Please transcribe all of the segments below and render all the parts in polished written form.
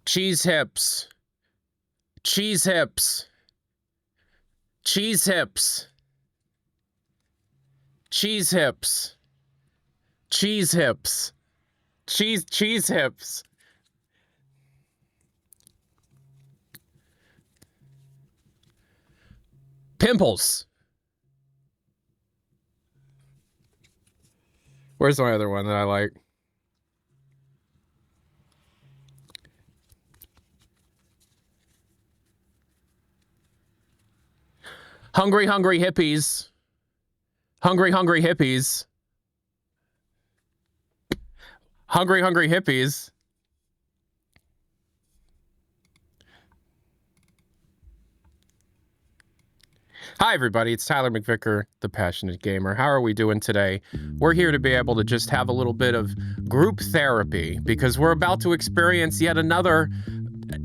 Cheese hips. Cheese hips. Cheese hips. Cheese hips. Cheese hips. Cheese hips. Pimples. Where's my other one that I like? Hungry, hungry hippies. Hungry, hungry hippies. Hungry, hungry hippies. Hi, everybody. It's Tyler McVicker, the Passionate Gamer. How are we doing today? We're here to be able to just have a little bit of group therapy because we're about to experience yet another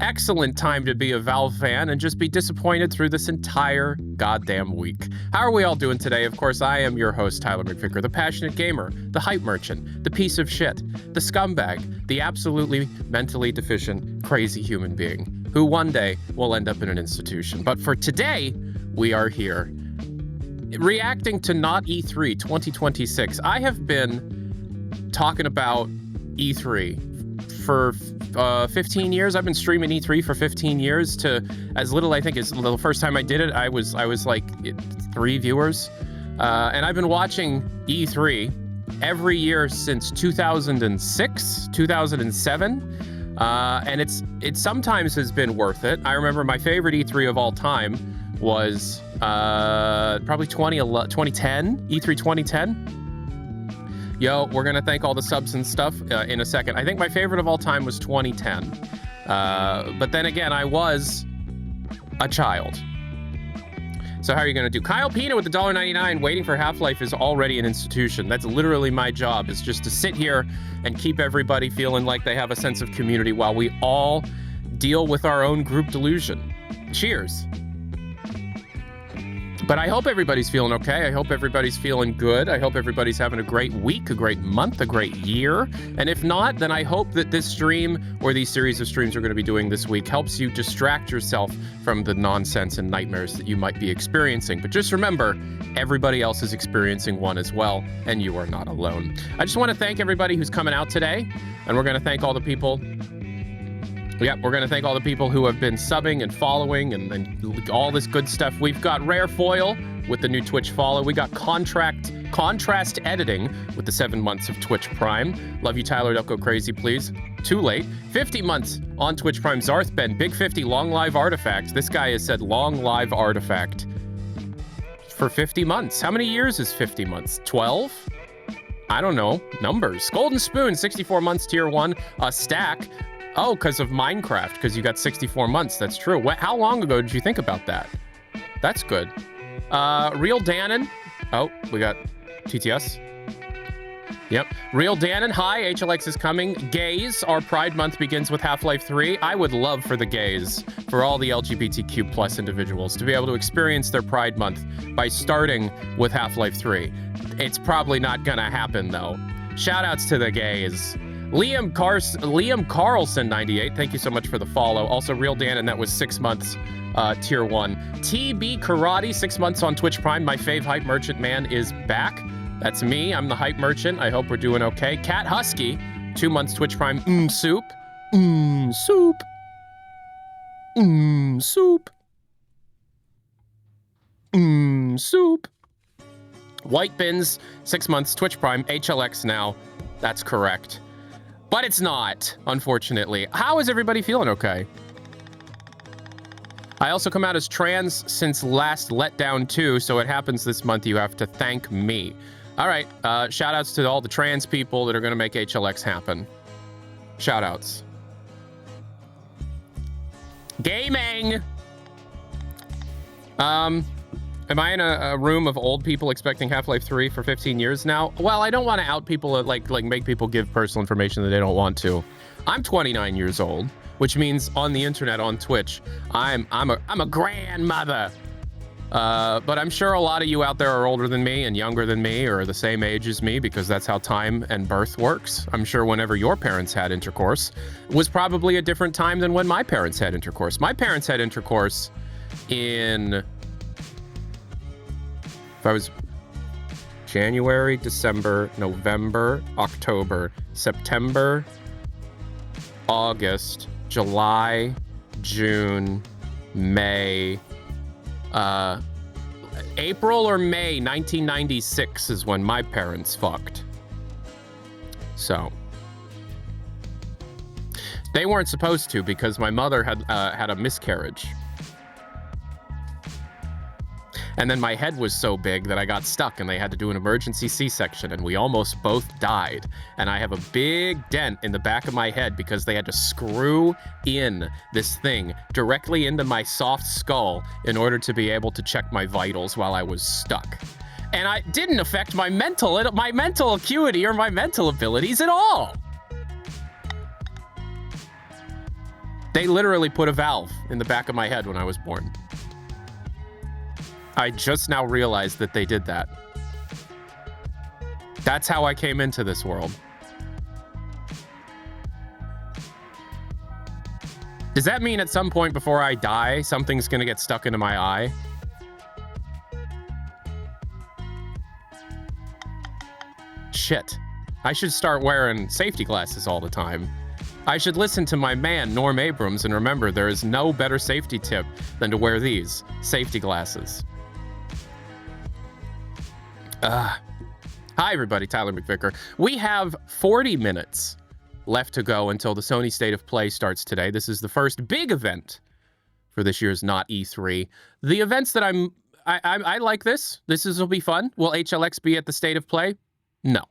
excellent time to be a Valve fan and just be disappointed through this entire goddamn week. How are we all doing today? Of course, I am your host, Tyler McVicker, the Passionate Gamer, the Hype Merchant, the piece of shit, the scumbag, the absolutely mentally deficient, crazy human being who one day will end up in an institution. But for today, we are here reacting to Not-E3 2026. I have been talking about E3 for 15 years. I've been streaming E3 for 15 years to as little, I think, as the first time I did it, I was like 3 viewers. And I've been watching E3 every year since 2006, 2007. And it sometimes has been worth it. I remember my favorite E3 of all time was probably 2010, E3 2010. Yo, we're gonna thank all the subs and stuff in a second. I think my favorite of all time was 2010. But then again, I was a child. So how are you gonna do? Kyle Pina with the $1.99 waiting for Half-Life is already an institution. That's literally my job, is just to sit here and keep everybody feeling like they have a sense of community while we all deal with our own group delusion. Cheers. But I hope everybody's feeling okay. I hope everybody's feeling good. I hope everybody's having a great week, a great month, a great year. And if not, then I hope that this stream or these series of streams we're going to be doing this week helps you distract yourself from the nonsense and nightmares that you might be experiencing. But just remember, everybody else is experiencing one as well, and you are not alone. I just want to thank everybody who's coming out today, and we're going to thank all the people. Yeah, we're going to thank all the people who have been subbing and following and all this good stuff. We've got Rare Foil with the new Twitch follow. We got Contrast Editing with the 7 months of Twitch Prime. Love you, Tyler. Don't go crazy, please. Too late. 50 months on Twitch Prime. Zarth Ben, Big 50, Long Live Artifact. This guy has said Long Live Artifact for 50 months. How many years is 50 months? 12? I don't know. Numbers. Golden Spoon, 64 months, Tier 1. A stack. Oh, because of Minecraft, because you got 64 months. That's true. How long ago did you think about that? That's good. Real Dannon. Oh, we got TTS. Yep. Real Dannon. Hi, HLX is coming. Gays. Our Pride Month begins with Half-Life 3. I would love for the gays, for all the LGBTQ plus individuals, to be able to experience their Pride Month by starting with Half-Life 3. It's probably not gonna happen, though. Shoutouts to the gays. Liam Carlson 98, thank you so much for the follow. Also, Real Dan, and that was 6 months, Tier 1. TB Karate, 6 months on Twitch Prime. My fave Hype Merchant man is back. That's me. I'm the Hype Merchant. I hope we're doing okay. Cat Husky, 2 months Twitch Prime. Soup. Soup. Soup. Soup. White Bins, 6 months Twitch Prime. HLX now. That's correct. But it's not, unfortunately. How is everybody feeling okay? I also come out as trans since last Letdown 2, so it happens this month. You have to thank me. All right, shout outs to all the trans people that are going to make HLX happen. Shout outs. Gaming! Am I in a room of old people expecting Half-Life 3 for 15 years now? Well, I don't want to out people, like make people give personal information that they don't want to. I'm 29 years old, which means on the internet, on Twitch, I'm a grandmother. But I'm sure a lot of you out there are older than me and younger than me or the same age as me, because that's how time and birth works. I'm sure whenever your parents had intercourse was probably a different time than when my parents had intercourse. My parents had intercourse in, if I was January, December, November, October, September, August, July, June, May, April or May 1996 is when my parents fucked. So they weren't supposed to, because my mother had a miscarriage. And then my head was so big that I got stuck and they had to do an emergency C-section and we almost both died. And I have a big dent in the back of my head because they had to screw in this thing directly into my soft skull in order to be able to check my vitals while I was stuck. And it didn't affect my mental acuity or my mental abilities at all. They literally put a valve in the back of my head when I was born. I just now realized that they did that. That's how I came into this world. Does that mean at some point before I die, something's gonna get stuck into my eye? Shit. I should start wearing safety glasses all the time. I should listen to my man, Norm Abrams, and remember there is no better safety tip than to wear these safety glasses. Hi, everybody. Tyler McVicker. We have 40 minutes left to go until the Sony State of Play starts today. This is the first big event for this year's Not-E3. The events that I like this. This will be fun. Will HLX be at the State of Play? No.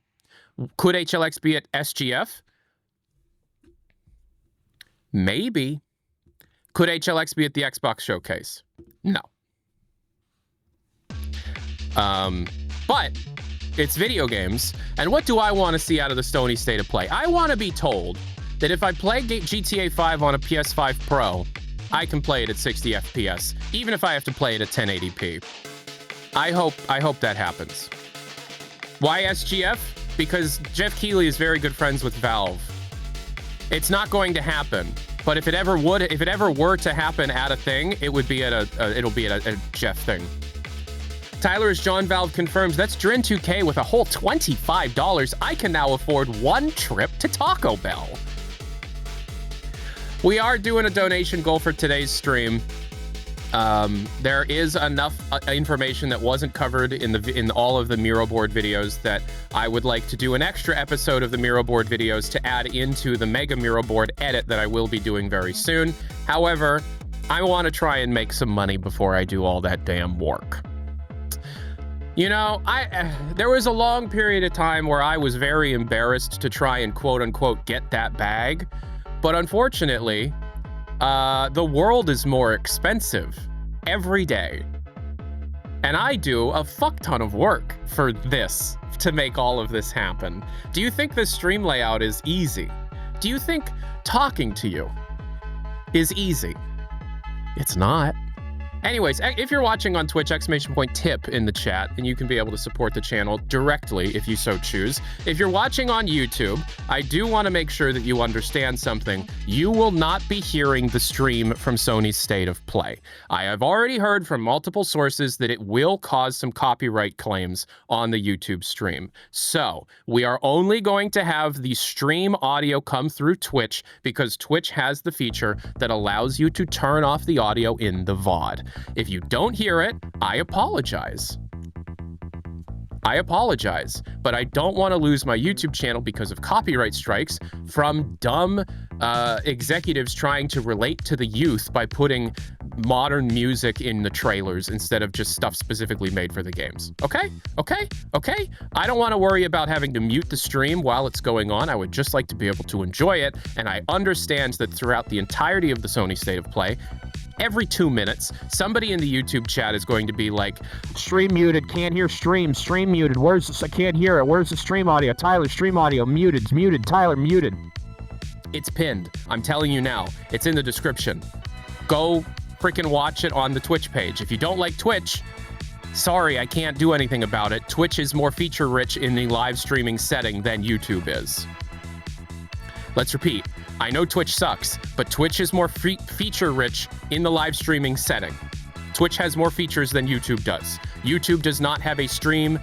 Could HLX be at SGF? Maybe. Could HLX be at the Xbox Showcase? No. But it's video games, and what do I want to see out of the Sony State of Play? I want to be told that if I play GTA 5 on a PS5 Pro, I can play it at 60 FPS, even if I have to play it at 1080p. I hope that happens. Why SGF? Because Jeff Keighley is very good friends with Valve. It's not going to happen, but if it ever were to happen at a thing, it'll be at a Jeff thing. Tyler, as John Valve confirms, that's Drin 2K with a whole $25. I can now afford one trip to Taco Bell. We are doing a donation goal for today's stream. There is enough information that wasn't covered in all of the Miro board videos that I would like to do an extra episode of the Miro board videos to add into the Mega Miro board edit that I will be doing very soon. However, I want to try and make some money before I do all that damn work. You know, there was a long period of time where I was very embarrassed to try and quote-unquote get that bag, but unfortunately, the world is more expensive every day, and I do a fuck ton of work for this to make all of this happen. Do you think this stream layout is easy? Do you think talking to you is easy? It's not. Anyways, if you're watching on Twitch, !tip in the chat, and you can be able to support the channel directly if you so choose. If you're watching on YouTube, I do want to make sure that you understand something. You will not be hearing the stream from Sony's State of Play. I have already heard from multiple sources that it will cause some copyright claims on the YouTube stream. So we are only going to have the stream audio come through Twitch because Twitch has the feature that allows you to turn off the audio in the VOD. If you don't hear it, I apologize. But I don't want to lose my YouTube channel because of copyright strikes from dumb executives trying to relate to the youth by putting modern music in the trailers instead of just stuff specifically made for the games. Okay? I don't want to worry about having to mute the stream while it's going on. I would just like to be able to enjoy it, and I understand that throughout the entirety of the Sony State of Play, every 2 minutes, somebody in the YouTube chat is going to be like, stream muted, can't hear stream muted, where's this, I can't hear it, where's the stream audio, Tyler, stream audio, muted, Tyler, muted. It's pinned, I'm telling you now, it's in the description. Go freaking watch it on the Twitch page. If you don't like Twitch, sorry, I can't do anything about it. Twitch is more feature-rich in the live streaming setting than YouTube is. Let's repeat. I know Twitch sucks, but Twitch is more feature-rich in the live streaming setting. Twitch has more features than YouTube does. YouTube does not have a stream.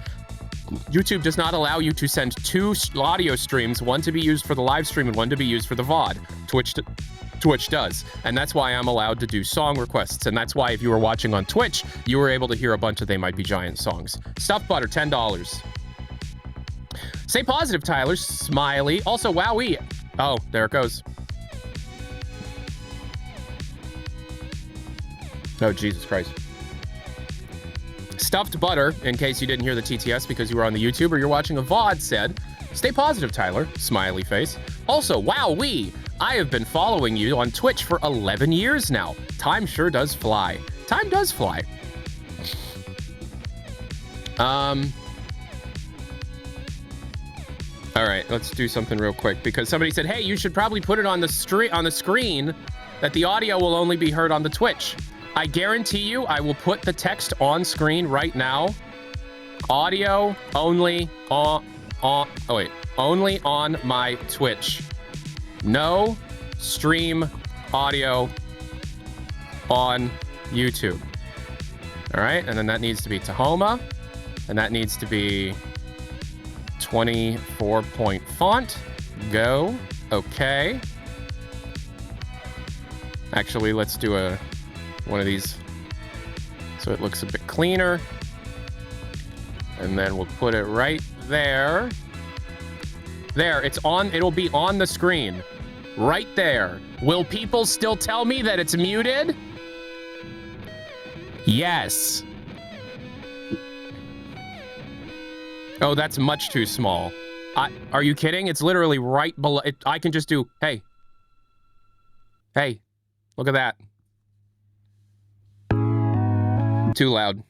YouTube does not allow you to send two audio streams, one to be used for the live stream and one to be used for the VOD. Twitch does. And that's why I'm allowed to do song requests. And that's why if you were watching on Twitch, you were able to hear a bunch of They Might Be Giant songs. Stuffed butter, $10. Stay positive, Tyler. Smiley. Also, wowee. Oh, there it goes. Oh, Jesus Christ. Stuffed butter, in case you didn't hear the TTS because you were on the YouTube or you're watching a VOD, said, stay positive, Tyler. Smiley face. Also, wowee. I have been following you on Twitch for 11 years now. Time sure does fly. Time does fly. All right, let's do something real quick because somebody said, hey, you should probably put it on the screen that the audio will only be heard on the Twitch. I guarantee you I will put the text on screen right now. Audio only only on my Twitch. No stream audio on YouTube. All right, and then that needs to be Tahoma, and that needs to be 24-point font. Go. Okay. Actually, let's do one of these so it looks a bit cleaner. And then we'll put it right there. There, it's on. It'll be on the screen. Right there. Will people still tell me that it's muted? Yes. Oh, that's much too small. Are you kidding? It's literally right below. I can just do, hey. Hey, look at that. Too loud.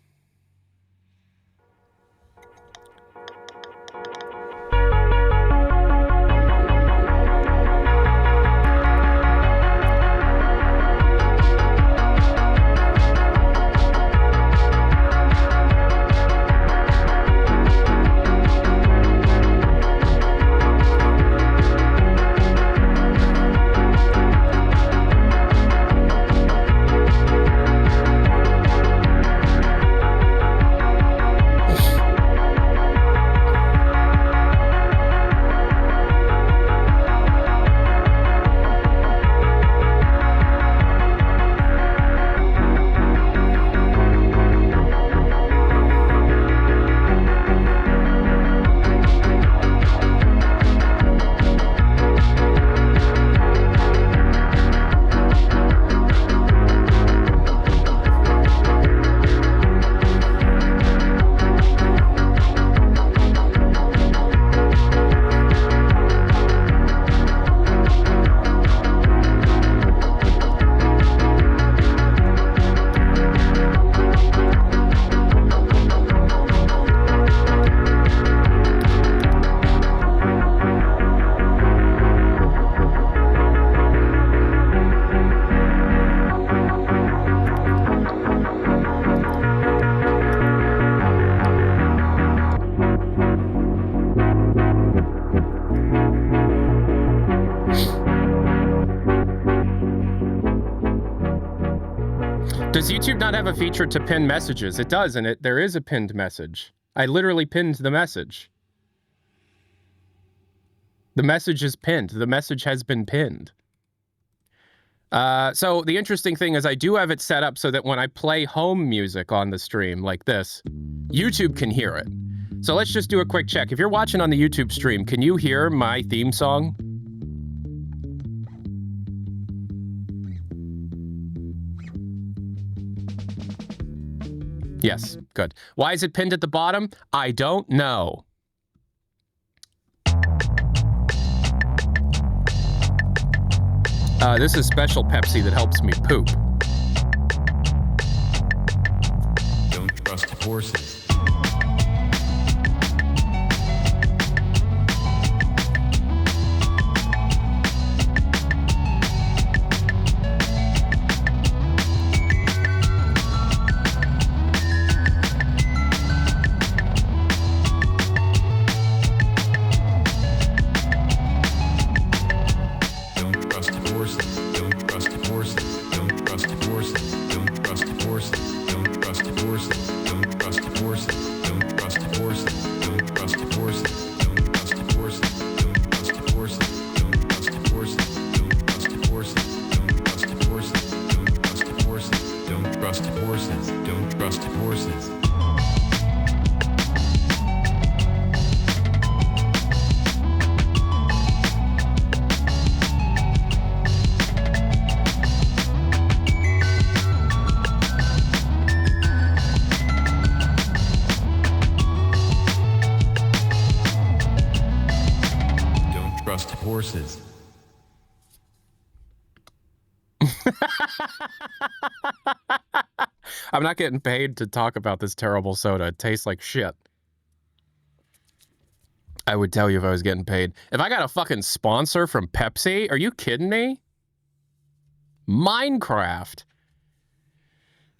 Does YouTube not have a feature to pin messages? It does, and there is a pinned message. I literally pinned the message. The message is pinned. The message has been pinned. So the interesting thing is I do have it set up so that when I play home music on the stream like this, YouTube can hear it. So let's just do a quick check. If you're watching on the YouTube stream, can you hear my theme song? Yes, good. Why is it pinned at the bottom? I don't know. This is special Pepsi that helps me poop. Don't trust horses. trust horses. Don't trust horses. Don't trust horses. I'm not getting paid to talk about this terrible soda. It tastes like shit. I would tell you if I was getting paid. If I got a fucking sponsor from Pepsi, are you kidding me? Minecraft.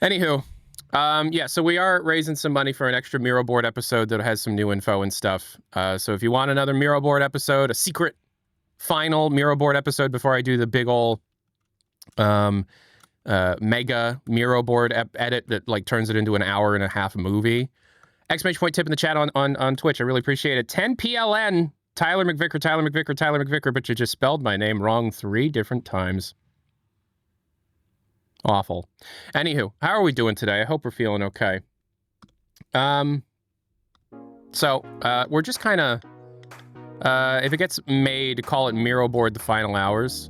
Anywho, yeah, so we are raising some money for an extra Miro board episode that has some new info and stuff. So if you want another Miro board episode, a secret final Miro board episode before I do the big ol' mega Miro board edit that like turns it into an hour and a half movie. Exclamation point tip in the chat on Twitch. I really appreciate it. 10 PLN. Tyler McVicker, Tyler McVicker, Tyler McVicker, but you just spelled my name wrong 3 different times. Awful. Anywho, how are we doing today? I hope we're feeling okay. So we're just kind of, if it gets made, call it Miro board the final hours.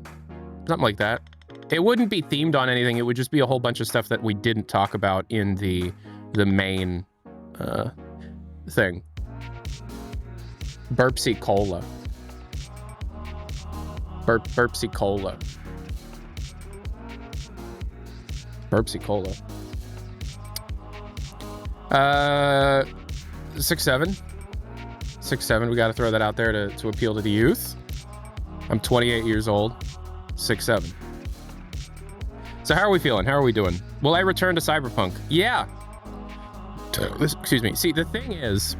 Something like that. It wouldn't be themed on anything. It would just be a whole bunch of stuff that we didn't talk about in the main thing. Burpsy Cola. Burpsy Cola. Burpsy Cola. 6'7". 6'7". We got to throw that out there to appeal to the youth. I'm 28 years old. 6'7". So how are we feeling? How are we doing? Will I return to Cyberpunk? Yeah. Excuse me. See, the thing is,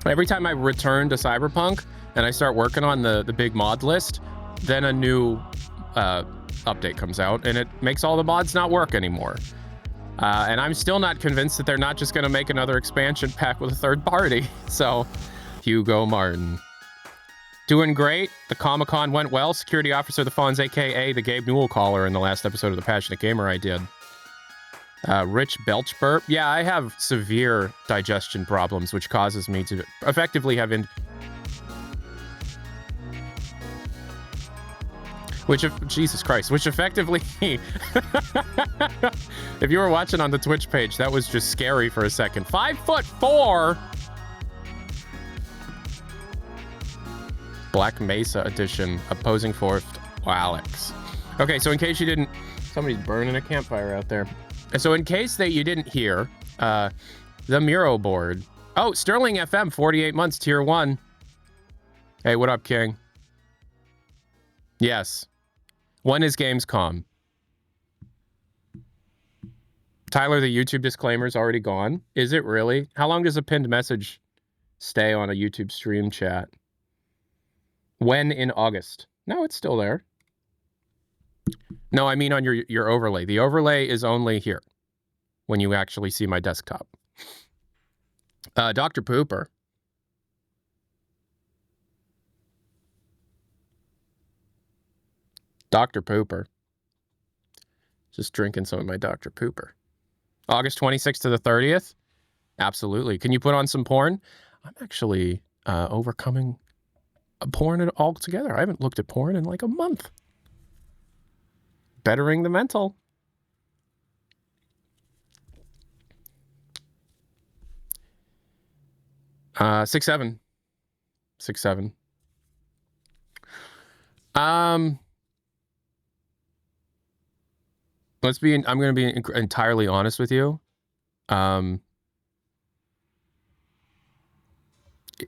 every time I return to Cyberpunk and I start working on the big mod list, then a new update comes out and it makes all the mods not work anymore. And I'm still not convinced that they're not just going to make another expansion pack with a third party. So, Hugo Martin. Doing great. The Comic-Con went well. Security Officer the Fonz, a.k.a. the Gabe Newell caller in the last episode of The Passionate Gamer I did. Rich Belch burp. Yeah, I have severe digestion problems, which causes me to effectively have Jesus Christ, which effectively, if you were watching on the Twitch page, that was just scary for a second. 5'4". Black Mesa edition, opposing force, Alex. Okay, so in case you didn't, somebody's burning a campfire out there. And so in case that you didn't hear, the Miro board. Oh, Sterling FM, 48 months, tier 1. Hey, what up, King? Yes. When is Gamescom? Tyler, the YouTube disclaimer's already gone. Is it really? How long does a pinned message stay on a YouTube stream chat? When in August? No, it's still there. No, I mean on your overlay. The overlay is only here when you actually see my desktop. Dr. Pooper. Dr. Pooper. Just drinking some of my Dr. Pooper. August 26th to the 30th? Absolutely. Can you put on some porn? I'm actually overcoming porn altogether. I haven't looked at porn in like a month. Bettering the mental. Uh, 6'7". 6'7". I'm going to be entirely honest with you.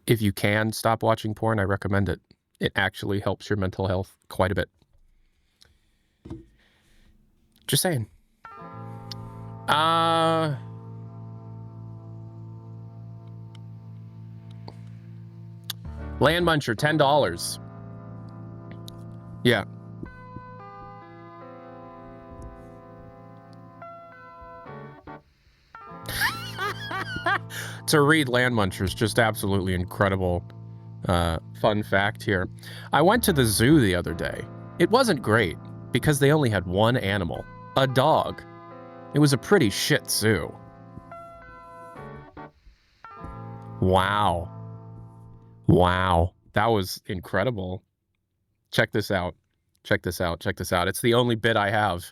If you can stop watching porn, I recommend it. It actually helps your mental health quite a bit. Just saying. Land Muncher, $10. Yeah. To read Land Munchers, just absolutely incredible fun fact here. I went to the zoo the other day. It wasn't great because they only had one animal, a dog. It was a pretty shit zoo. Wow. Wow. That was incredible. Check this out. Check this out. Check this out. It's the only bit I have.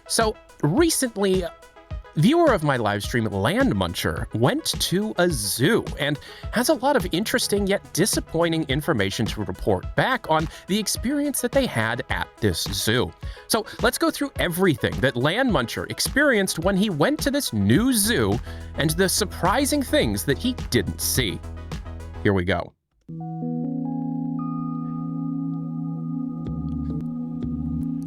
So recently, viewer of my live stream, Land Muncher, went to a zoo and has a lot of interesting yet disappointing information to report back on the experience that they had at this zoo. So let's go through everything that Land Muncher experienced when he went to this new zoo and the surprising things that he didn't see. Here we go.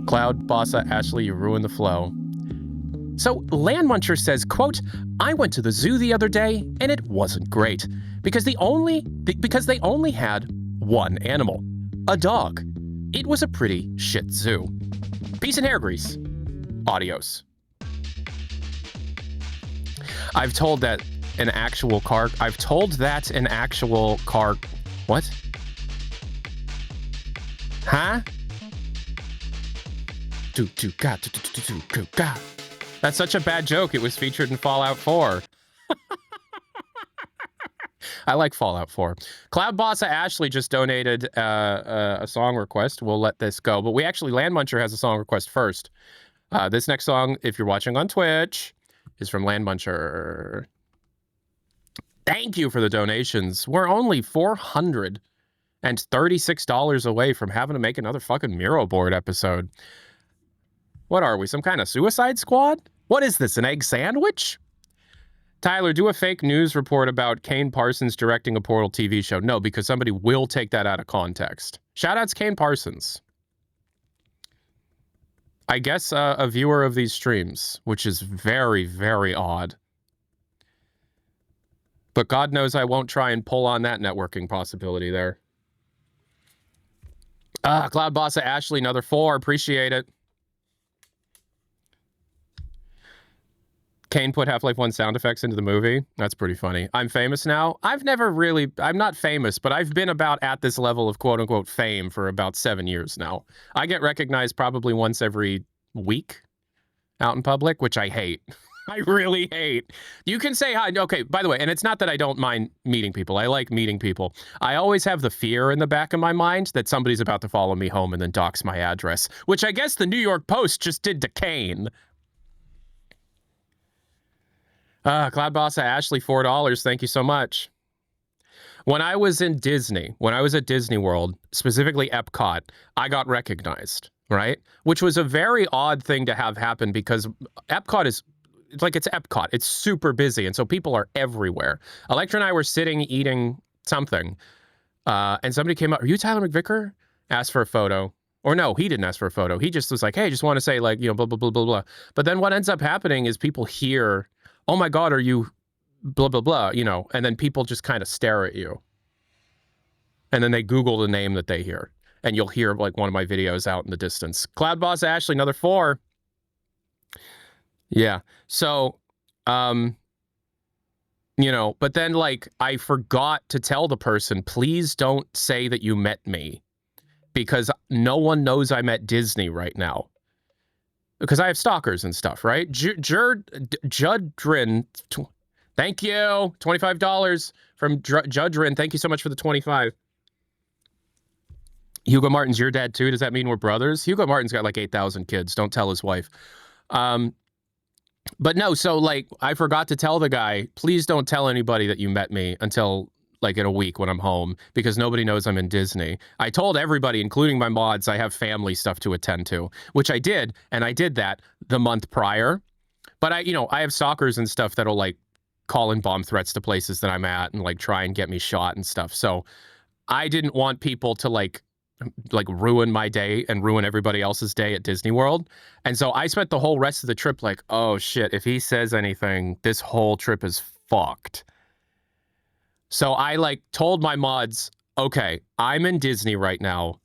Cloud, Bossa, Ashley, you ruined the flow. So Land Muncher says, quote, I went to the zoo the other day and it wasn't great because they only had one animal, a dog. It was a pretty shit zoo. Peace and hair grease. Adios. I've told that an actual car. What? Huh? That's such a bad joke. It was featured in Fallout 4. I like Fallout 4. Cloud Bossa Ashley just donated a song request. We'll let this go. But Land Muncher has a song request first. This next song, if you're watching on Twitch, is from Land Muncher. Thank you for the donations. We're only $436 away from having to make another fucking Miro board episode. What are we, some kind of suicide squad? What is this, an egg sandwich? Tyler, do a fake news report about Kane Parsons directing a Portal TV show. No, because somebody will take that out of context. Shoutouts Kane Parsons. I guess a viewer of these streams, which is very, very odd. But God knows I won't try and pull on that networking possibility there. Cloud Bossa Ashley, another 4. Appreciate it. Kane put Half-Life 1 sound effects into the movie. That's pretty funny. I'm famous now. I'm not famous, but I've been about at this level of quote-unquote fame for about 7 years now. I get recognized probably once every week out in public, which I hate. I really hate. You can say hi. Okay, by the way, and it's not that I don't mind meeting people. I like meeting people. I always have the fear in the back of my mind that somebody's about to follow me home and then dox my address, which I guess the New York Post just did to Kane. Cloud Bossa Ashley, $4. Thank you so much. When I was at Disney World, specifically Epcot, I got recognized, right? Which was a very odd thing to have happen because Epcot is, it's Epcot. It's super busy, and so people are everywhere. Electra and I were sitting eating something, and somebody came up, are you Tyler McVicker? Asked for a photo. Or no, he didn't ask for a photo. He just was like, hey, just want to say, like, you know, blah, blah, blah, blah, blah. But then what ends up happening is people hear, oh my God, are you blah, blah, blah, you know, and then people just kind of stare at you. And then they Google the name that they hear. And you'll hear like one of my videos out in the distance. Cloud Boss Ashley, another 4. Yeah. So, you know, but then like I forgot to tell the person, please don't say that you met me because no one knows I'm at Disney right now. Because I have stalkers and stuff, right? Judrin, thank you. $25 from Judrin. Thank you so much for the 25. Hugo Martin's your dad too. Does that mean we're brothers? Hugo Martin's got like 8,000 kids. Don't tell his wife. But no, so like I forgot to tell the guy, please don't tell anybody that you met me until like in a week when I'm home because nobody knows I'm in Disney. I told everybody, including my mods, I have family stuff to attend to, which I did. And I did that the month prior. But I have stalkers and stuff that'll like call in bomb threats to places that I'm at and like try and get me shot and stuff. So I didn't want people to like ruin my day and ruin everybody else's day at Disney World. And so I spent the whole rest of the trip like, oh shit, if he says anything, this whole trip is fucked. So I like told my mods, okay, I'm in Disney right now.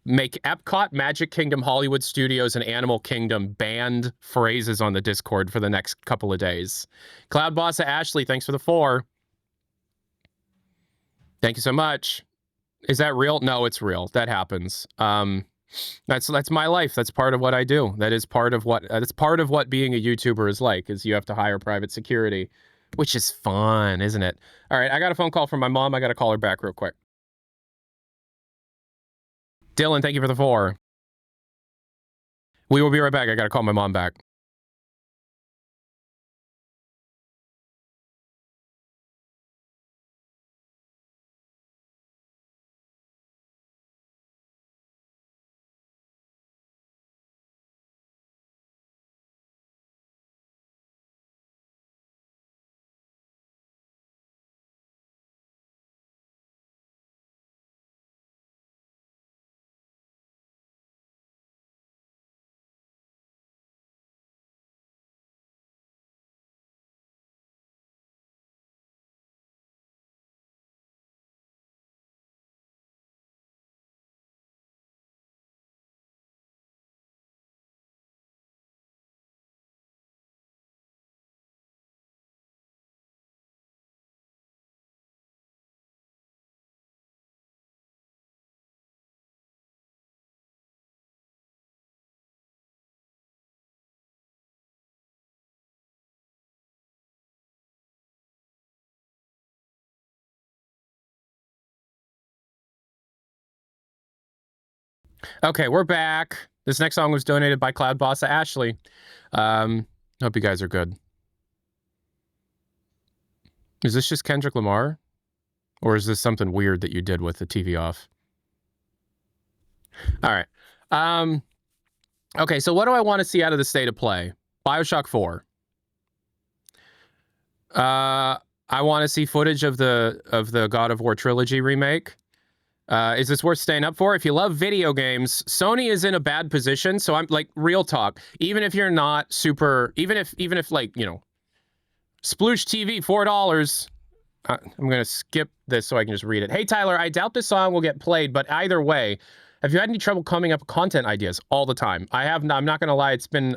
Make Epcot, Magic Kingdom, Hollywood Studios, and Animal Kingdom banned phrases on the Discord for the next couple of days. Cloud Bossa Ashley, thanks for the 4. Thank you so much. Is that real? No, it's real. That happens. That's my life. That's part of what I do. That's part of what being a YouTuber is like, is you have to hire private security, which is fun, isn't it? All right, I got a phone call from my mom. I got to call her back real quick. Dylan, thank you for the 4. We will be right back. I got to call my mom back. Okay, we're back. This next song was donated by Cloud Bossa Ashley. Hope you guys are good. Is this just Kendrick Lamar? Or is this something weird that you did with the TV off? All right. Okay, so what do I want to see out of the state of play? BioShock 4. I want to see footage of the God of War trilogy remake. Is this worth staying up for? If you love video games, Sony is in a bad position. So I'm like, real talk. Even if you're not super, even if like, you know, Sploosh TV, $4. I'm gonna skip this so I can just read it. Hey Tyler, I doubt this song will get played, but either way, have you had any trouble coming up with content ideas? All the time. I have. I'm not gonna lie. It's been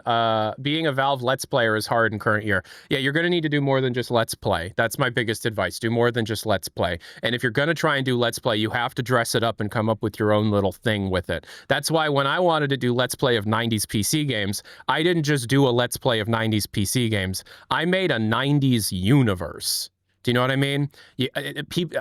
being a Valve Let's Player is hard in current year. Yeah, you're gonna need to do more than just Let's Play. That's my biggest advice. Do more than just Let's Play. And if you're gonna try and do Let's Play, you have to dress it up and come up with your own little thing with it. That's why when I wanted to do Let's Play of 90s PC games, I didn't just do a Let's Play of 90s PC games. I made a 90s universe. Do you know what I mean?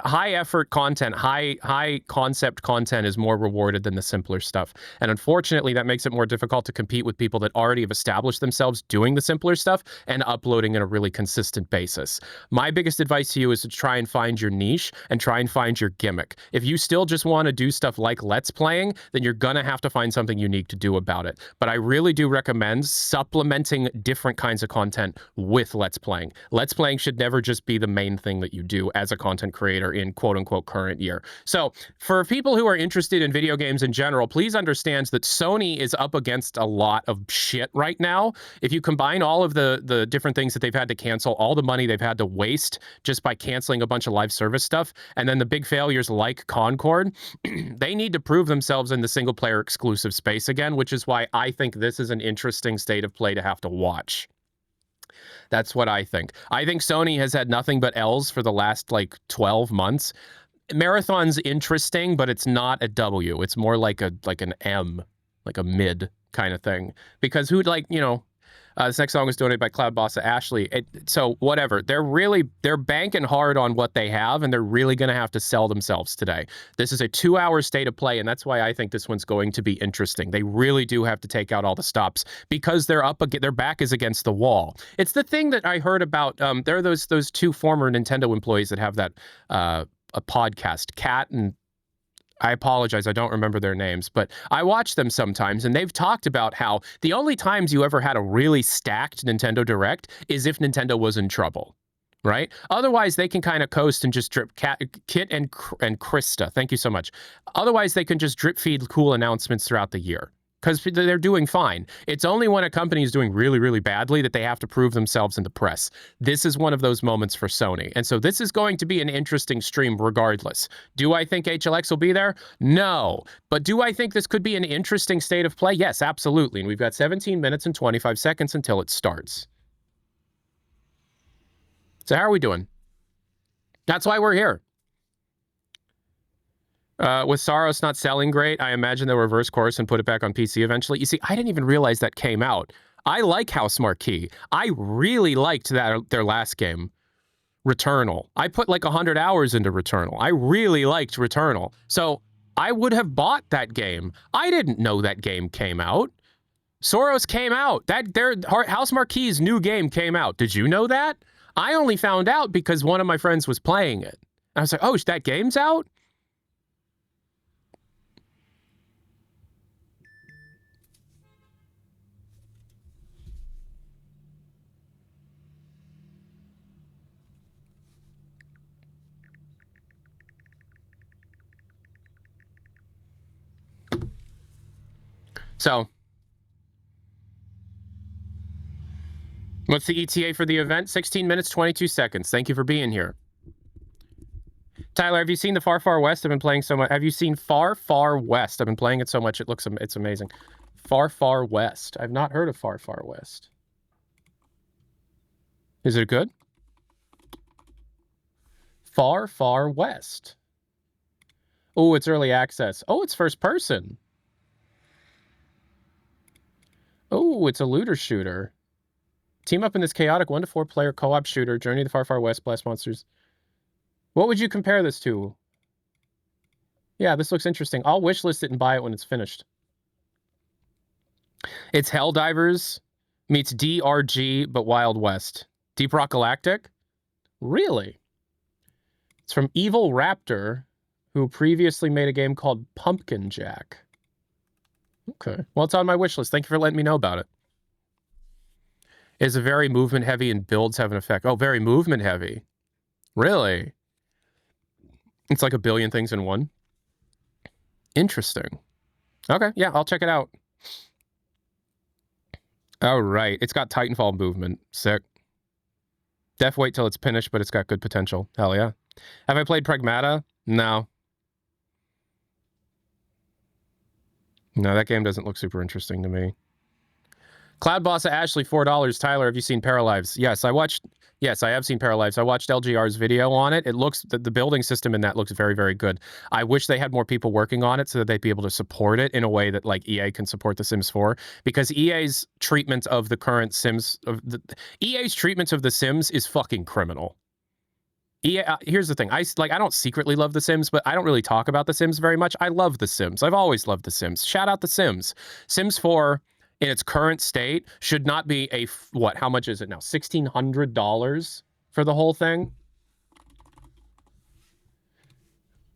High effort content, high concept content is more rewarded than the simpler stuff. And unfortunately, that makes it more difficult to compete with people that already have established themselves doing the simpler stuff and uploading on a really consistent basis. My biggest advice to you is to try and find your niche and try and find your gimmick. If you still just want to do stuff like Let's Playing, then you're going to have to find something unique to do about it. But I really do recommend supplementing different kinds of content with Let's Playing. Let's Playing should never just be the main thing that you do as a content creator in quote-unquote current year. So for people who are interested in video games in general, please understand that Sony is up against a lot of shit right now. If you combine all of the different things that they've had to cancel, all the money they've had to waste just by canceling a bunch of live service stuff, and then the big failures like Concord, they need to prove themselves in the single-player exclusive space again, which is why I think this is an interesting state of play to have to watch. That's what I think. I think Sony has had nothing but L's for the last, like, 12 months. Marathon's interesting, but it's not a W. It's more like an M, like a mid kind of thing. Because who'd like, you know, this next song was donated by Cloud Bossa Ashley. So whatever, they're banking hard on what they have, and they're really going to have to sell themselves today. This is a 2-hour state of play, and that's why I think this one's going to be interesting. They really do have to take out all the stops because their back is against the wall. It's the thing that I heard about. There are those 2 former Nintendo employees that have that a podcast, Kat and. I apologize, I don't remember their names, but I watch them sometimes, and they've talked about how the only times you ever had a really stacked Nintendo Direct is if Nintendo was in trouble, right? Otherwise, they can kind of coast and just drip Kit and Krista. Thank you so much. Otherwise, they can just drip feed cool announcements throughout the year because they're doing fine. It's only when a company is doing really, really badly that they have to prove themselves in the press. This is one of those moments for Sony. And so this is going to be an interesting stream regardless. Do I think HLX will be there? No. But do I think this could be an interesting state of play? Yes, absolutely. And we've got 17 minutes and 25 seconds until it starts. So how are we doing? That's why we're here. With Saros not selling great, I imagine they'll reverse course and put it back on PC eventually. You see, I didn't even realize that came out. I like House Marquee. I really liked their last game, Returnal. I put like 100 hours into Returnal. I really liked Returnal. So I would have bought that game. I didn't know that game came out. Soros came out. Their House Marquee's new game came out. Did you know that? I only found out because one of my friends was playing it. I was like, oh, that game's out? So, what's the ETA for the event? 16 minutes, 22 seconds. Thank you for being here. Tyler, have you seen the Far Far West? I've been playing so much. Have you seen Far Far West? I've been playing it so much. It's amazing. Far Far West. I've not heard of Far Far West. Is it good? Far Far West. Oh, it's early access. Oh, it's first person. Oh, it's a looter shooter. Team up in this chaotic 1 to 4 player co-op shooter. Journey to the Far Far West. Blast monsters. What would you compare this to? Yeah, this looks interesting. I'll wishlist it and buy it when it's finished. It's Helldivers meets DRG, but Wild West. Deep Rock Galactic? Really? It's from Evil Raptor, who previously made a game called Pumpkin Jack. Okay. Well, it's on my wish list. Thank you for letting me know about it. Is it very movement heavy and builds have an effect? Oh, very movement heavy. Really? It's like a billion things in one. Interesting. Okay, yeah, I'll check it out. All right. It's got Titanfall movement. Sick. Def wait till it's finished, but it's got good potential. Hell yeah. Have I played Pragmata? No. No, that game doesn't look super interesting to me. Cloud Boss Ashley, $4. Tyler, have you seen Paralives? Yes, I have seen Paralives. I watched LGR's video on it. It looks, the building system in that looks very, very good. I wish they had more people working on it so that they'd be able to support it in a way that like EA can support The Sims 4, because EA's treatment of the current Sims, EA's treatment of The Sims is fucking criminal. EA, here's the thing. I don't secretly love The Sims, but I don't really talk about The Sims very much. I love The Sims. I've always loved The Sims. Shout out The Sims. Sims 4 in its current state should not be a, what, how much is it now? $1,600 for the whole thing?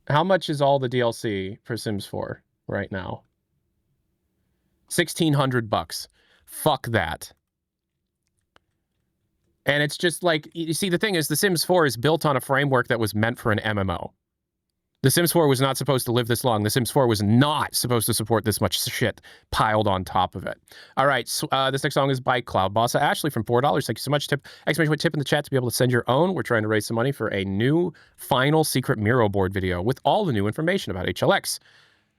How much is all the DLC for Sims 4 right now? $1,600. Fuck that. And it's just like, you see, the thing is, The Sims 4 is built on a framework that was meant for an MMO. The Sims 4 was not supposed to live this long. The Sims 4 was not supposed to support this much shit piled on top of it. All right, so, this next song is by Cloud Boss Ashley from $4. Thank you so much. Exclamation point tip in the chat to be able to send your own. We're trying to raise some money for a new final secret Miro board video with all the new information about HLX.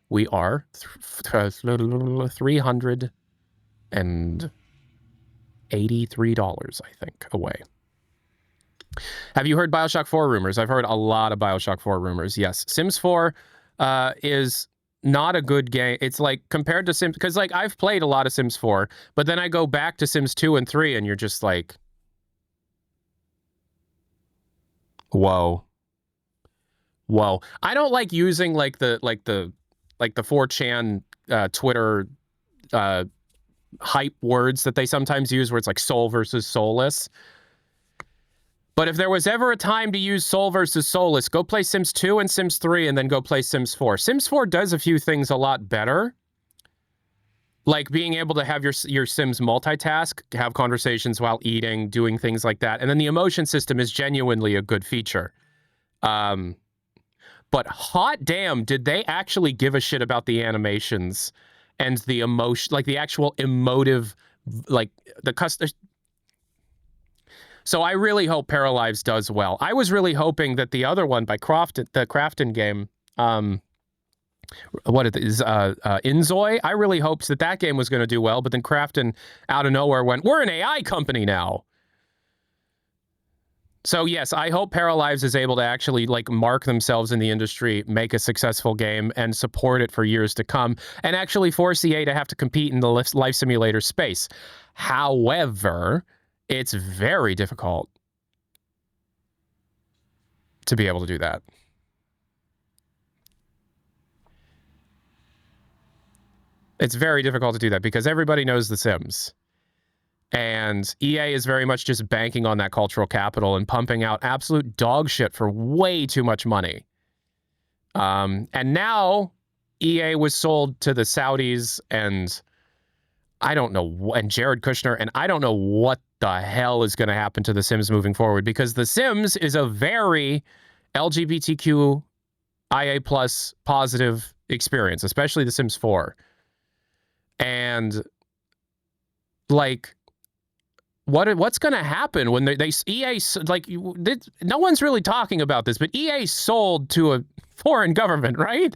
We are $383, I think, away. Have you heard BioShock 4 rumors? I've heard a lot of BioShock 4 rumors, yes. Sims 4 is not a good game. It's like, compared to Sims, because like I've played a lot of Sims 4, but then I go back to Sims 2 and 3 and you're just like, whoa. Whoa. I don't like using like the 4chan Twitter hype words that they sometimes use where it's like soul versus soulless. But if there was ever a time to use soul versus soulless, go play Sims 2 and Sims 3 and then go play Sims 4. Sims 4 does a few things a lot better. Like being able to have your Sims multitask, have conversations while eating, doing things like that. And then the emotion system is genuinely a good feature. But hot damn, did they actually give a shit about the animations and the emotion, like the actual emotive, like the custom. So I really hope Paralives does well. I was really hoping that the other one by the Crafton game, what it is, Inzoi. I really hoped that game was going to do well, but then Crafton out of nowhere went, we're an AI company now. So yes, I hope Paralives is able to actually like mark themselves in the industry, make a successful game, and support it for years to come, and actually force EA to have to compete in the life simulator space. However, it's very difficult to be able to do that. It's very difficult to do that because everybody knows The Sims. And EA is very much just banking on that cultural capital and pumping out absolute dog shit for way too much money. And now EA was sold to the Saudis and I don't know, and Jared Kushner, and I don't know what the hell is going to happen to The Sims moving forward because The Sims is a very LGBTQIA+ positive experience, especially The Sims 4. And like, what's going to happen when they EA, like, no one's really talking about this, but EA sold to a foreign government, right?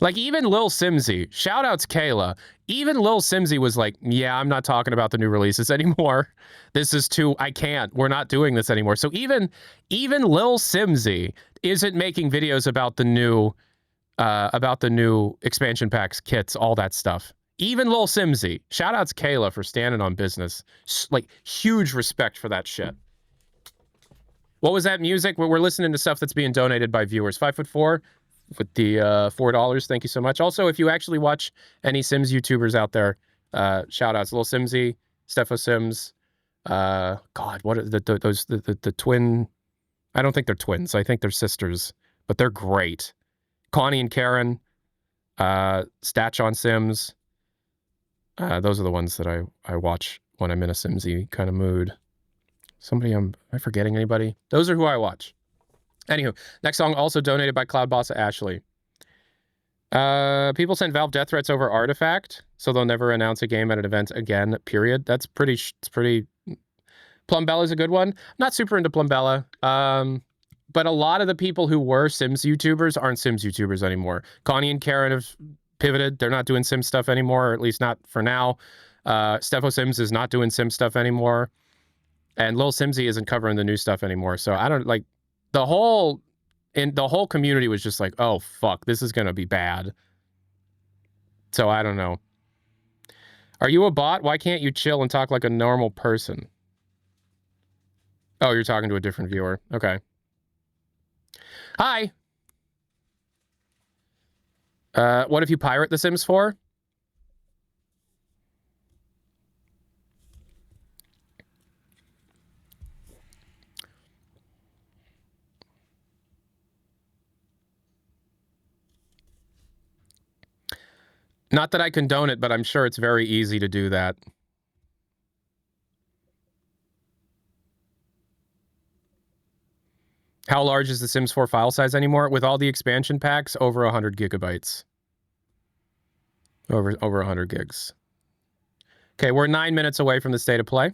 Like, even Lil Simsy, shout-outs Kayla, even Lil Simsy was like, yeah, I'm not talking about the new releases anymore. This is too, I can't, we're not doing this anymore. So even Lil Simsy isn't making videos about the new expansion packs, kits, all that stuff. Even Lil Simsy. Shout-outs Kayla for standing on business. Like, huge respect for that shit. What was that music? We're listening to stuff that's being donated by viewers. 5'4" with the $4. Thank you so much. Also, if you actually watch any Sims YouTubers out there, shout-outs. Lil Simsy, Stepho Sims. God, what are the twin... I don't think they're twins. I think they're sisters. But they're great. Connie and Karen, Statch on Sims. Those are the ones that I watch when I'm in a Simsy kind of mood. Am I forgetting anybody? Those are who I watch. Anywho, next song also donated by Cloud Boss Ashley. People send Valve death threats over Artifact, so they'll never announce a game at an event again, period. That's pretty... Plumbella's a good one. I'm not super into Plumbella. But a lot of the people who were Sims YouTubers aren't Sims YouTubers anymore. Connie and Karen have pivoted. They're not doing Sims stuff anymore, or at least not for now. Stepho Sims is not doing Sims stuff anymore. And Lil Simsy isn't covering the new stuff anymore. So I don't, like, the whole community was just like, oh, fuck, this is going to be bad. So I don't know. Are you a bot? Why can't you chill and talk like a normal person? Oh, you're talking to a different viewer. Okay. Hi. What if you pirate The Sims 4? Not that I condone it, but I'm sure it's very easy to do that. How large is the Sims 4 file size anymore? With all the expansion packs, over 100 gigabytes. Over 100 gigs. Okay, we're 9 minutes away from the state of play.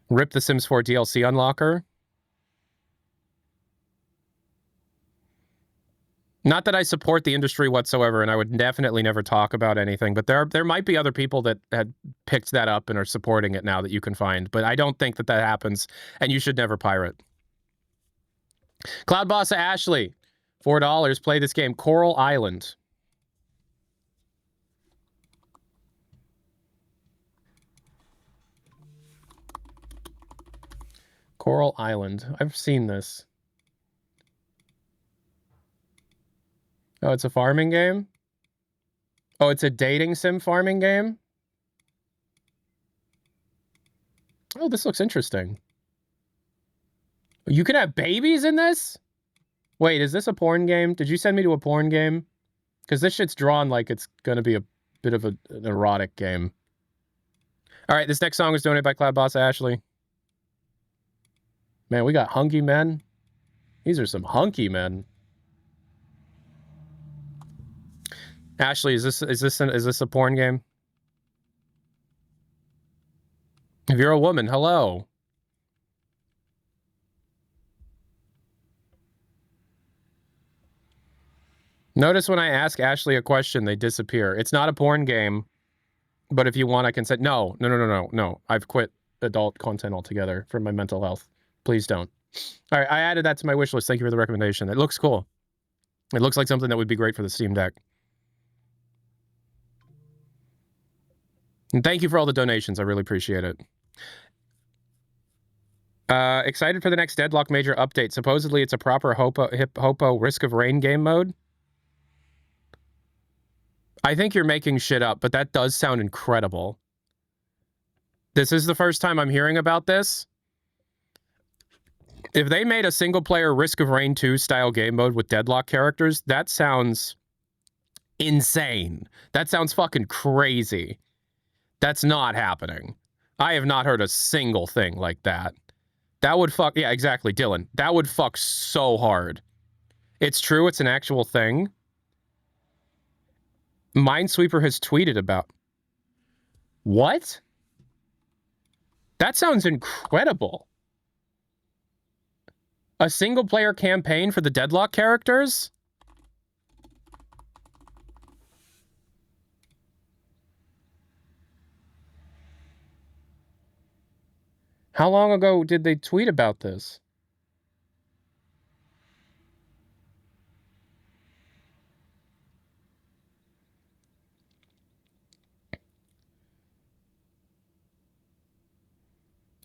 Rip the Sims 4 DLC unlocker. Not that I support the industry whatsoever, and I would definitely never talk about anything, but there might be other people that had picked that up and are supporting it now that you can find, but I don't think that happens, and you should never pirate. Cloud Boss Ashley, $4, play this game, Coral Island. Coral Island. I've seen this. Oh, it's a farming game? Oh, it's a dating sim farming game? Oh, this looks interesting. You can have babies in this? Wait, is this a porn game? Did you send me to a porn game? Because this shit's drawn like it's going to be a bit of an erotic game. All right, this next song was donated by Cloud Boss Ashley. Man, we got hunky men. These are some hunky men. Ashley, is this a porn game? If you're a woman, hello. Notice when I ask Ashley a question, they disappear. It's not a porn game, but if you want, I can say, no. I've quit adult content altogether for my mental health. Please don't. All right, I added that to my wish list. Thank you for the recommendation. It looks cool. It looks like something that would be great for the Steam Deck. And thank you for all the donations. I really appreciate it. Excited for the next Deadlock Major update. Supposedly, it's a proper Hopo Risk of Rain game mode. I think you're making shit up, but that does sound incredible. This is the first time I'm hearing about this. If they made a single-player Risk of Rain 2 style game mode with Deadlock characters, that sounds insane. That sounds fucking crazy. That's not happening. I have not heard a single thing like that. That would fuck... Yeah, exactly, Dylan. That would fuck so hard. It's true, it's an actual thing. Minesweeper has tweeted about... What? That sounds incredible. A single-player campaign for the Deadlock characters? How long ago did they tweet about this?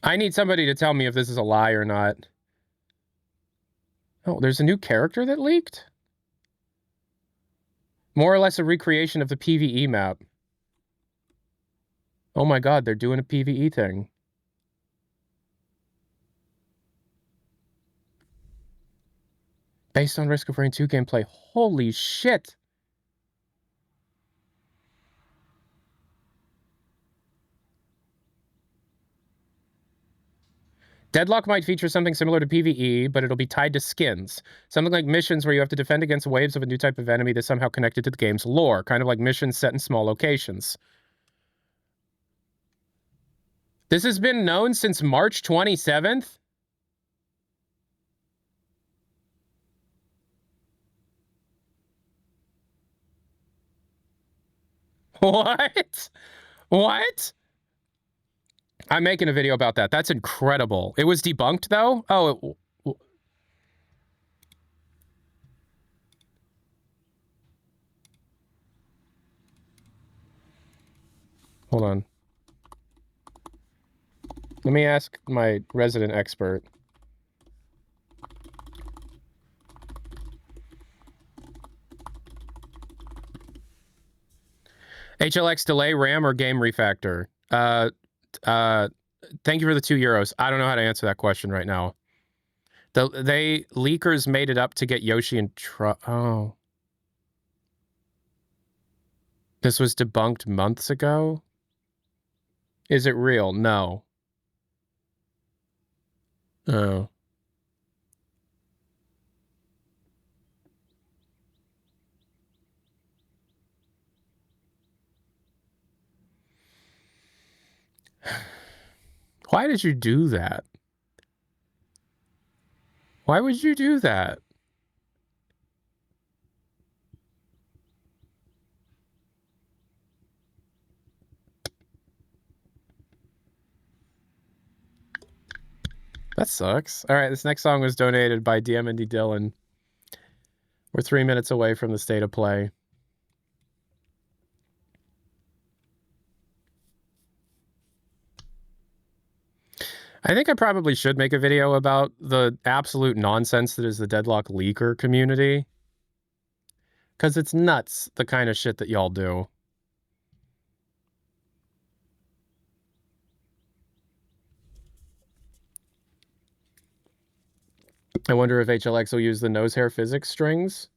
I need somebody to tell me if this is a lie or not. Oh, there's a new character that leaked? More or less a recreation of the PvE map. Oh my god, they're doing a PvE thing. Based on Risk of Rain 2 gameplay. Holy shit! Deadlock might feature something similar to PvE, but it'll be tied to skins. Something like missions where you have to defend against waves of a new type of enemy that's somehow connected to the game's lore, kind of like missions set in small locations. This has been known since March 27th? What? What? I'm making a video about that. That's incredible. It was debunked, though? Oh, hold on. Let me ask my resident expert. HLX delay, RAM, or game refactor? Thank you for the €2. I don't know how to answer that question right now. They leakers made it up to get Yoshi in oh. This was debunked months ago? Is it real? No. Oh. Why did you do that? Why would you do that? That sucks. All right, this next song was donated by DMND Dylan. We're 3 minutes away from the state of play. I think I probably should make a video about the absolute nonsense that is the Deadlock leaker community. Because it's nuts, the kind of shit that y'all do. I wonder if HLX will use the nose hair physics strings.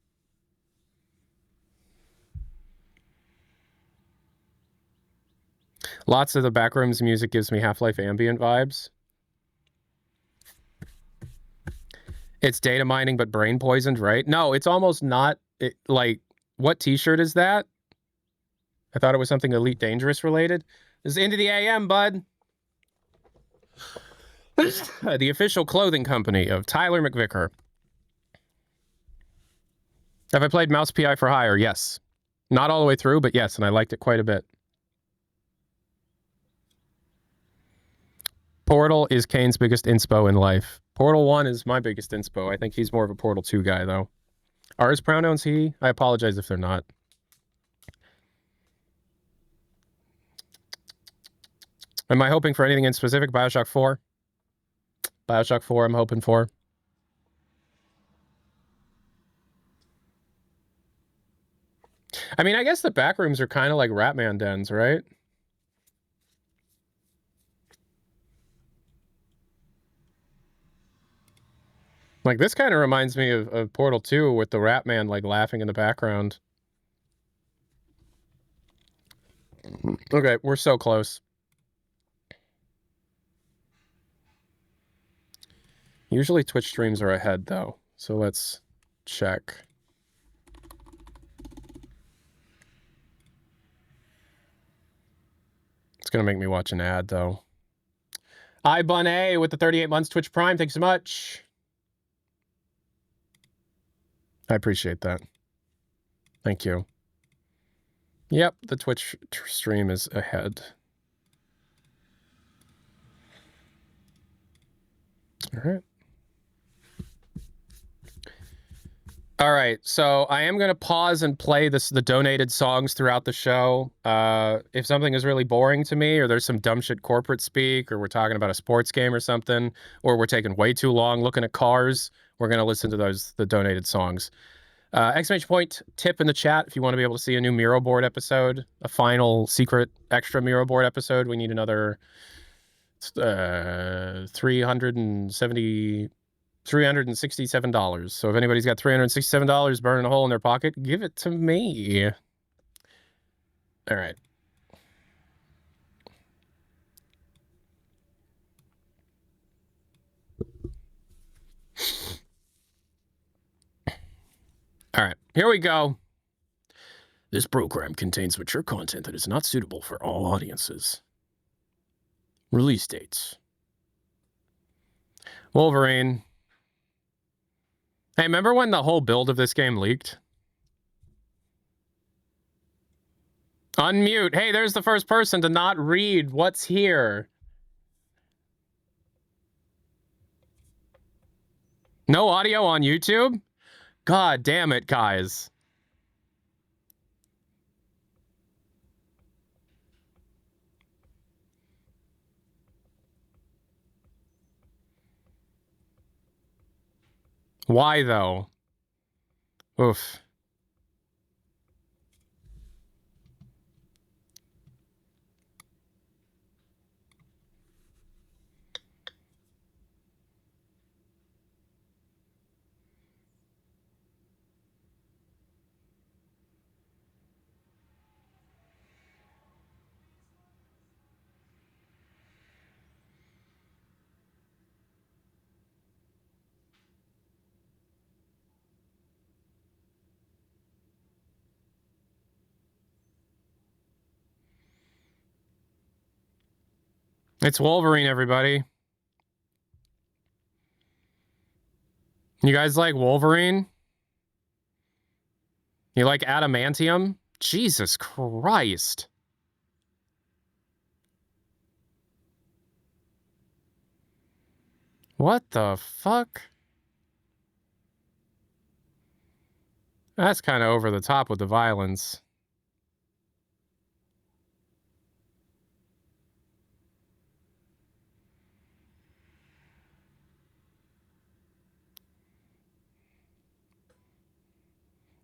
Lots of the Backrooms music gives me Half-Life ambient vibes. It's data mining, but brain poisoned, right? No, it's almost not. Like, what t-shirt is that? I thought it was something Elite Dangerous related. This is Into the AM, bud. The official clothing company of Tyler McVicker. Have I played Mouse PI for Hire? Yes. Not all the way through, but yes, and I liked it quite a bit. Portal is Kane's biggest inspo in life. Portal 1 is my biggest inspo. I think he's more of a Portal 2 guy, though. Are his pronouns he? I apologize if they're not. Am I hoping for anything in specific? Bioshock 4? Bioshock 4 I'm hoping for. I mean, I guess the back rooms are kind of like Ratman dens, right? Like, this kind of reminds me of Portal 2 with the Ratman, like, laughing in the background. Okay, we're so close. Usually Twitch streams are ahead, though. So let's check. It's going to make me watch an ad, though. iBun with the 38 months Twitch Prime. Thanks so much. I appreciate that. Thank you. Yep, the Twitch stream is ahead. All right. All right, so I am going to pause and play the donated songs throughout the show. If something is really boring to me, or there's some dumb shit corporate speak, or we're talking about a sports game or something, or we're taking way too long looking at cars, we're going to listen to the donated songs. Exclamation point tip in the chat if you want to be able to see a new Miro board episode, a final secret extra Miro board episode. We need another $367. So if anybody's got $367 burning a hole in their pocket, give it to me. All right. All right, here we go. This program contains mature content that is not suitable for all audiences. Release dates. Wolverine. Hey, remember when the whole build of this game leaked? Unmute. Hey, there's the first person to not read what's here. No audio on YouTube? God damn it, guys. Why, though? Oof. It's Wolverine, everybody. You guys like Wolverine? You like adamantium? Jesus Christ. What the fuck? That's kind of over the top with the violence.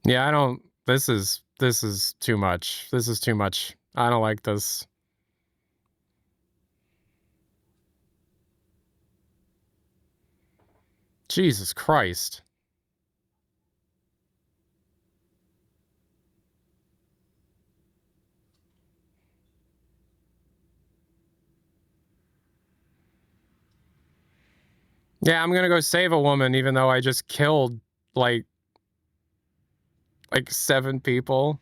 Yeah, I don't... This is too much. This is too much. I don't like this. Jesus Christ. Yeah, I'm gonna go save a woman even though I just killed, like 7 people.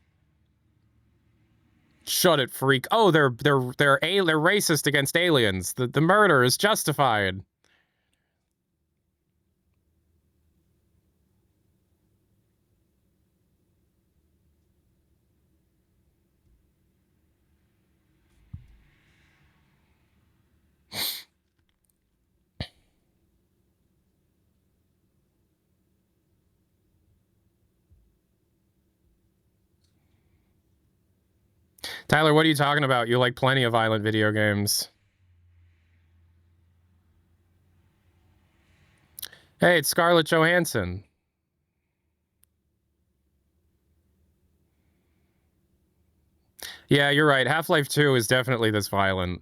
Shut it, freak. Oh, they're racist against aliens. The murder is justified. Tyler, what are you talking about? You like plenty of violent video games. Hey, it's Scarlett Johansson. Yeah, you're right. Half-Life 2 is definitely this violent.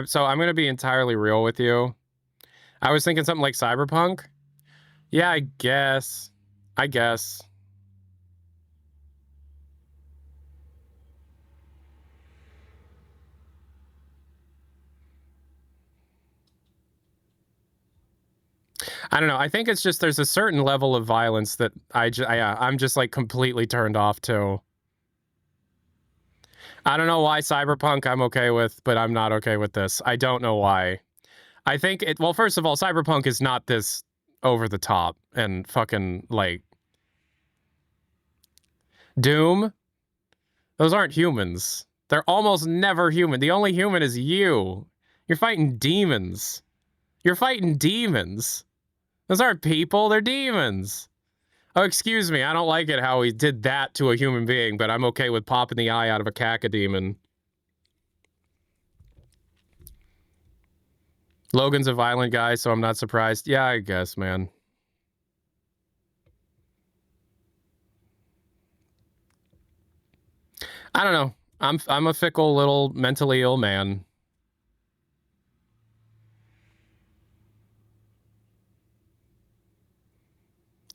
So I'm going to be entirely real with you. I was thinking something like Cyberpunk. Yeah, I guess. I guess. I don't know. I think it's just there's a certain level of violence that I'm just like completely turned off to. I don't know why Cyberpunk I'm okay with, but I'm not okay with this. I don't know why. I think it, well, first of all, Cyberpunk is not this over the top and fucking like Doom. Those aren't humans. They're almost never human. The only human is you. You're fighting demons. You're fighting demons. Those aren't people, they're demons. Oh, excuse me, I don't like it how he did that to a human being, but I'm okay with popping the eye out of a cacodemon. Logan's a violent guy, so I'm not surprised. Yeah, I guess, man. I don't know. I'm a fickle little mentally ill man.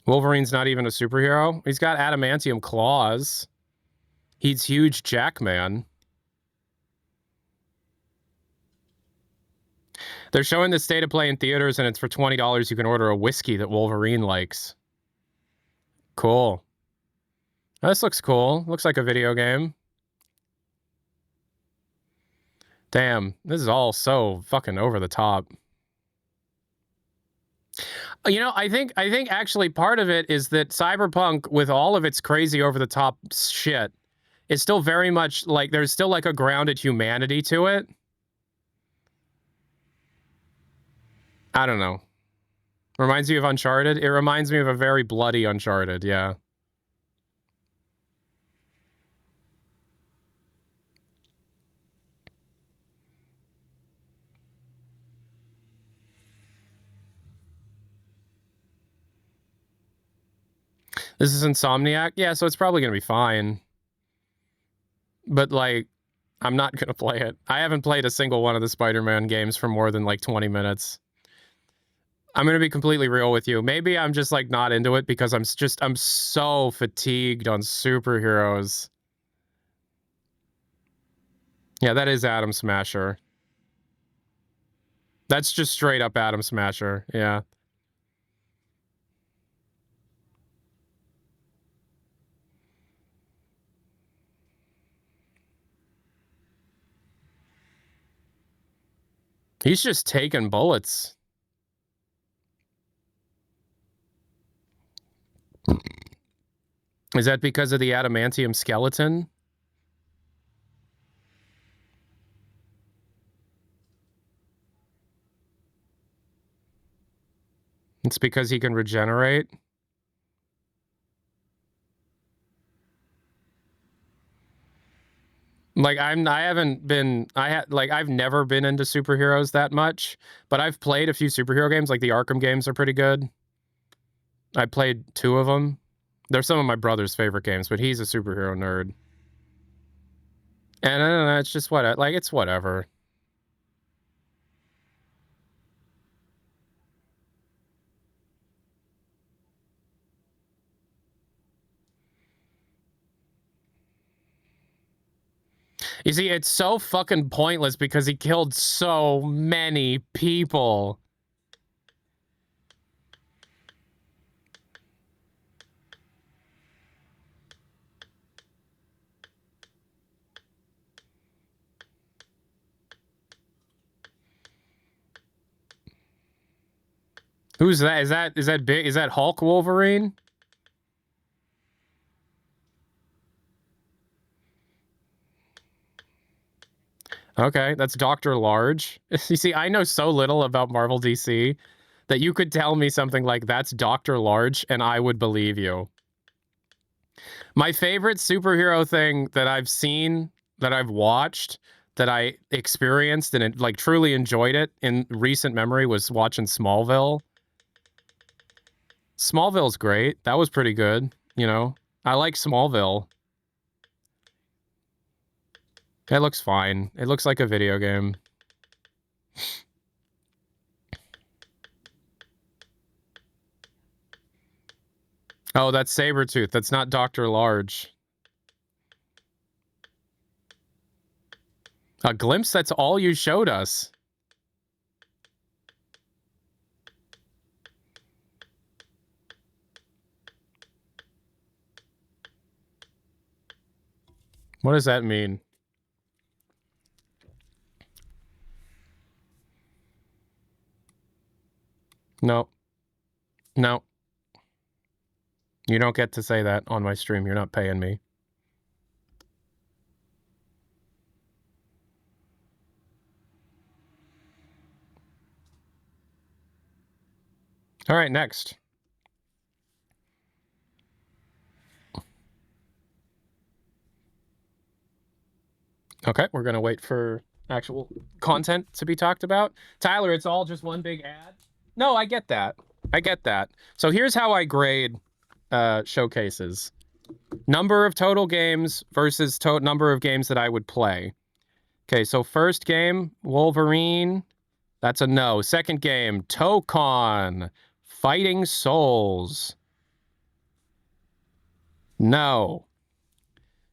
Wolverine's not even a superhero. He's got adamantium claws. He's huge Jackman. They're showing this state of play in theaters, and it's for $20. You can order a whiskey that Wolverine likes. Cool. This looks cool. Looks like a video game. Damn, this is all so fucking over the top. You know, I think actually part of it is that Cyberpunk, with all of its crazy over the top shit, is still very much like there's still like a grounded humanity to it. I don't know. Reminds you of Uncharted? It reminds me of a very bloody Uncharted, yeah. This is Insomniac? Yeah, so it's probably going to be fine. But, like, I'm not going to play it. I haven't played a single one of the Spider-Man games for more than, like, 20 minutes. I'm going to be completely real with you. Maybe I'm just, like, not into it because I'm so fatigued on superheroes. Yeah, that is Atom Smasher. That's just straight up Atom Smasher, yeah. He's just taking bullets. Is that because of the adamantium skeleton? It's because he can regenerate? Like I've never been into superheroes that much, but I've played a few superhero games. Like the Arkham games are pretty good. I played 2 of them. They're some of my brother's favorite games, but he's a superhero nerd. And I don't know, it's just it's whatever. You see, it's so fucking pointless because he killed so many people. Who's that? Is that big? Is that Hulk Wolverine? Okay, that's Dr. Large. You see, I know so little about Marvel DC. that you could tell me something like that's Dr. Large and I would believe you. My favorite superhero thing that I've seen, that I've watched, that I experienced and it, like truly enjoyed it in recent memory was watching Smallville. Smallville's great. That was pretty good, you know. I like Smallville. It looks fine. It looks like a video game. Oh, that's Sabretooth. That's not Dr. Large. A glimpse? That's all you showed us. What does that mean? No. No. You don't get to say that on my stream. You're not paying me. All right, next. Okay, we're going to wait for actual content to be talked about. Tyler, it's all just one big ad? No, I get that. I get that. So here's how I grade showcases. Number of total games versus number of games that I would play. Okay, so first game, Wolverine. That's a no. Second game, Tokon. Fighting Souls. No.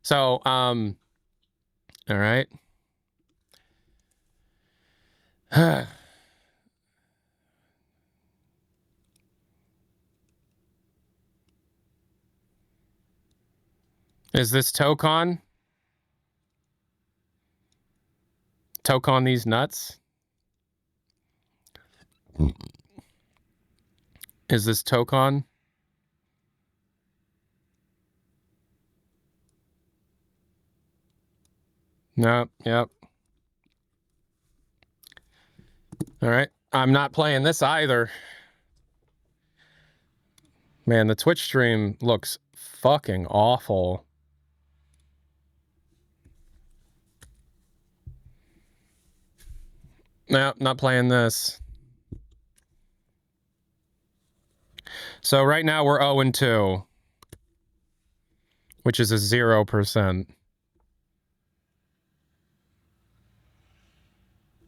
So, all right. Is this Tokon? Tokon these nuts? Is this Tokon? No, yep. All right. I'm not playing this either. Man, the Twitch stream looks fucking awful. No, not playing this. So right now we're 0-2, which is a 0%.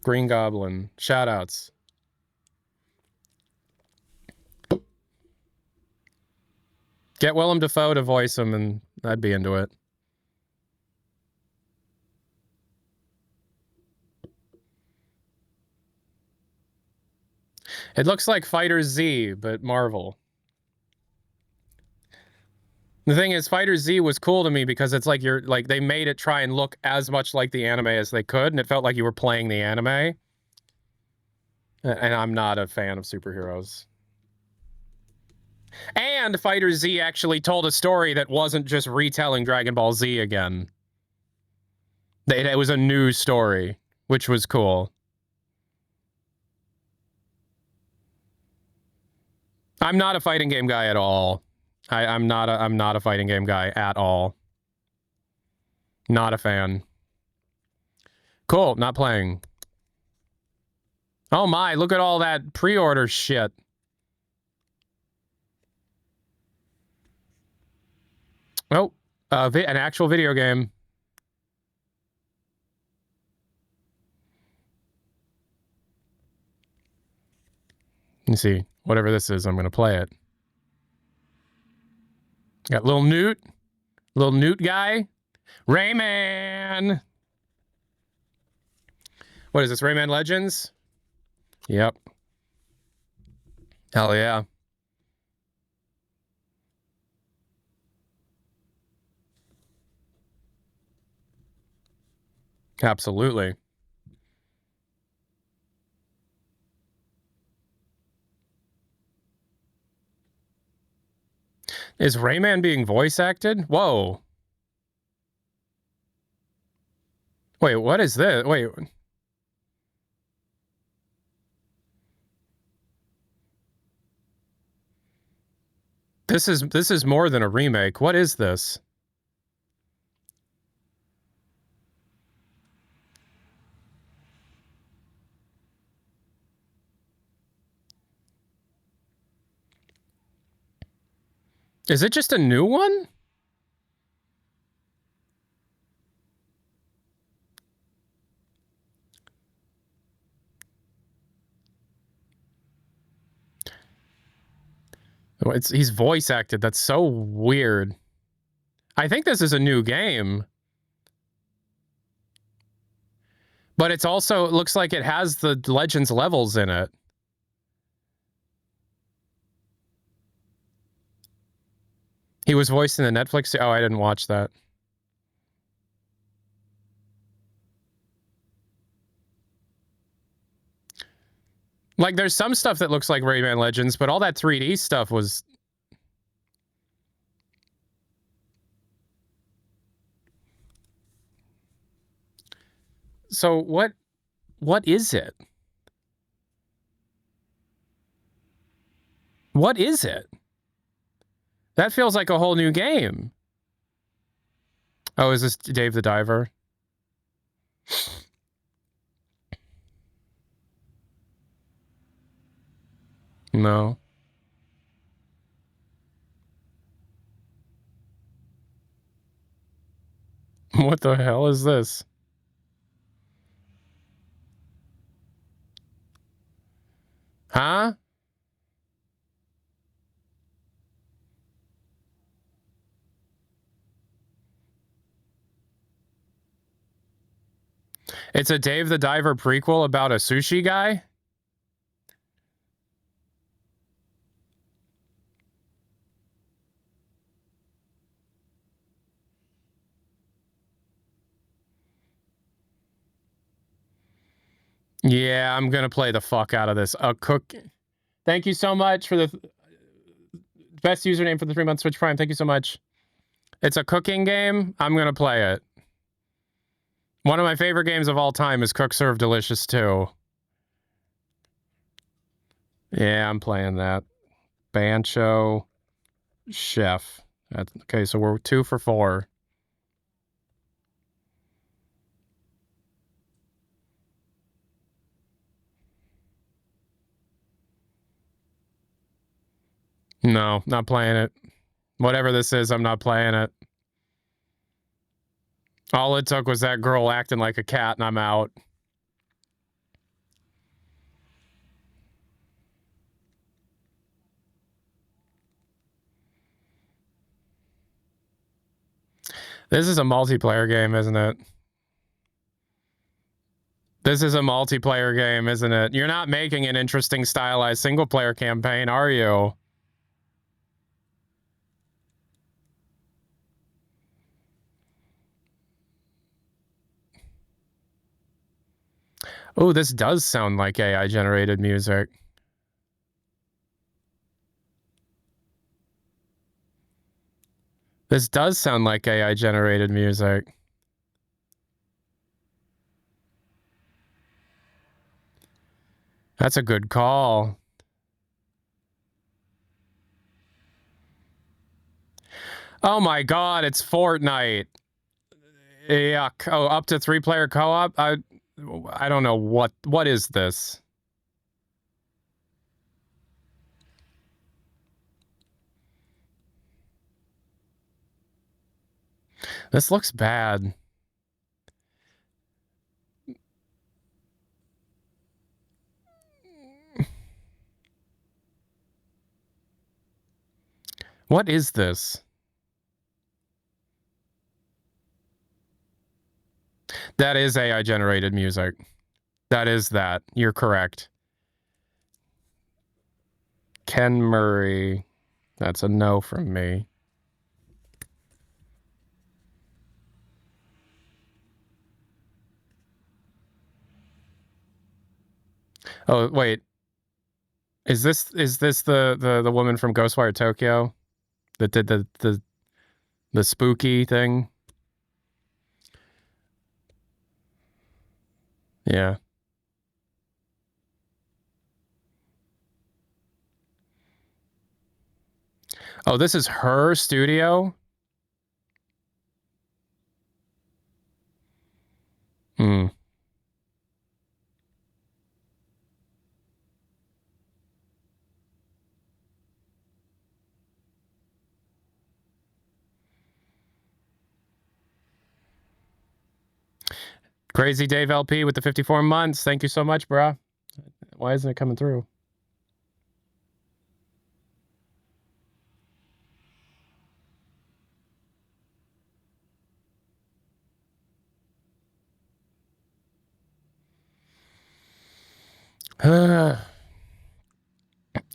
Green Goblin. Shoutouts. Get Willem Dafoe to voice him and I'd be into it. It looks like Fighter Z, but Marvel. The thing is, Fighter Z was cool to me because it's like they made it try and look as much like the anime as they could, and it felt like you were playing the anime. And I'm not a fan of superheroes. And Fighter Z actually told a story that wasn't just retelling Dragon Ball Z again. It was a new story, which was cool. I'm not a fighting game guy at all. I'm not a fighting game guy at all. Not a fan. Cool, not playing. Oh my, look at all that pre-order shit. Oh, an actual video game. Let me see. Whatever this is, I'm going to play it. Got little Newt guy. Rayman. What is this, Rayman Legends? Yep. Hell yeah. Absolutely. Is Rayman being voice acted? Whoa. Wait, what is this? Wait. This is more than a remake. What is this? Is it just a new one? He's voice acted. That's so weird. I think this is a new game. But it looks like it has the Legends levels in it. He was voiced in the Netflix. Oh, I didn't watch that. Like, there's some stuff that looks like Rayman Legends, but all that 3D stuff was... So what is it? What is it? That feels like a whole new game. Oh, is this Dave the Diver? No. What the hell is this? Huh? It's a Dave the Diver prequel about a sushi guy? Yeah, I'm gonna play the fuck out of this. A cook. Thank you so much for the best username for the 3-month Switch Prime. Thank you so much. It's a cooking game. I'm gonna play it. One of my favorite games of all time is Cook Serve Delicious 2. Yeah, I'm playing that. Bancho Chef. Okay, so we're 2 for 4. No, not playing it. Whatever this is, I'm not playing it. All it took was that girl acting like a cat, and I'm out. This is a multiplayer game, isn't it? This is a multiplayer game, isn't it? You're not making an interesting stylized single-player campaign, are you? Oh, this does sound like AI-generated music. This does sound like AI-generated music. That's a good call. Oh my god, it's Fortnite. Yuck. Oh, up to 3-player co-op? I don't know what is this? This looks bad. What is this? That is AI-generated music. That is that. You're correct. Ken Murray. That's a no from me. Oh, wait. Is this the woman from Ghostwire Tokyo that did the spooky thing? Yeah. Oh, this is her studio? Hmm. Crazy Dave LP with the 54 months. Thank you so much, bruh. Why isn't it coming through?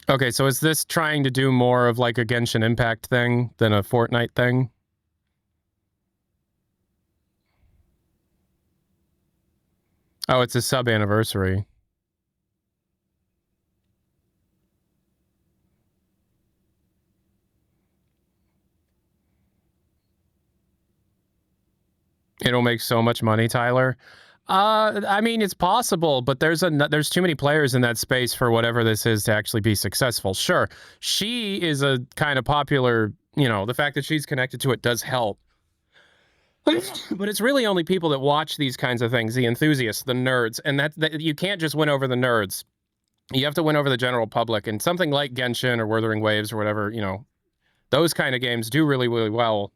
Okay, so is this trying to do more of like a Genshin Impact thing than a Fortnite thing? Oh, it's a sub anniversary. It'll make so much money, Tyler. I mean, it's possible, but there's too many players in that space for whatever this is to actually be successful. Sure, she is a kind of popular, you know, the fact that she's connected to it does help. But it's really only people that watch these kinds of things, the enthusiasts, the nerds, and that you can't just win over the nerds. You have to win over the general public, and something like Genshin or Wuthering Waves or whatever, you know, those kind of games do really, really well.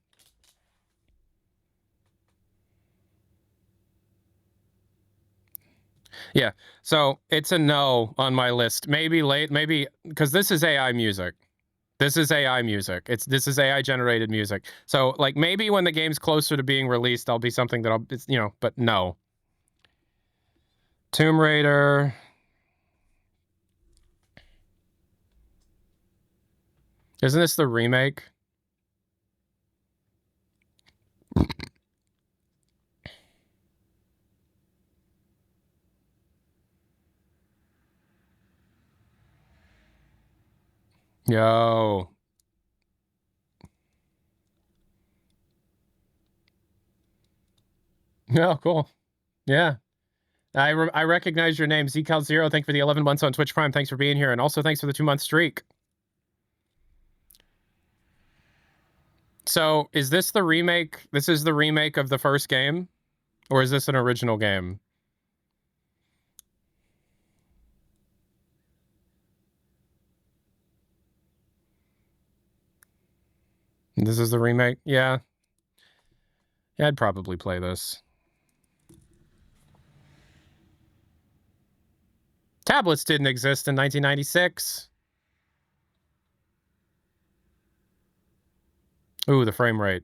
Yeah, so it's a no on my list. Maybe late, maybe because this is AI music. This is AI music. This is AI generated music. So like maybe when the game's closer to being released, I'll be something that it's, you know, but no. Tomb Raider. Isn't this the remake? Yo. Oh, cool. Yeah. I recognize your name. ZCal0, thanks for the 11 months on Twitch Prime. Thanks for being here. And also thanks for the 2-month streak. So is this the remake? This is the remake of the first game? Or is this an original game? This is the remake? Yeah. Yeah, I'd probably play this. Tablets didn't exist in 1996. Ooh, the frame rate.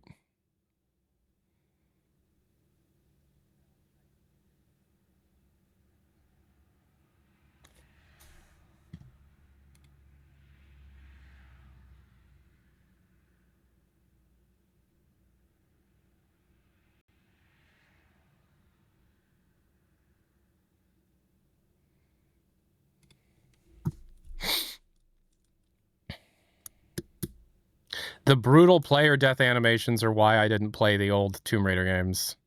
The brutal player death animations are why I didn't play the old Tomb Raider games.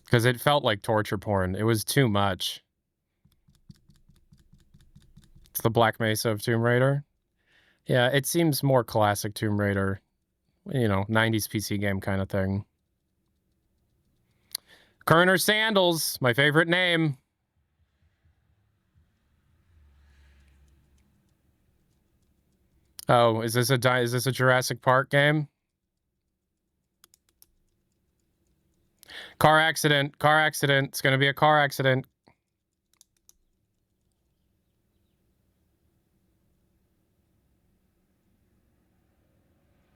Because it felt like torture porn. It was too much. It's the Black Mesa of Tomb Raider. Yeah, it seems more classic Tomb Raider. You know, 90s PC game kind of thing. Kerner Sandals, my favorite name. Oh, is this a Jurassic Park game? Car accident. Car accident. It's going to be a car accident.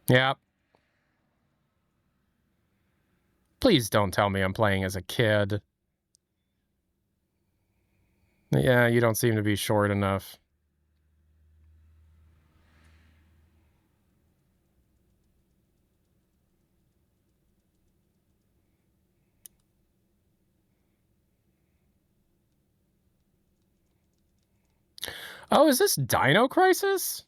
Yep. Please don't tell me I'm playing as a kid. Yeah, you don't seem to be short enough. Oh, is this Dino Crisis?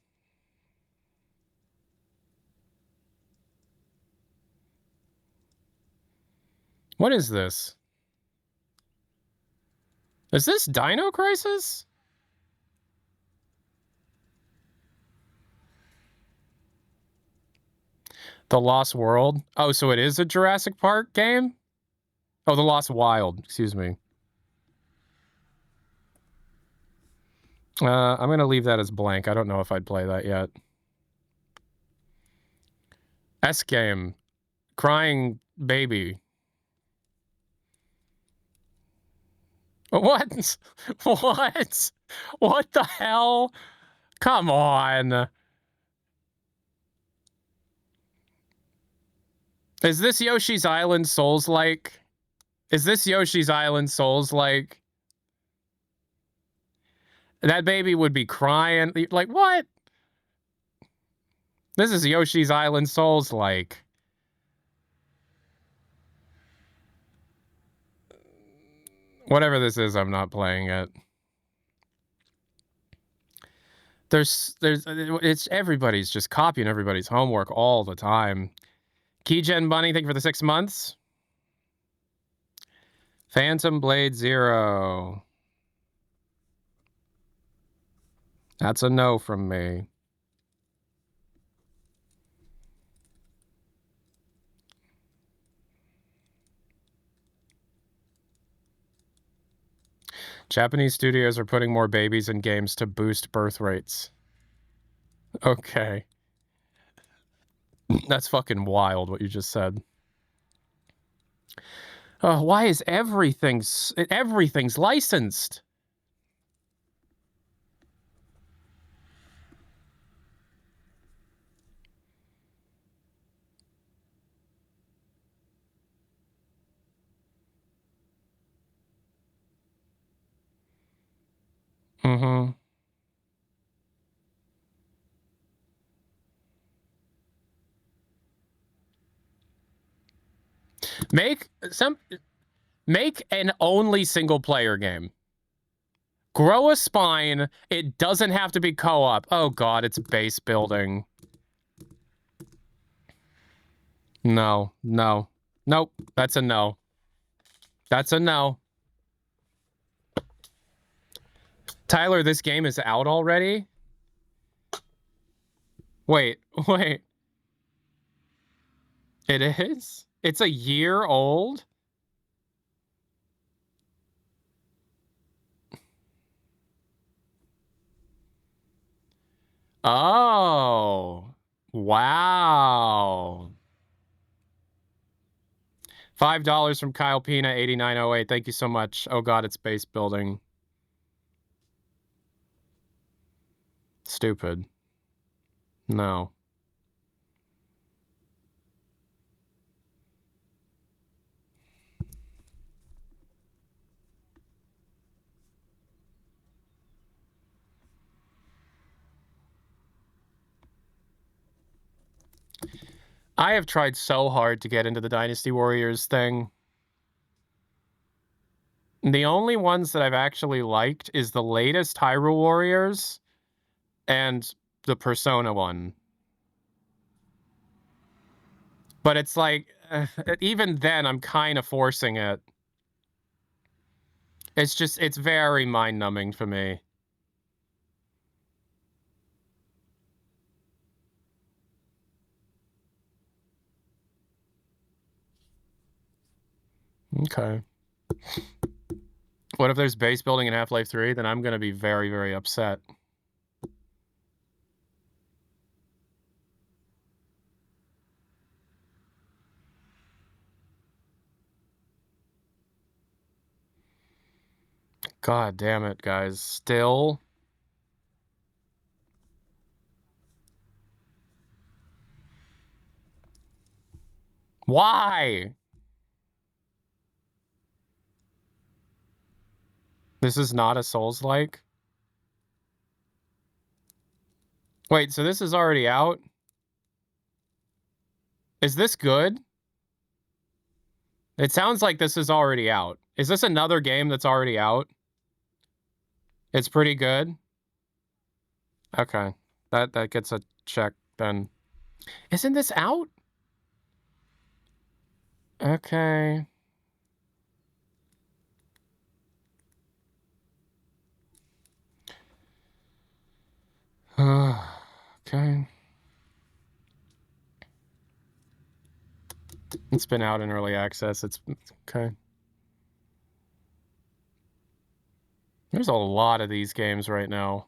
What is this? Is this Dino Crisis? The Lost World. Oh, so it is a Jurassic Park game? Oh, The Lost Wild. Excuse me. I'm going to leave that as blank. I don't know if I'd play that yet. S-Game. Crying Baby. What? What? What the hell? Come on. Is this Yoshi's Island Souls-like? Is this Yoshi's Island Souls-like? That baby would be crying. Like, what? This is Yoshi's Island Souls-like. Whatever this is, I'm not playing it. It's everybody's just copying everybody's homework all the time. Keygen Bunny, thank you for the 6 months. Phantom Blade Zero. That's a no from me. Japanese studios are putting more babies in games to boost birth rates. Okay. That's fucking wild what you just said. Why is everything's licensed? Mm-hmm. Make an only single player game. Grow a spine. It doesn't have to be co-op. Oh god, it's base building. No. Nope. That's a no. That's a no. Tyler, this game is out already? Wait. It is? It's a year old? Oh. Wow. $5 from Kyle Pina, 8908. Thank you so much. Oh god, it's base building. Stupid. No. I have tried so hard to get into the Dynasty Warriors thing. The only ones that I've actually liked is the latest Hyrule Warriors and the Persona one. But it's like, even then, I'm kind of forcing it. It's very mind-numbing for me. Okay. What if there's base building in Half-Life 3? Then I'm going to be very, very upset. God damn it, guys. Still? Why? This is not a Souls-like? Wait, so this is already out? Is this good? It sounds like this is already out. Is this another game that's already out? It's pretty good? Okay. That gets a check then. Isn't this out? Okay. Okay. It's been out in early access. It's okay. There's a lot of these games right now.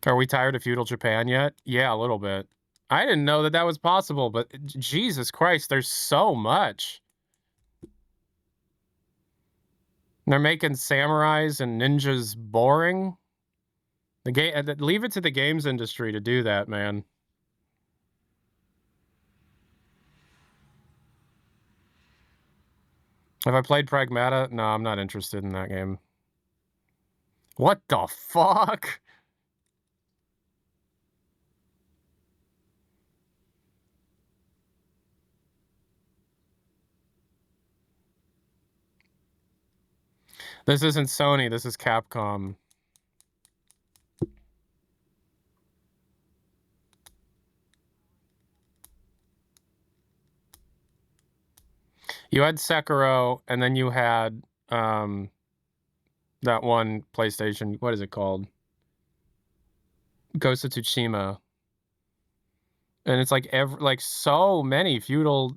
Are we tired of feudal Japan yet? Yeah, a little bit. I didn't know that that was possible, but Jesus Christ, there's so much. They're making samurais and ninjas boring. The game, leave it to the games industry to do that, man. Have I played Pragmata? No, I'm not interested in that game. What the fuck? This isn't Sony, this is Capcom. You had Sekiro, and then you had that one PlayStation, what is it called? Ghost of Tsushima. And it's like so many feudal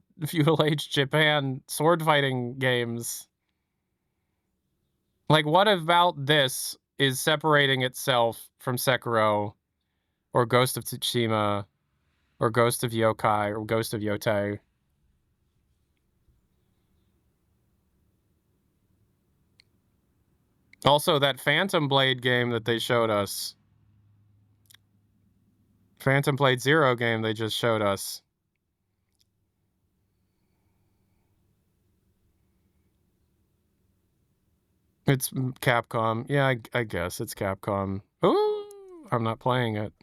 age Japan sword fighting games. Like, what about this is separating itself from Sekiro or Ghost of Tsushima or Ghost of Yokai or Ghost of Yotei? Also, that Phantom Blade game that they showed us. Phantom Blade Zero game they just showed us. It's Capcom. Yeah, I guess it's Capcom. Ooh, I'm not playing it.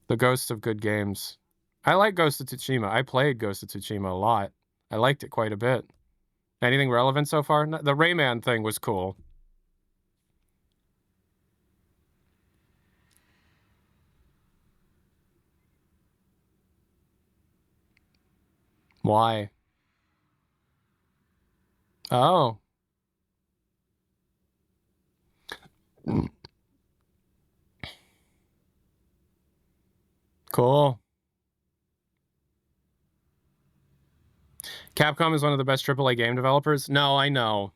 The Ghost of Good Games. I like Ghost of Tsushima. I played Ghost of Tsushima a lot. I liked it quite a bit. Anything relevant so far? The Rayman thing was cool. Why? Oh. Cool. Capcom is one of the best AAA game developers? No, I know.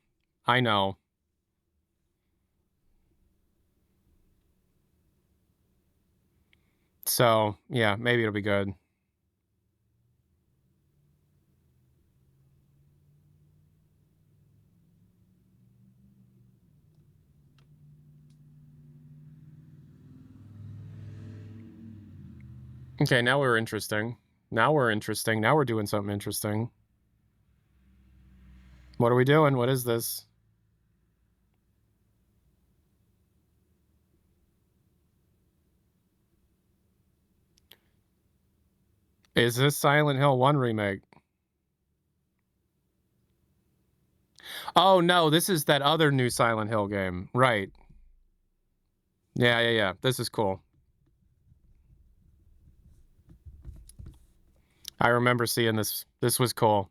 I know. So, yeah, maybe it'll be good. Okay, now we're interesting. Now we're interesting. Now we're doing something interesting. What are we doing? What is this? Is this Silent Hill 1 remake? Oh, no, this is that other new Silent Hill game. Right. Yeah. This is cool. I remember seeing this. This was cool.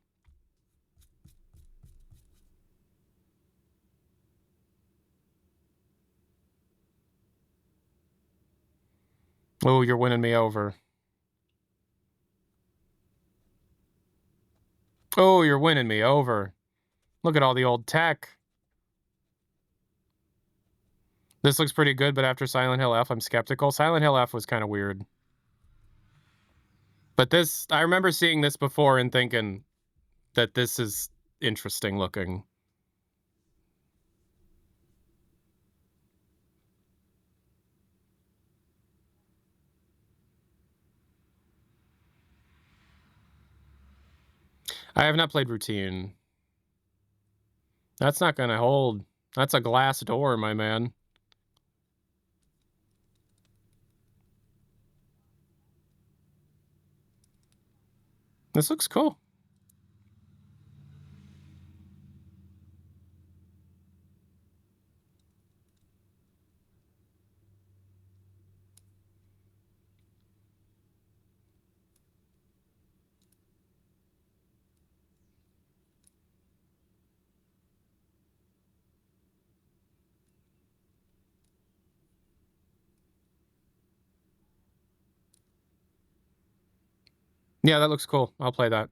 Oh, you're winning me over. Oh, you're winning me over. Look at all the old tech. This looks pretty good, but after Silent Hill F, I'm skeptical. Silent Hill F was kind of weird. But this, I remember seeing this before and thinking that this is interesting looking. I have not played Routine. That's not going to hold. That's a glass door, my man. This looks cool. Yeah, that looks cool. I'll play that.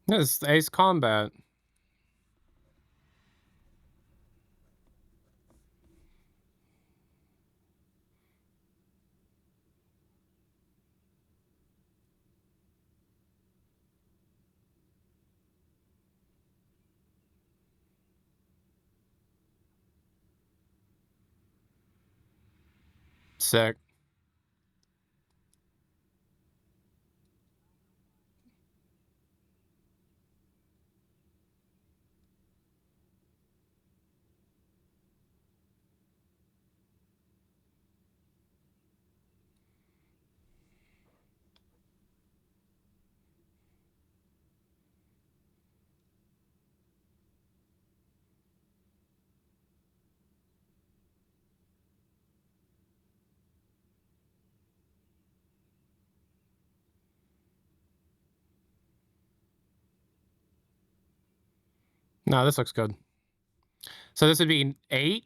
This is Ace Combat. Sick. No, this looks good. So this would be 8?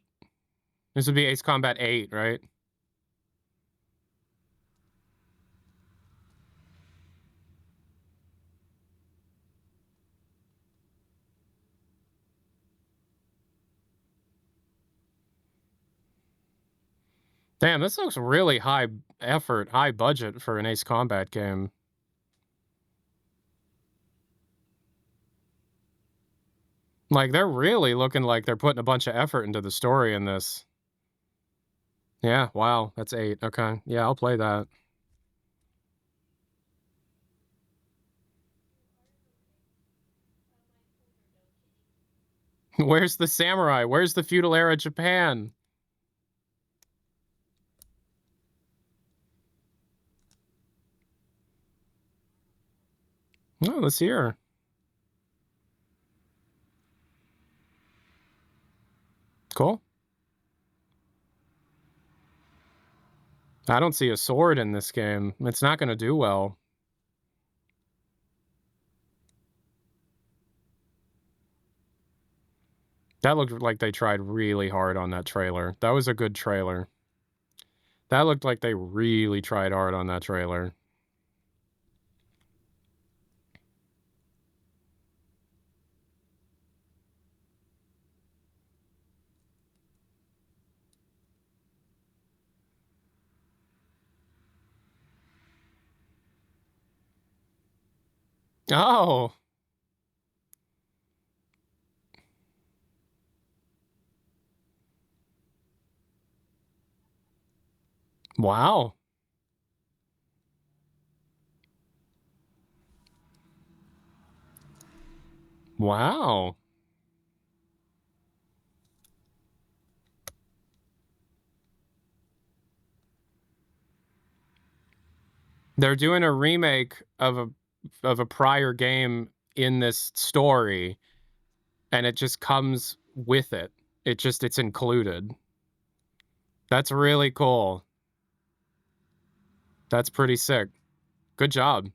This would be Ace Combat 8, right? Damn, this looks really high effort, high budget for an Ace Combat game. Like, they're really looking like they're putting a bunch of effort into the story in this. Yeah, wow, that's 8. Okay, yeah, I'll play that. Where's the samurai? Where's the feudal era Japan? Oh, let's hear. Cool. I don't see a sword in this game. It's not going to do well. That looked like they tried really hard on that trailer. That was a good trailer. That looked like they really tried hard on that trailer. Oh. Wow. Wow. They're doing a remake of a prior game in this story, and it just comes with it. It's included. That's really cool. That's pretty sick. Good job.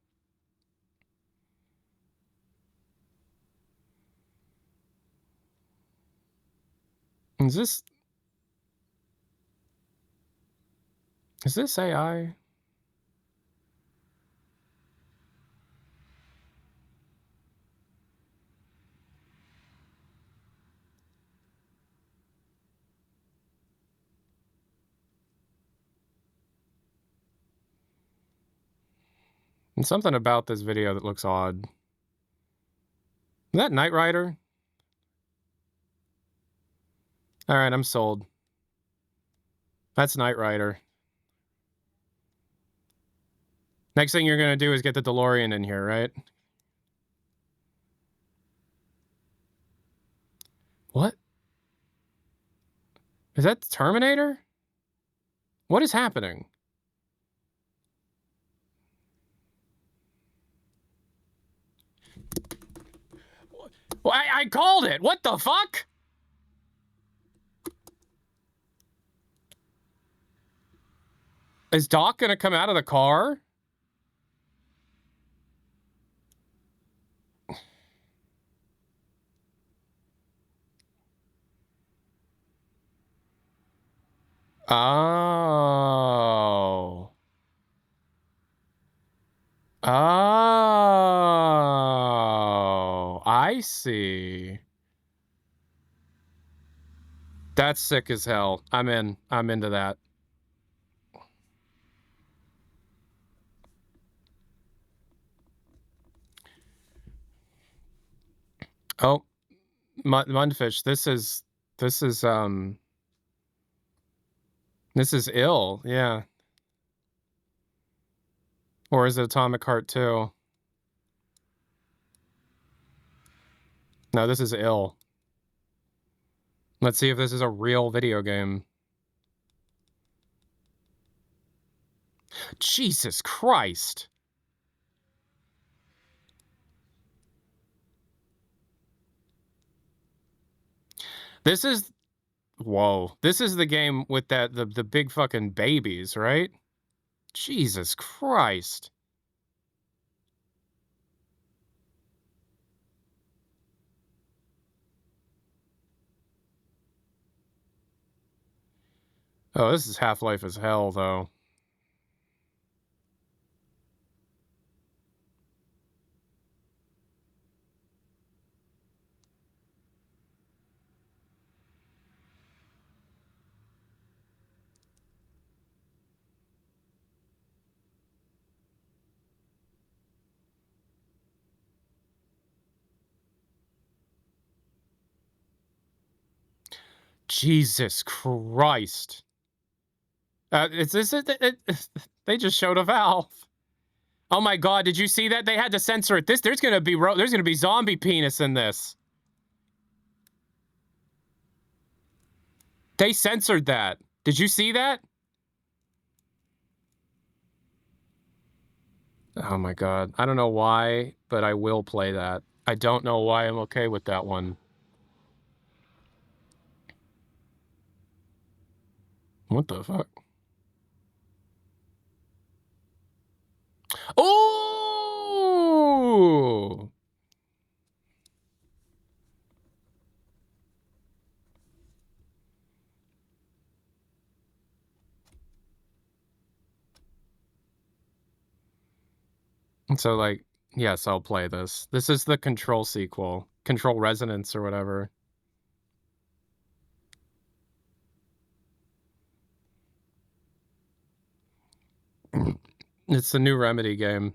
Is this AI? And something about this video that looks odd. Is that Knight Rider? All right, I'm sold. That's Knight Rider. Next thing you're going to do is get the DeLorean in here, right? What? Is that Terminator? What is happening? Well, I called it. What the fuck? Is Doc gonna come out of the car? Oh. Oh. I see. That's sick as hell. I'm in. I'm into that. Oh, Mundfish, this is ill, yeah. Or is it Atomic Heart 2? No, this is ill. Let's see if this is a real video game. Jesus Christ. This is... Whoa. This is the game with the big fucking babies, right? Jesus Christ. Oh, this is Half-Life as hell, though. Jesus Christ. They just showed a valve. Oh my God! Did you see that? They had to censor it. There's gonna be zombie penis in this. They censored that. Did you see that? Oh my God! I don't know why, but I will play that. I don't know why I'm okay with that one. What the fuck? Oh! So, like, yes, I'll play this. This is the Control sequel. Control Resonance or whatever. It's the new Remedy game.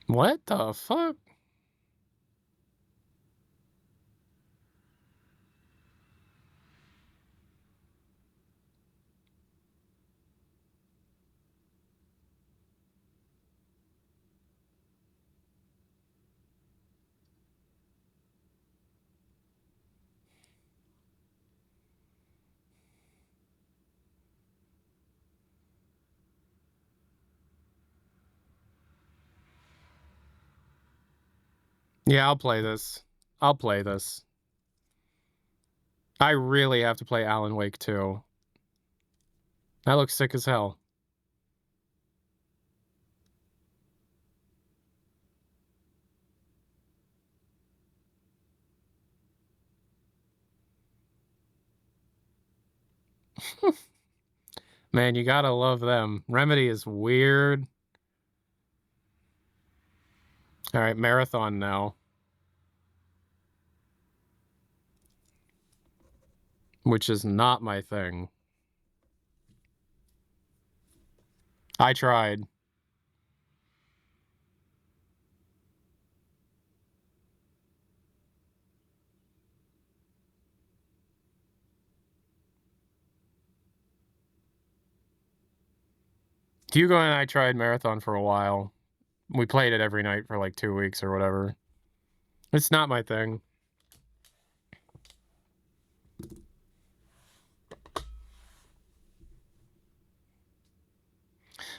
What the fuck? Yeah, I'll play this. I'll play this. I really have to play Alan Wake 2. That looks sick as hell. Man, you gotta love them. Remedy is weird. All right, Marathon now. Which is not my thing. I tried. Hugo and I tried Marathon for a while. We played it every night for like 2 weeks or whatever. It's not my thing.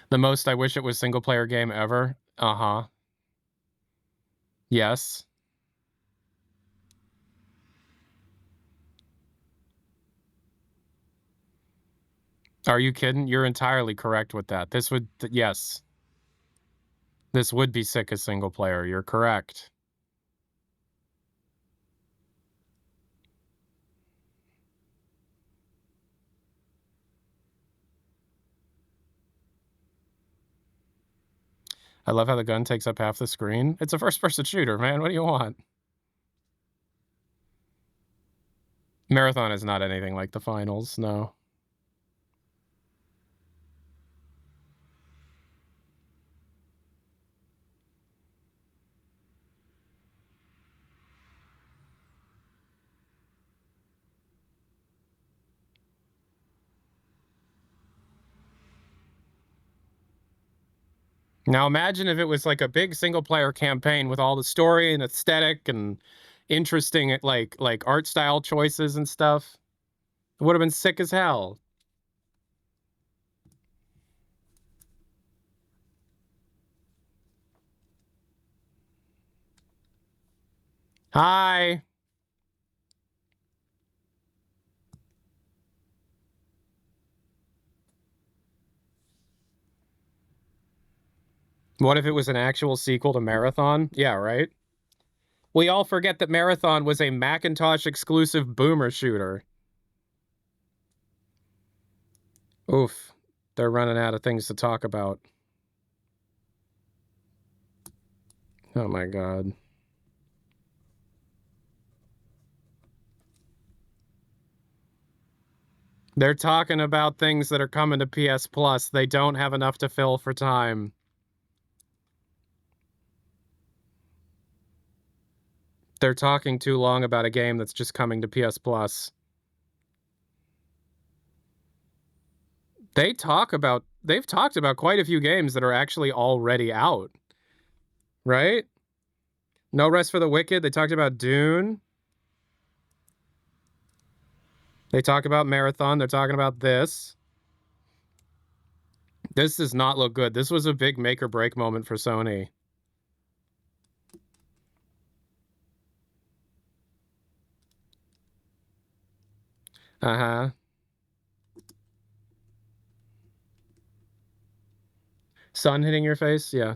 The most I wish it was single-player game ever? Uh-huh. Yes. Are you kidding? You're entirely correct with that. This would... Yes. This would be sick as single-player. You're correct. I love how the gun takes up half the screen. It's a first-person shooter, man. What do you want? Marathon is not anything like the finals, no. Now imagine if it was like a big single-player campaign with all the story and aesthetic and interesting like art style choices and stuff. It would have been sick as hell. Hi. What if it was an actual sequel to Marathon? Yeah, right? We all forget that Marathon was a Macintosh exclusive boomer shooter. Oof. They're running out of things to talk about. Oh my god. They're talking about things that are coming to PS Plus. They don't have enough to fill for time. They're talking too long about a game that's just coming to PS Plus. They've talked about quite a few games that are actually already out. Right? No Rest for the Wicked. They talked about Dune. They talk about Marathon. They're talking about this. This does not look good. This was a big make or break moment for Sony. Uh-huh. Sun hitting your face? Yeah.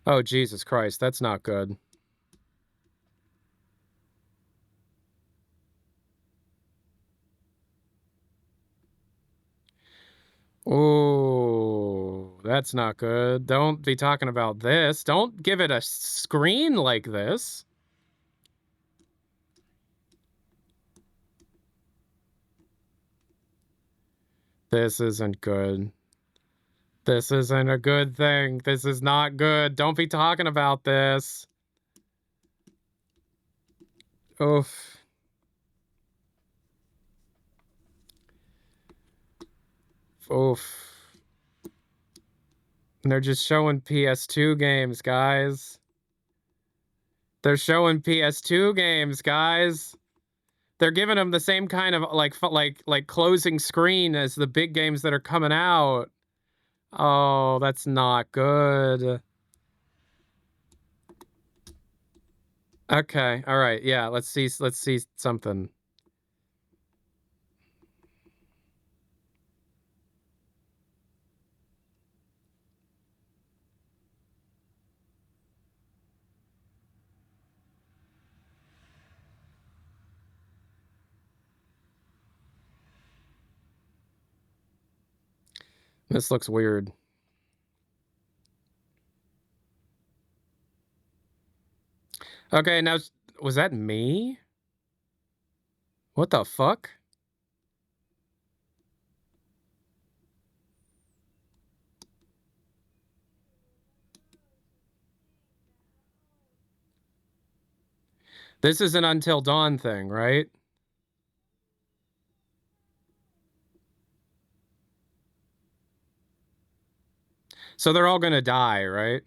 Oh, Jesus Christ. That's not good. Oh, that's not good. Don't be talking about this. Don't give it a screen like this. This isn't good. This isn't a good thing. This is not good. Don't be talking about this. Oof. Oof. And they're just showing PS2 games, guys. They're showing PS2 games, guys. They're giving them the same kind of like closing screen as the big games that are coming out. Oh, that's not good. Okay, all right, yeah. Let's see something. This looks weird. Okay, now was that me? What the fuck? This is an Until Dawn thing, right? So they're all gonna die, right?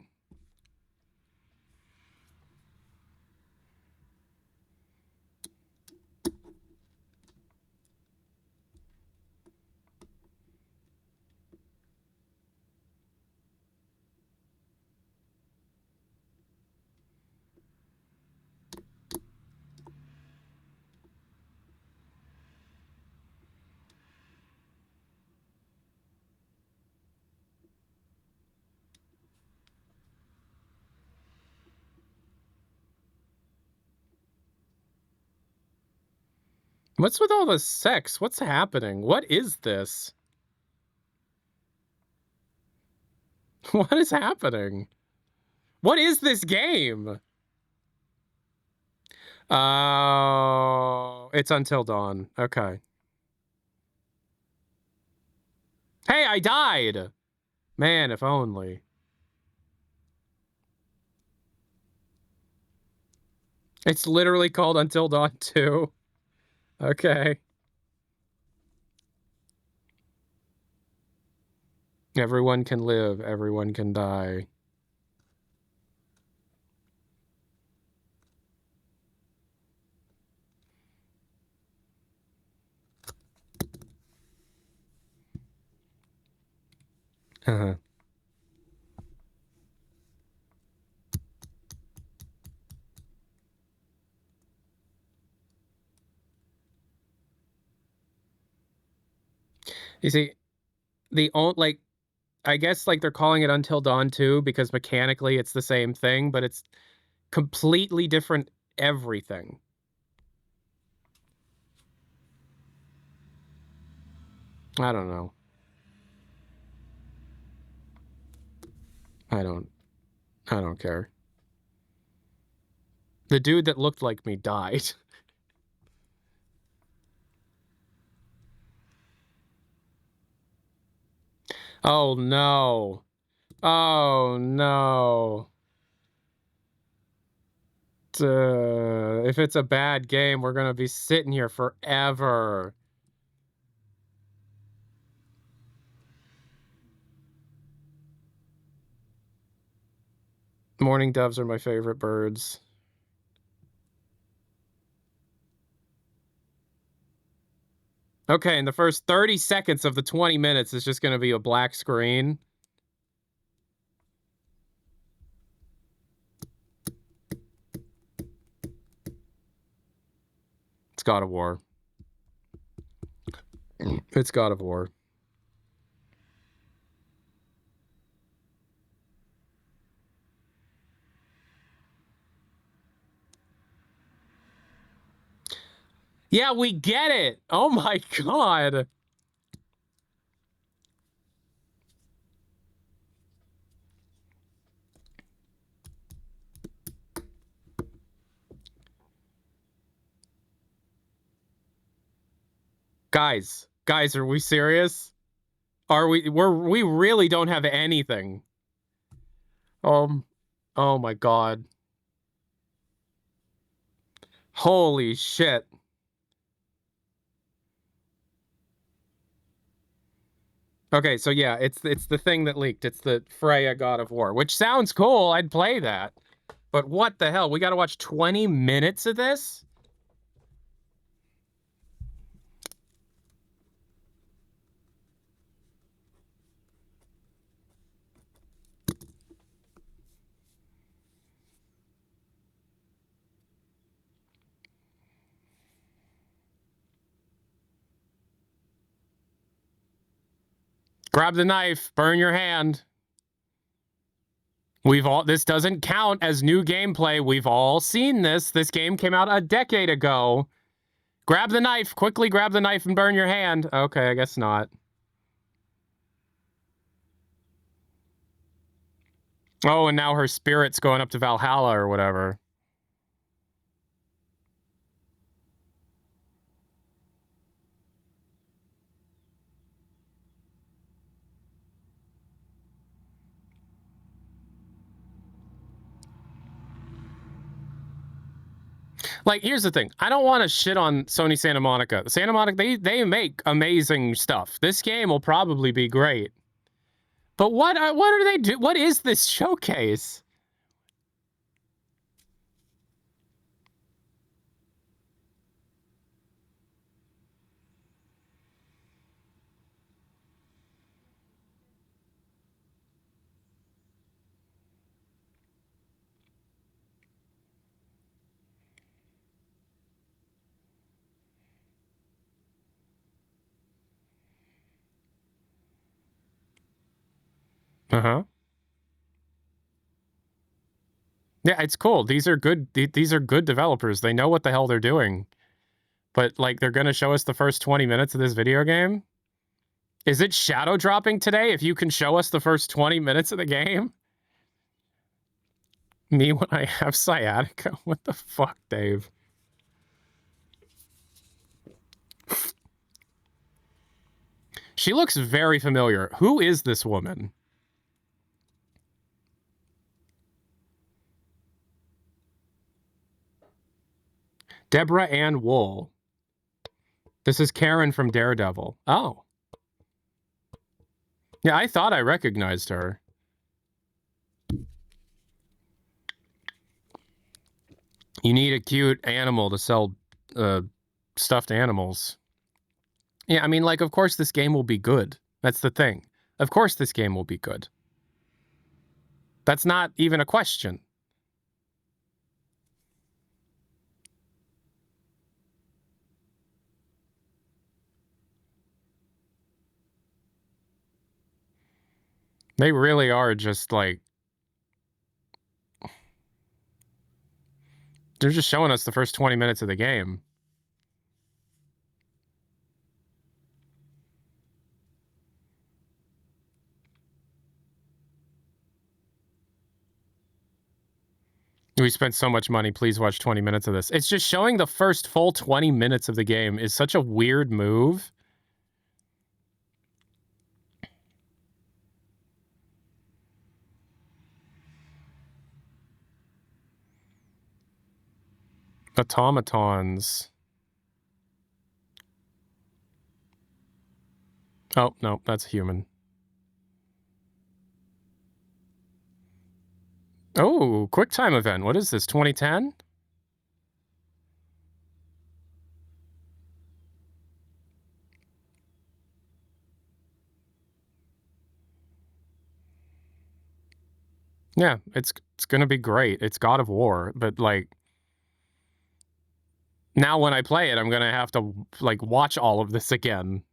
What's with all the sex? What's happening? What is this? What is happening? What is this game? Oh, it's Until Dawn. Okay. Hey, I died! Man, if only. It's literally called Until Dawn 2. Okay. Everyone can live, everyone can die. Uh-huh. You see, the only, like, I guess, like, they're calling it Until Dawn 2 because mechanically it's the same thing, but it's completely different everything. I don't know. I don't care. The dude that looked like me died. Oh, no. Oh, no. If it's a bad game, we're gonna be sitting here forever. Mourning doves are my favorite birds. Okay, and the first 30 seconds of the 20 minutes is just gonna be a black screen. It's God of War. It's God of War. Yeah, we get it. Oh my God. Guys, are we serious? Are we? We really don't have anything. Oh my God. Holy shit. Okay, so yeah, it's the thing that leaked. It's the Freya God of War, which sounds cool. I'd play that. But what the hell? We got to watch 20 minutes of this? Grab the knife, burn your hand. This doesn't count as new gameplay. We've all seen this. This game came out a decade ago. Grab the knife, quickly grab the knife and burn your hand. Okay, I guess not. Oh, and now her spirit's going up to Valhalla or whatever. Like, here's the thing. I don't want to shit on Sony Santa Monica. Santa Monica, they make amazing stuff. This game will probably be great. But what are they do? What is this showcase? Uh-huh. Yeah, it's cool. These are good. These are good developers. They know what the hell they're doing. But, like, they're going to show us the first 20 minutes of this video game? Is it shadow dropping today if you can show us the first 20 minutes of the game? Me when I have sciatica? What the fuck, Dave? She looks very familiar. Who is this woman? Deborah Ann Wool. This is Karen from Daredevil. Oh. Yeah, I thought I recognized her. You need a cute animal to sell stuffed animals. Yeah, I mean, like, of course this game will be good. That's the thing. Of course this game will be good. That's not even a question. They really are just, like... They're just showing us the first 20 minutes of the game. We spent so much money. Please watch 20 minutes of this. It's just showing the first full 20 minutes of the game is such a weird move. Automatons. Oh, no, that's human. Oh, QuickTime event. What is this, 2010? Yeah, it's going to be great. It's God of War, but, like... Now when I play it, I'm going to have to, like, watch all of this again.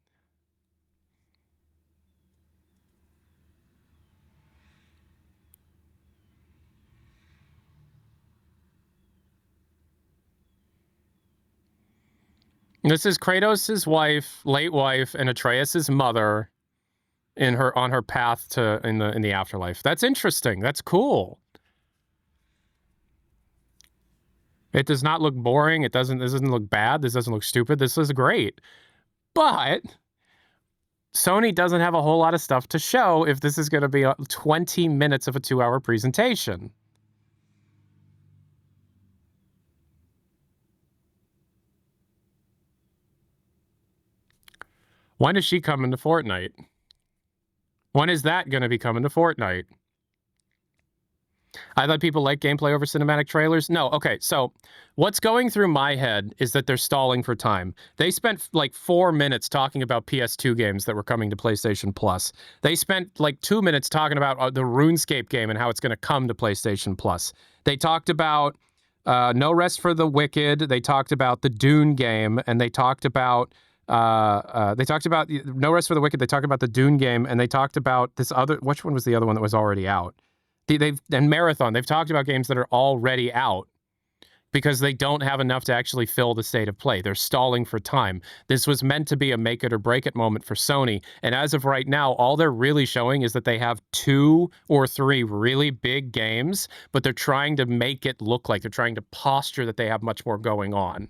This is Kratos' wife, late wife, and Atreus' mother on her path to in the afterlife. That's interesting. That's cool. It does not look boring. This doesn't look bad. This doesn't look stupid. This is great. But Sony doesn't have a whole lot of stuff to show if this is going to be 20 minutes of a 2-hour presentation. When does she come into Fortnite? When is that going to be coming to Fortnite? I thought people like gameplay over cinematic trailers. No, okay, so what's going through my head is that they're stalling for time. They spent like 4 minutes talking about PS2 games that were coming to PlayStation Plus. They spent like 2 minutes talking about the RuneScape game and how it's going to come to PlayStation Plus. They talked about No Rest for the Wicked. They talked about the Dune game, and they talked about No Rest for the Wicked. They talked about the Dune game, and they talked about this other... Which one was the other one that was already out? And Marathon, they've talked about games that are already out because they don't have enough to actually fill the state of play. They're stalling for time. This was meant to be a make it or break it moment for Sony. And as of right now, all they're really showing is that they have 2 or 3 really big games, but they're trying to make it look like they're trying to posture that they have much more going on.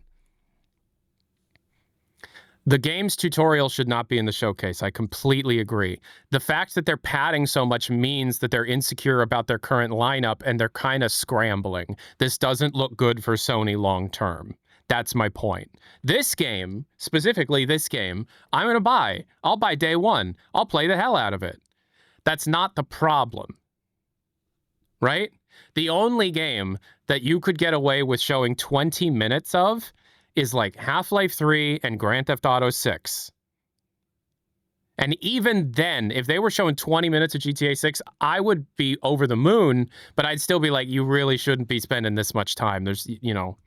The game's tutorial should not be in the showcase. I completely agree. The fact that they're padding so much means that they're insecure about their current lineup and they're kind of scrambling. This doesn't look good for Sony long term. That's my point. This game, specifically this game, I'm going to buy. I'll buy day one. I'll play the hell out of it. That's not the problem. Right? The only game that you could get away with showing 20 minutes of is like Half-Life 3 and Grand Theft Auto 6. And even then, if they were showing 20 minutes of GTA 6, I would be over the moon, but I'd still be like, you really shouldn't be spending this much time. There's, you know...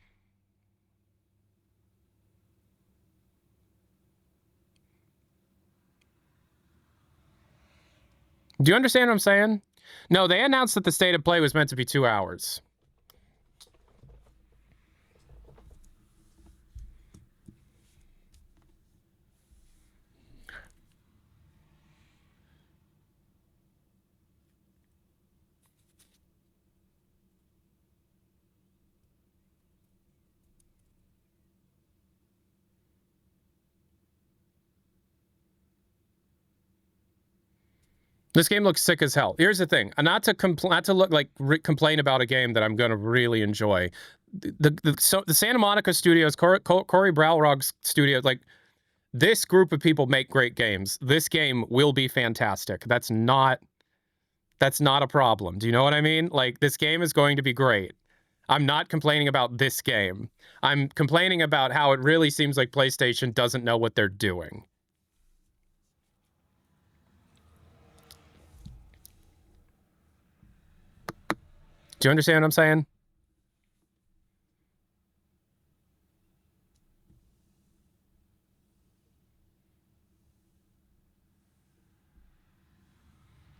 Do you understand what I'm saying? No, they announced that the state of play was meant to be 2 hours. This game looks sick as hell. Here's the thing, not to look like complain about a game that I'm gonna really enjoy. The Santa Monica Studios, Corey Balrog's studio, like, this group of people make great games. This game will be fantastic. That's not a problem. Do you know what I mean? Like, this game is going to be great. I'm not complaining about this game. I'm complaining about how it really seems like PlayStation doesn't know what they're doing. Do you understand what I'm saying?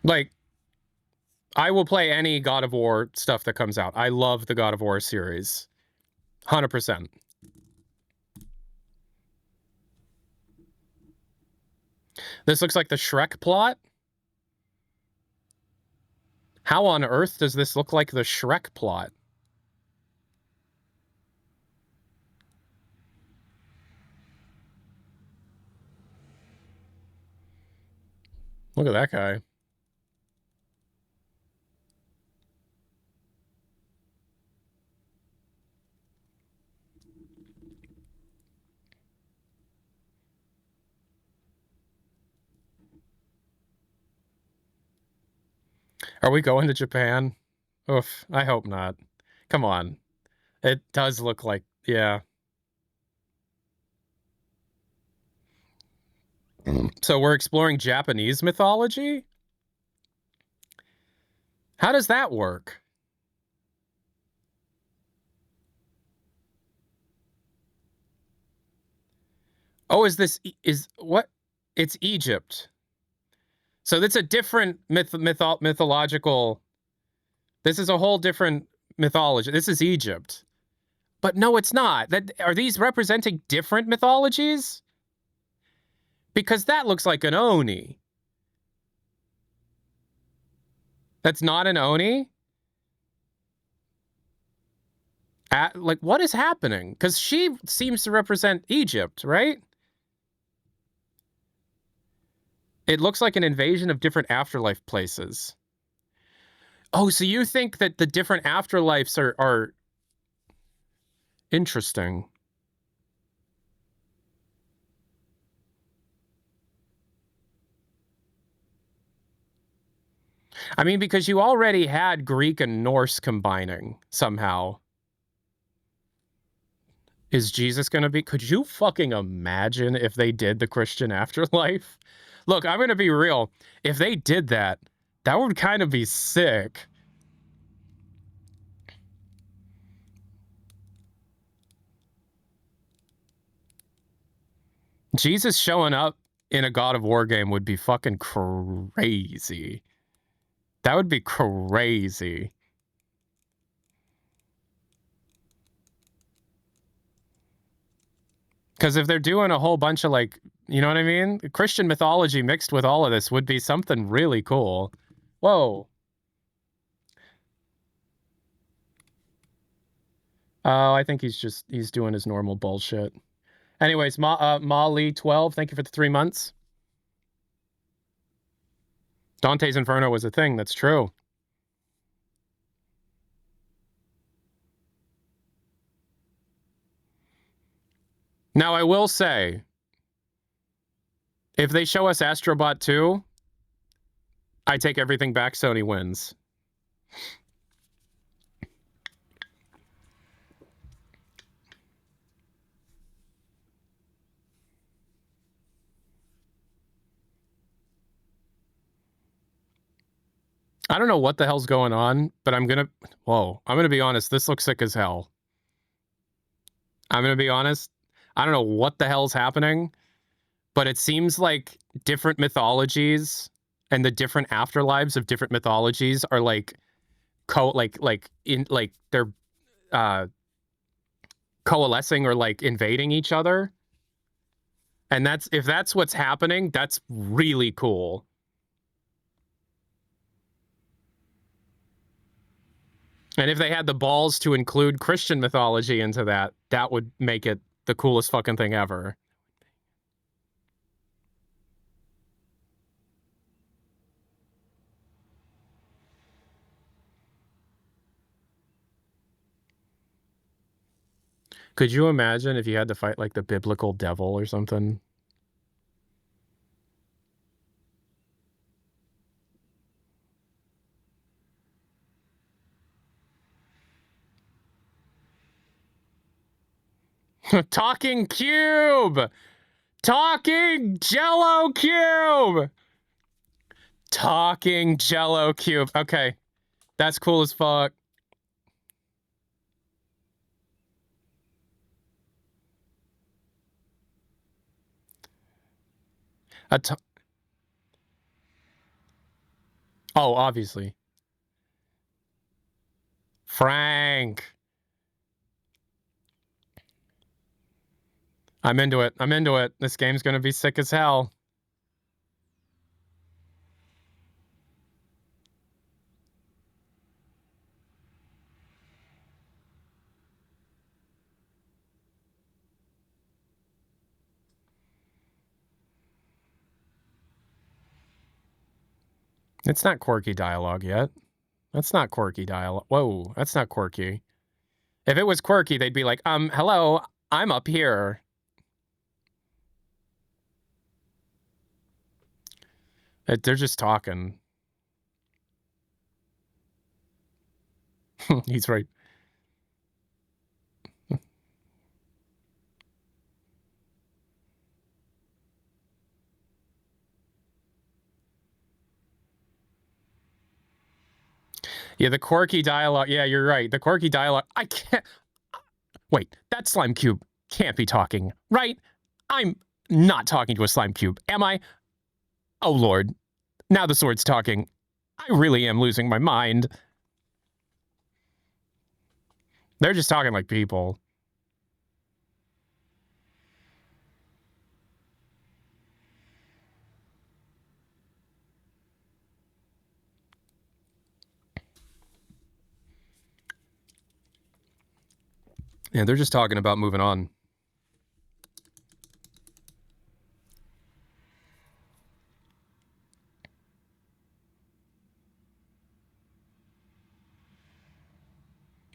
Like, I will play any God of War stuff that comes out. I love the God of War series. 100%. This looks like the Shrek plot. How on earth does this look like the Shrek plot? Look at that guy. Are we going to Japan? Oof, I hope not. Come on. It does look like, yeah. So we're exploring Japanese mythology? How does that work? Oh, what? It's Egypt. So that's a different mythological. This is a whole different mythology. This is Egypt. But no, it's not. Are these representing different mythologies? Because that looks like an Oni. That's not an Oni? Like, what is happening? Because she seems to represent Egypt, right? It looks like an invasion of different afterlife places. Oh, so you think that the different afterlives are interesting? I mean, because you already had Greek and Norse combining somehow. Is Jesus going to be... Could you fucking imagine if they did the Christian afterlife? Look, I'm going to be real. If they did that, that would kind of be sick. Jesus showing up in a God of War game would be fucking crazy. That would be crazy. Because if they're doing a whole bunch of, like, you know what I mean? Christian mythology mixed with all of this would be something really cool. Whoa. Oh, I think he's doing his normal bullshit. Anyways, Molly 12, thank you for the 3 months. Dante's Inferno was a thing, that's true. Now, I will say, if they show us Astrobot 2, I take everything back, Sony wins. I don't know what the hell's going on, but I'm gonna be honest, this looks sick as hell. I'm gonna be honest, I don't know what the hell's happening, but it seems like different mythologies and the different afterlives of different mythologies are like they're coalescing or like invading each other. And if that's what's happening, that's really cool. And if they had the balls to include Christian mythology into that, that would make it the coolest fucking thing ever. Could you imagine if you had to fight like the biblical devil or something? Talking cube! Talking Jello cube! Talking Jello cube. Okay. That's cool as fuck. Oh, obviously. Frank. I'm into it. I'm into it. This game's gonna be sick as hell. It's not quirky dialogue yet. That's not quirky dialogue. Whoa, that's not quirky. If it was quirky, they'd be like, hello, I'm up here. They're just talking. He's right. Yeah, the quirky dialogue. Yeah, you're right. The quirky dialogue. I can't. Wait, that slime cube can't be talking, right? I'm not talking to a slime cube, am I? Oh, Lord. Now the sword's talking. I really am losing my mind. They're just talking like people. Yeah, they're just talking about moving on.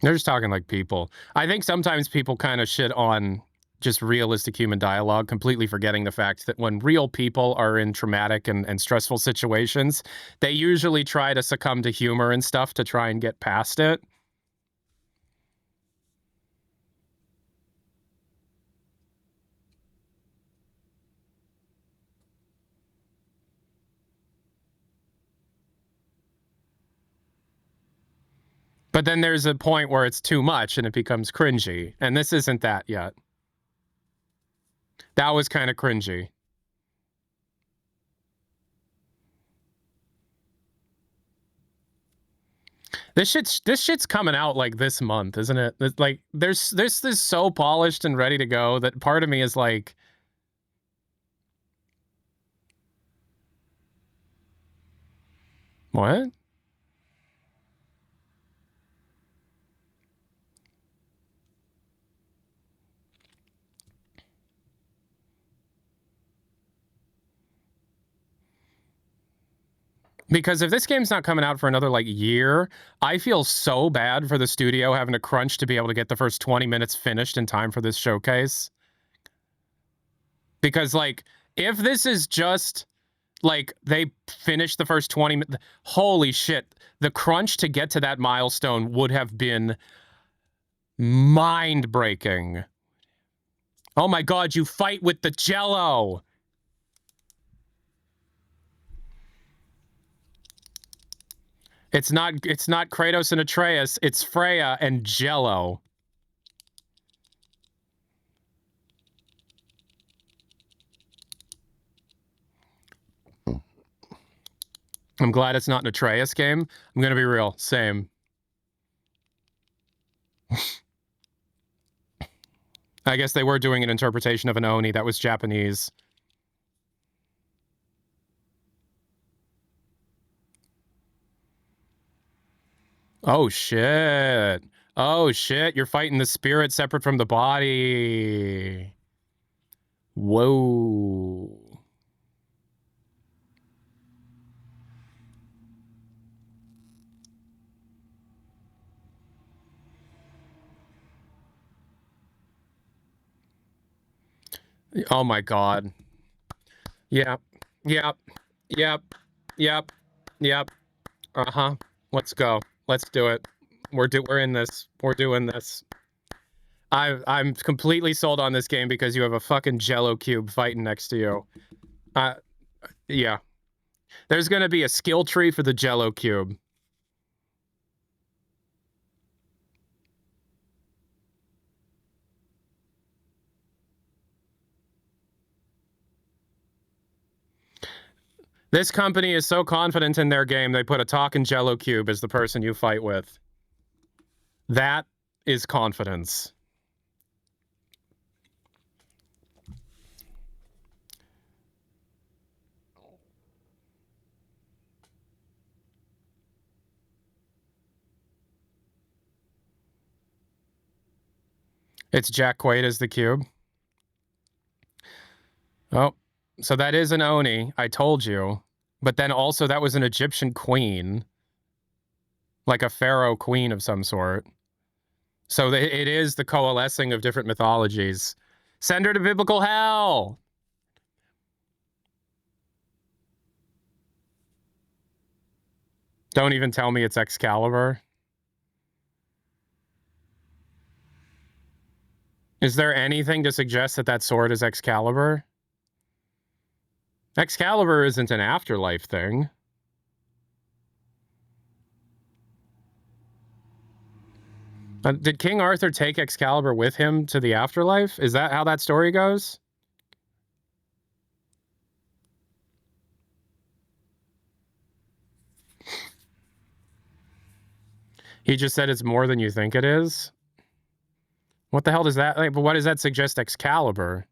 They're just talking like people. I think sometimes people kind of shit on just realistic human dialogue, completely forgetting the fact that when real people are in traumatic and stressful situations, they usually try to succumb to humor and stuff to try and get past it. But then there's a point where it's too much and it becomes cringy. And this isn't that yet. That was kind of cringy. This shit's coming out like this month, isn't it? It's like this is so polished and ready to go that part of me is like, what? Because if this game's not coming out for another like year, I feel so bad for the studio having to crunch to be able to get the first 20 minutes finished in time for this showcase. Because like, if this is just like they finished the first 20 minutes, holy shit, the crunch to get to that milestone would have been mind-breaking. Oh my god, you fight with the Jello! It's not Kratos and Atreus, it's Freya and Jello. I'm glad it's not an Atreus game. I'm gonna be real, same. I guess they were doing an interpretation of an Oni that was Japanese. Oh shit. Oh shit, you're fighting the spirit separate from the body. Whoa. Oh my God. Yep. Yep. Yep. Yep. Yep. Uh-huh. Let's go. Let's do it. We're in this. We're doing this. I'm completely sold on this game because you have a fucking Jello cube fighting next to you. Yeah. There's gonna be a skill tree for the Jello cube. This company is so confident in their game, they put a talking Jello cube as the person you fight with. That is confidence. It's Jack Quaid as the cube. Oh, so that is an Oni. I told you. But then also that was an Egyptian queen. Like a pharaoh queen of some sort. So it is the coalescing of different mythologies. Send her to biblical hell! Don't even tell me it's Excalibur. Is there anything to suggest that that sword is Excalibur? Excalibur isn't an afterlife thing. Did King Arthur take Excalibur with him to the afterlife? Is that how that story goes? He just said it's more than you think it is? What the hell does that... Like, but what does that suggest Excalibur?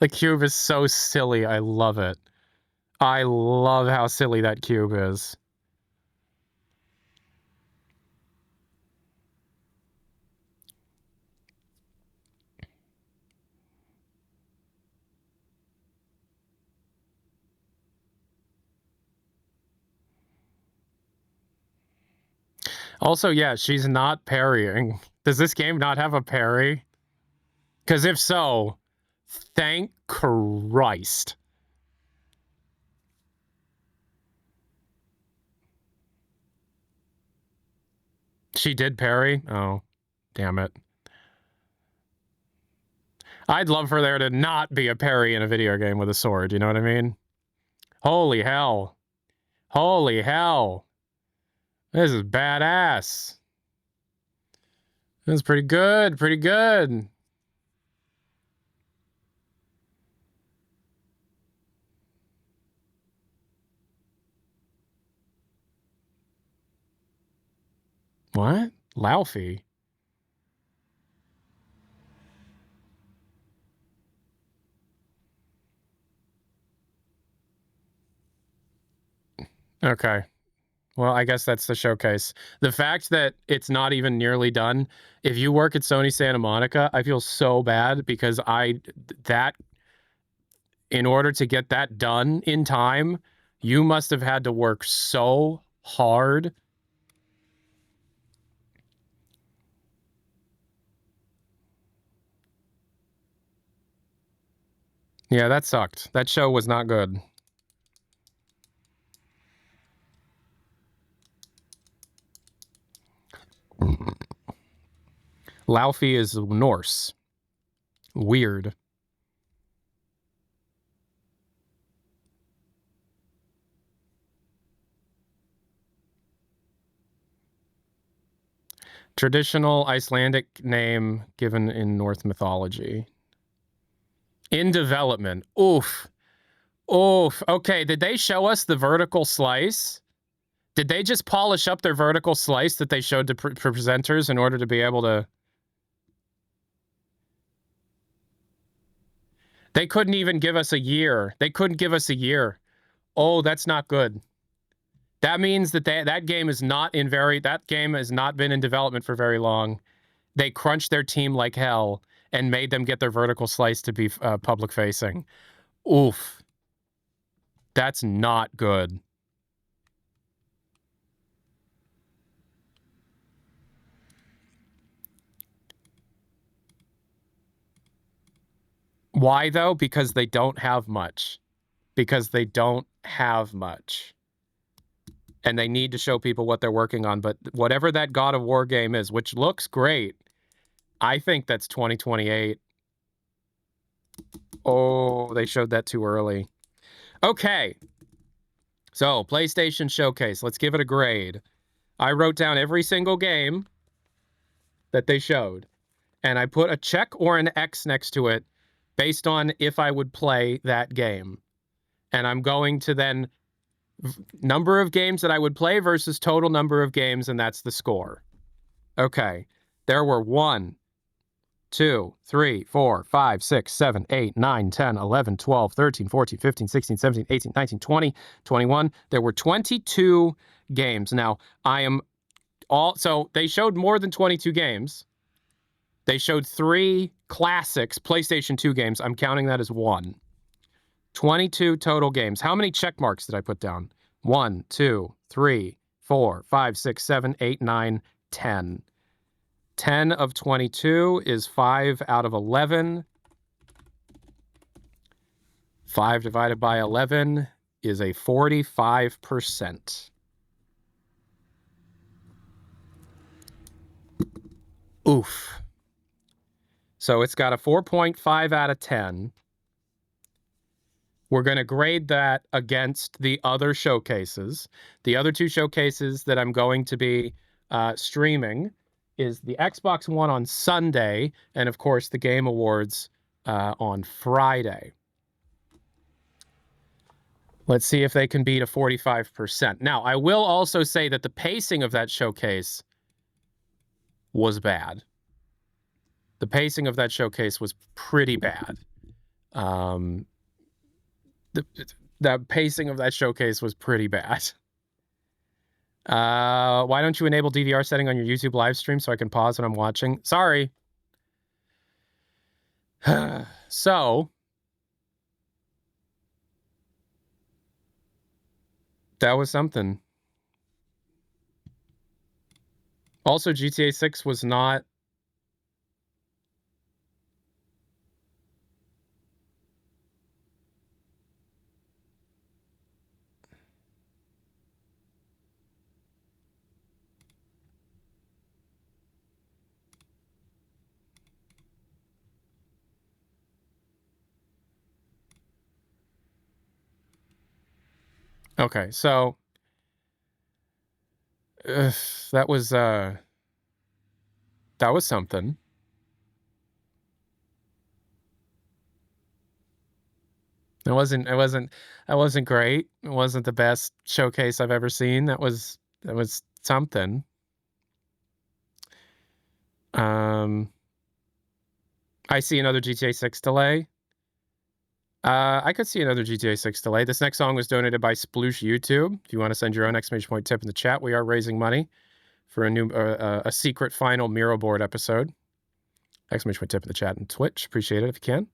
The cube is so silly. I love it. I love how silly that cube is. Also, yeah, she's not parrying. Does this game not have a parry? Because if so, thank Christ. She did parry? Oh, damn it. I'd love for there to not be a parry in a video game with a sword, you know what I mean? Holy hell. Holy hell. This is badass. This is pretty good, pretty good. What? Laufey? Okay. Well, I guess that's the showcase. The fact that it's not even nearly done, if you work at Sony Santa Monica, I feel so bad because in order to get that done in time, you must have had to work so hard. Yeah, that sucked. That show was not good. Laufey is Norse. Weird. Traditional Icelandic name given in Norse mythology. In development. Oof. Oof. Okay, did they show us the vertical slice? Did they just polish up their vertical slice that they showed to presenters in order to be able to... They couldn't even give us a year. They couldn't give us a year. Oh, that's not good. That means that that game is not in that game has not been in development for very long. They crunched their team like hell and made them get their vertical slice to be public facing. Oof. That's not good. Why, though? Because they don't have much. Because they don't have much. And they need to show people what they're working on. But whatever that God of War game is, which looks great, I think that's 2028. Oh, they showed that too early. Okay. So, PlayStation Showcase. Let's give it a grade. I wrote down every single game that they showed. And I put a check or an X next to it based on if I would play that game. And I'm going to then number of games that I would play versus total number of games, and that's the score. Okay. There were 1, 2, 3, 4, 5, 6, 7, 8, 9, 10, 11, 12, 13, 14, 15, 16, 17, 18, 19, 20, 21. There were 22 games. Now, so they showed more than 22 games. They showed 3 classics, PlayStation 2 games. I'm counting that as 1. 22 total games. How many check marks did I put down? 1, 2, 3, 4, 5, 6, 7, 8, 9, 10. 10 of 22 is 5 out of 11. 5 divided by 11 is a 45%. Oof. So it's got a 4.5 out of 10. We're going to grade that against the other showcases. The other 2 showcases that I'm going to be streaming is the Xbox One on Sunday, and of course the Game Awards on Friday. Let's see if they can beat a 45%. Now, I will also say that the pacing of that showcase was bad. The pacing of that showcase was pretty bad. The pacing of that showcase was pretty bad. Why don't you enable DVR setting on your YouTube live stream so I can pause when I'm watching? Sorry. So, that was something. Also, GTA 6 was not... Okay, so that was something. It wasn't great. It wasn't the best showcase I've ever seen. That was something. I see another GTA 6 delay. I could see another GTA 6 delay. This next song was donated by Sploosh YouTube. If you want to send your own exclamation point tip in the chat, we are raising money for a secret final Miro board episode. Exclamation point tip in the chat and Twitch. Appreciate it if you can.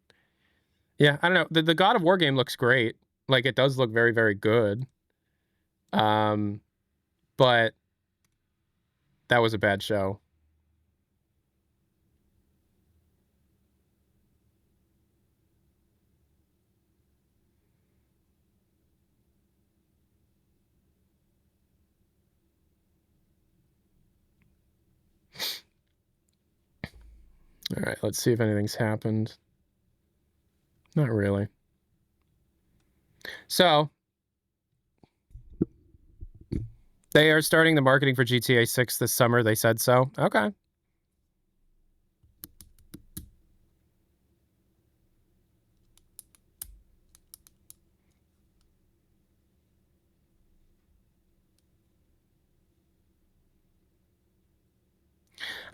Yeah, I don't know. The God of War game looks great. Like, it does look very, very good. But that was a bad show. All right, let's see if anything's happened. Not really. So, they are starting the marketing for GTA 6 this summer. They said so. Okay.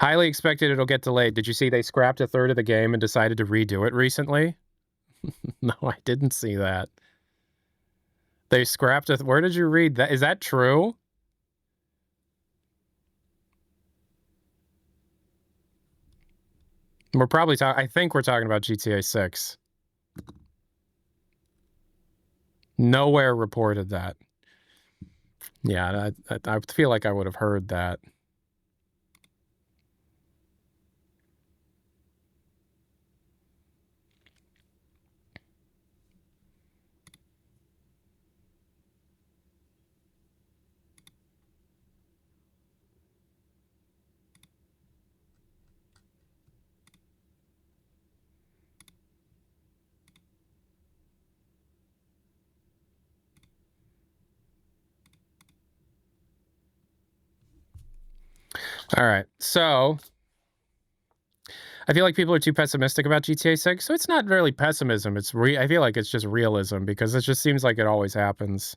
Highly expected it'll get delayed. Did you see they scrapped a third of the game and decided to redo it recently? No, I didn't see that. They scrapped it. Where did you read that? Is that true? We're probably talking. I think we're talking about GTA 6. Nowhere reported that. Yeah, I feel like I would have heard that. All right, so I feel like people are too pessimistic about GTA 6. So it's not really pessimism. I feel like it's just realism because it just seems like it always happens.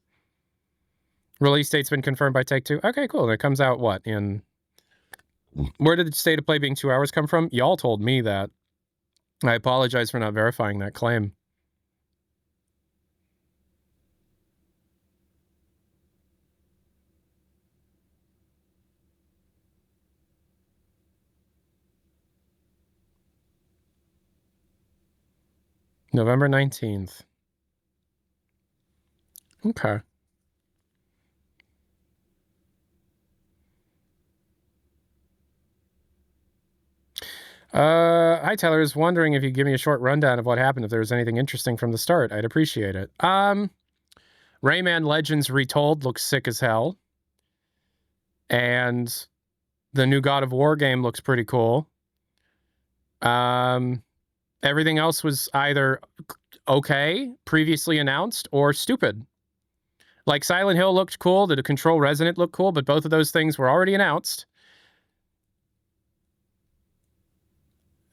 Release date's been confirmed by Take-Two. Okay, cool. And it comes out what in? Where did the state of play being 2 hours come from? Y'all told me that. I apologize for not verifying that claim. November 19th. Okay. Hi Tyler. I was wondering if you'd give me a short rundown of what happened, if there was anything interesting from the start. I'd appreciate it. Rayman Legends Retold looks sick as hell. And the new God of War game looks pretty cool. Everything else was either okay, previously announced, or stupid. Like Silent Hill looked cool, the Control Resonant looked cool, but both of those things were already announced.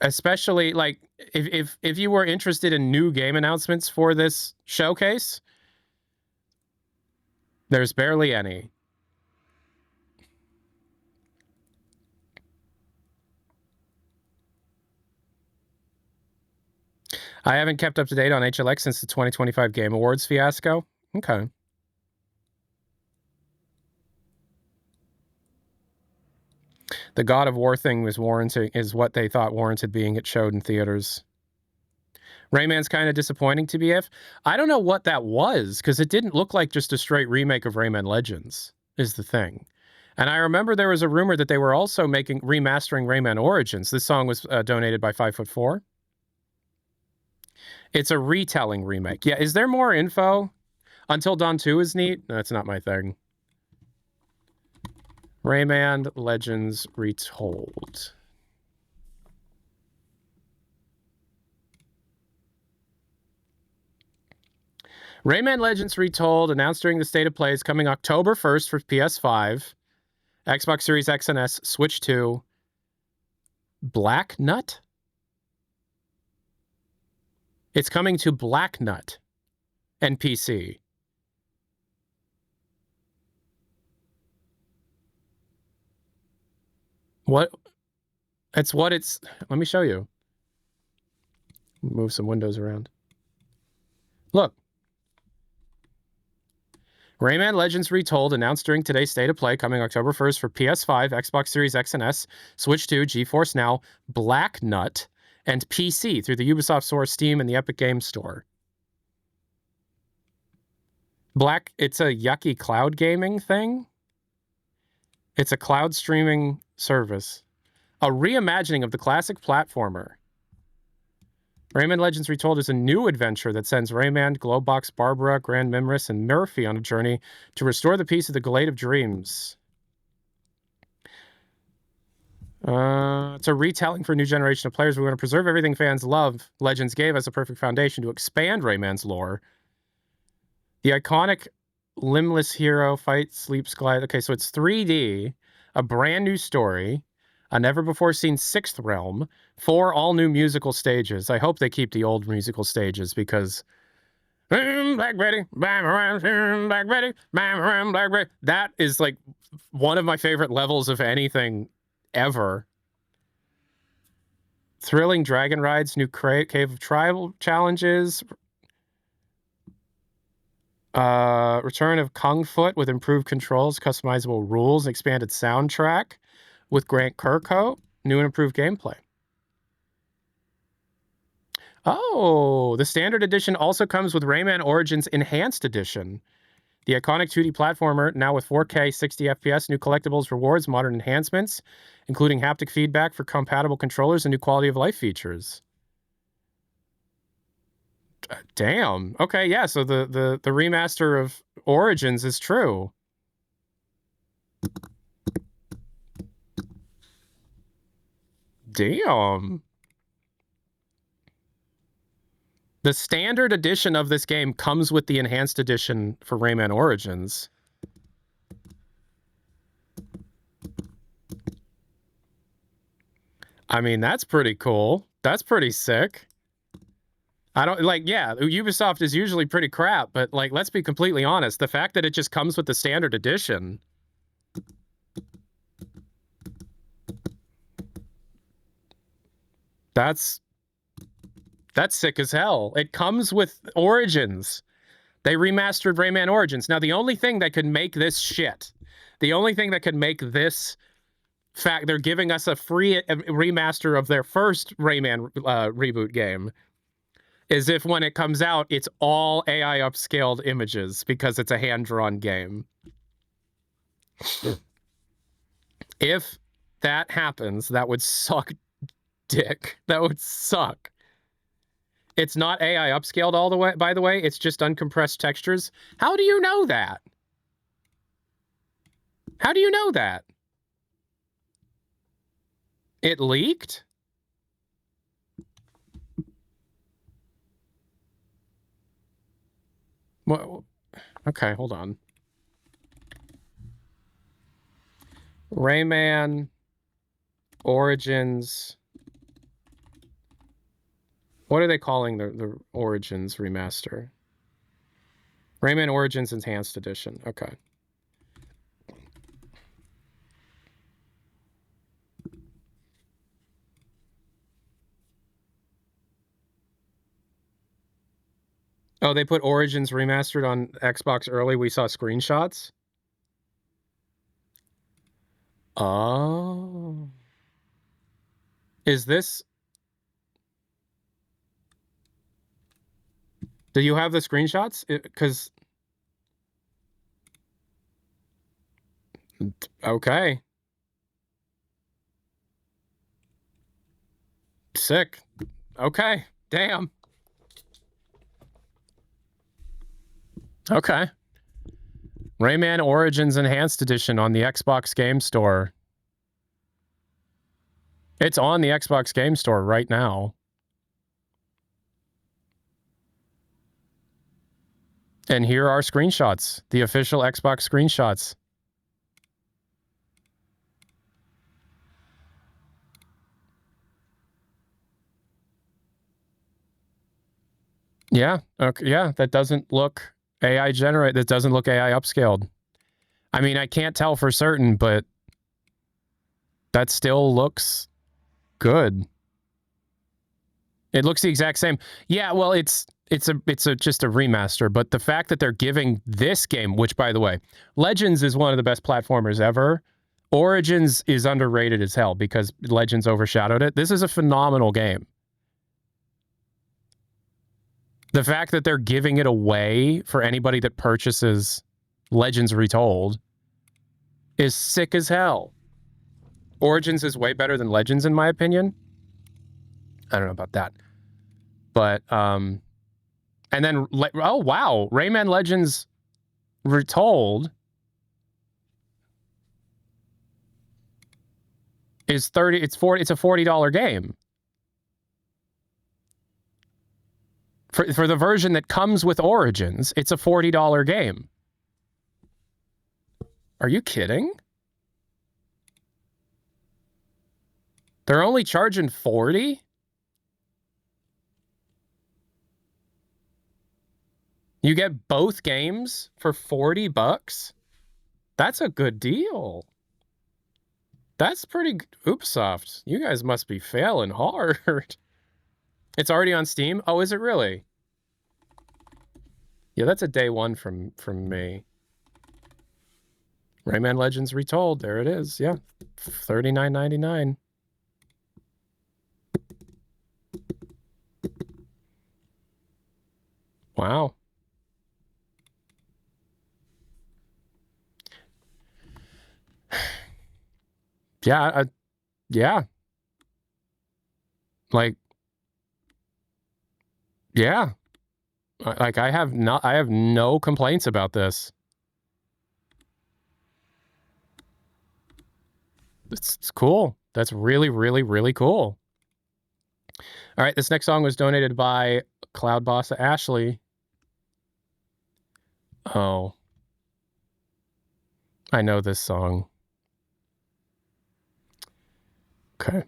Especially like if you were interested in new game announcements for this showcase, there's barely any. I haven't kept up to date on HLX since the 2025 Game Awards fiasco. Okay. The God of War thing is what they thought warranted being it showed in theaters. Rayman's kind of disappointing to BF. I don't know what that was, because it didn't look like just a straight remake of Rayman Legends, is the thing. And I remember there was a rumor that they were also remastering Rayman Origins. This song was donated by 5'4". It's a retelling remake. Yeah, is there more info? Until Dawn 2 is neat? No, that's not my thing. Rayman Legends Retold. Rayman Legends Retold, announced during the State of Play, is coming October 1st for PS5, Xbox Series X and S, Switch 2, Black Nut? It's coming to Black Nut and PC. What? It's what it's... Let me show you. Move some windows around. Look. Rayman Legends Retold, announced during today's State of Play, coming October 1st for PS5, Xbox Series X and S, Switch 2, GeForce Now, Black Nut, and PC through the Ubisoft Store, Steam, and the Epic Games Store. It's a yucky cloud gaming thing. It's a cloud streaming service. A reimagining of the classic platformer. Rayman Legends Retold is a new adventure that sends Rayman, Glowbox, Barbara, Grand Mimrus, and Murphy on a journey to restore the peace of the Glade of Dreams. It's a retelling for a new generation of players. We want to preserve everything fans love. Legends gave us a perfect foundation to expand Rayman's lore. The iconic limbless hero fights, sleeps, glides. Okay, so it's 3D, a brand new story, a never-before-seen sixth realm, 4 all-new musical stages. I hope they keep the old musical stages because... Black Betty, bam around, Black Betty, bam around, Black Betty. That is like one of my favorite levels of anything ever. Thrilling dragon rides, new Cave of Tribal challenges. Return of Kung Foot with improved controls, customizable rules, expanded soundtrack with Grant Kirkhope, new and improved gameplay. Oh, the standard edition also comes with Rayman Origins Enhanced Edition. The iconic 2D platformer, now with 4K 60 FPS, new collectibles, rewards, modern enhancements, including haptic feedback for compatible controllers and new quality of life features. Damn. Okay, yeah, so the remaster of Origins is true. Damn. The standard edition of this game comes with the enhanced edition for Rayman Origins. I mean, that's pretty cool. That's pretty sick. I don't like, yeah, Ubisoft is usually pretty crap, but like, let's be completely honest. The fact that it just comes with the standard edition. That's sick as hell. It comes with Origins. They remastered Rayman Origins. Now, the only thing that could make this shit, the only thing that could make this fact, they're giving us a free remaster of their first Rayman reboot game, is if when it comes out, it's all AI upscaled images because it's a hand-drawn game. If that happens, that would suck dick. That would suck. It's not AI upscaled all the way, by the way. It's just uncompressed textures. How do you know that? How do you know that? It leaked? Well, okay, hold on. Rayman Origins. What are they calling the Origins remaster? Rayman Origins Enhanced Edition. Okay. Oh, they put Origins remastered on Xbox early. We saw screenshots. Oh. Is this... Do you have the screenshots? Because... Okay. Sick. Okay. Damn. Okay. Rayman Origins Enhanced Edition on the Xbox Game Store. It's on the Xbox Game Store right now. And here are screenshots, the official Xbox screenshots. Yeah, okay, yeah, that doesn't look AI generated. That doesn't look AI upscaled. I mean, I can't tell for certain, but that still looks good. It looks the exact same. Yeah, well, it's just a remaster, but the fact that they're giving this game, which by the way, Legends is one of the best platformers ever. Origins is underrated as hell because Legends overshadowed it. This is a phenomenal game. The fact that they're giving it away for anybody that purchases Legends Retold is sick as hell. Origins is way better than Legends, in my opinion. I don't know about that. But, and then, oh, wow. Rayman Legends Retold is it's a $40 game. For the version that comes with Origins, it's a $40 game. Are you kidding? They're only charging $40? You get both games for $40? That's a good deal. That's pretty... Ubisoft, you guys must be failing hard. It's already on Steam? Oh, is it really? Yeah, that's a day one from me. Rayman Legends Retold. There it is. Yeah, $39.99. Wow. Yeah, yeah. Like, yeah. Like I have no complaints about this. It's cool. That's really, really, really cool. All right, this next song was donated by Cloud Boss Ashley. Oh. I know this song. Okay.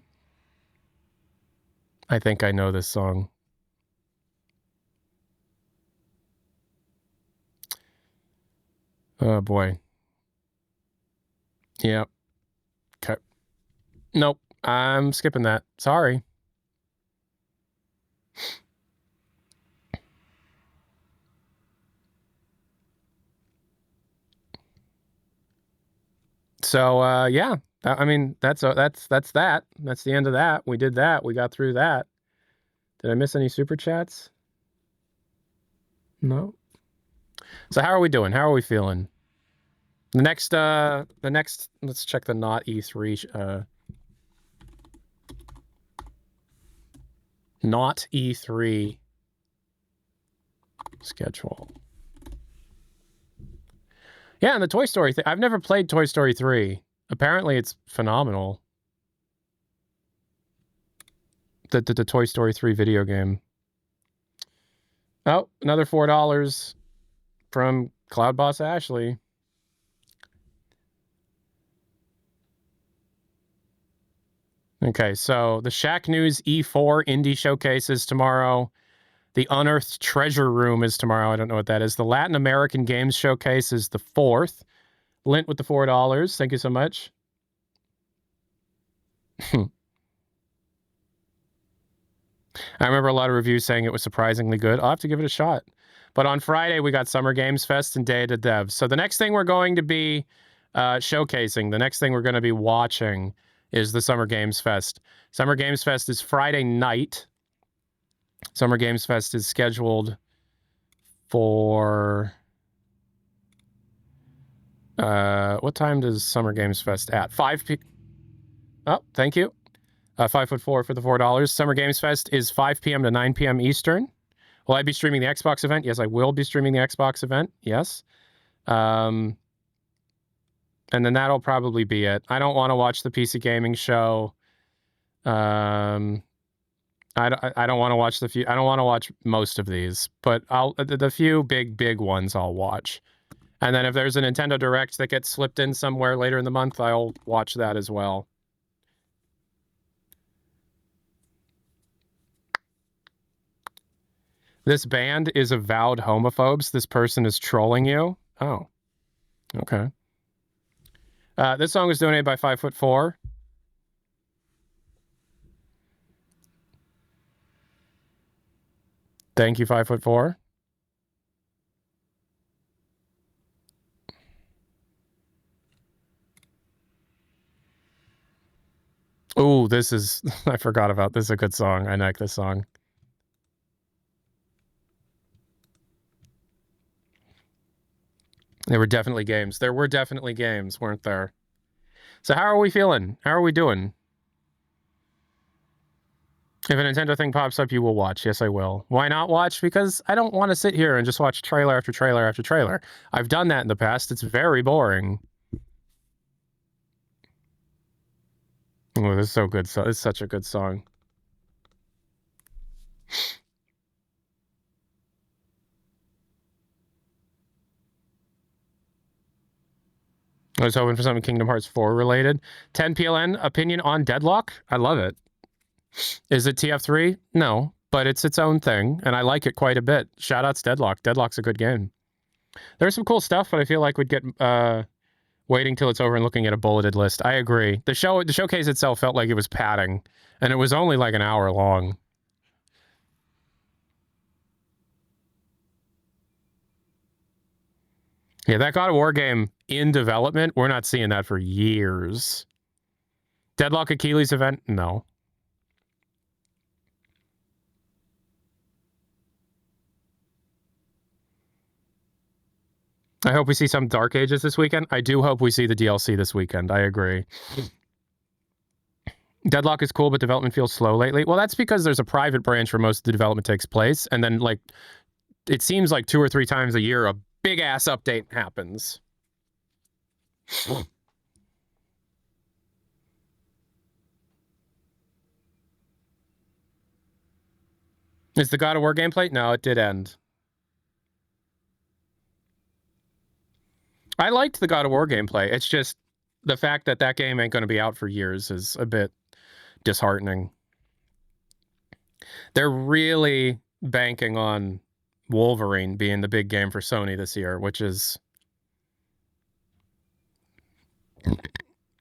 I think I know this song. Oh boy. Yep. Okay. Nope. I'm skipping that. Sorry. So yeah. I mean, that's that. That's the end of that. We did that. We got through that. Did I miss any super chats? No. So how are we doing? How are we feeling? The next let's check the Not-E3 Not-E3 schedule. Yeah, and the Toy Story thing. I've never played Toy Story 3. Apparently it's phenomenal. The Toy Story 3 video game. Oh, another $4 from Cloud Boss Ashley. Okay, so the Shack News E4 Indie Showcase is tomorrow. The Unearthed Treasure Room is tomorrow. I don't know what that is. The Latin American Games Showcase is the 4th. Lint with the $4. Thank you so much. I remember a lot of reviews saying it was surprisingly good. I'll have to give it a shot. But on Friday, we got Summer Games Fest and Day to Dev. So the next thing we're going to be showcasing, the next thing we're going to be watching is the Summer Games Fest. Summer Games Fest is Friday night. Summer Games Fest is scheduled for... what time does Summer Games Fest at? 5 p.m. Oh, thank you. 5'4" for the $4. Summer Games Fest is 5 p.m. to 9 p.m. Eastern. Will I be streaming the Xbox event? Yes, I will be streaming the Xbox event. Yes. And then that'll probably be it. I don't want to watch the PC gaming show. I don't want to watch I don't want to watch most of these, but the few big ones I'll watch. And then if there's a Nintendo Direct that gets slipped in somewhere later in the month, I'll watch that as well. This band is avowed homophobes. This person is trolling you. Oh, okay. This song was donated by 5'4". Thank you, 5'4". Oh, this is... I forgot about this. Is a good song. I like this song. There were definitely games. There were definitely games, weren't there? So how are we feeling? How are we doing? If a Nintendo thing pops up, you will watch. Yes, I will. Why not watch? Because I don't want to sit here and just watch trailer after trailer after trailer. I've done that in the past. It's very boring. Oh, this is so good. It's such a good song. I was hoping for something Kingdom Hearts 4 related. 10 PLN opinion on Deadlock. I love it. Is it TF3? No, but it's its own thing, and I like it quite a bit. Shoutouts Deadlock. Deadlock's a good game. There's some cool stuff, but I feel like we'd get waiting till it's over and looking at a bulleted list. I agree. The showcase itself felt like it was padding, and it was only like an hour long. Yeah, that God of War game in development, we're not seeing that for years. Deadlock Achilles event? No. I hope we see some Dark Ages this weekend. I do hope we see the DLC this weekend. I agree. Deadlock is cool, but development feels slow lately. Well, that's because there's a private branch where most of the development takes place, and then, like, it seems like 2 or 3 times a year a big-ass update happens. Is the God of War gameplay? No, it did end. I liked the God of War gameplay. It's just the fact that that game ain't going to be out for years is a bit disheartening. They're really banking on Wolverine being the big game for Sony this year, which is...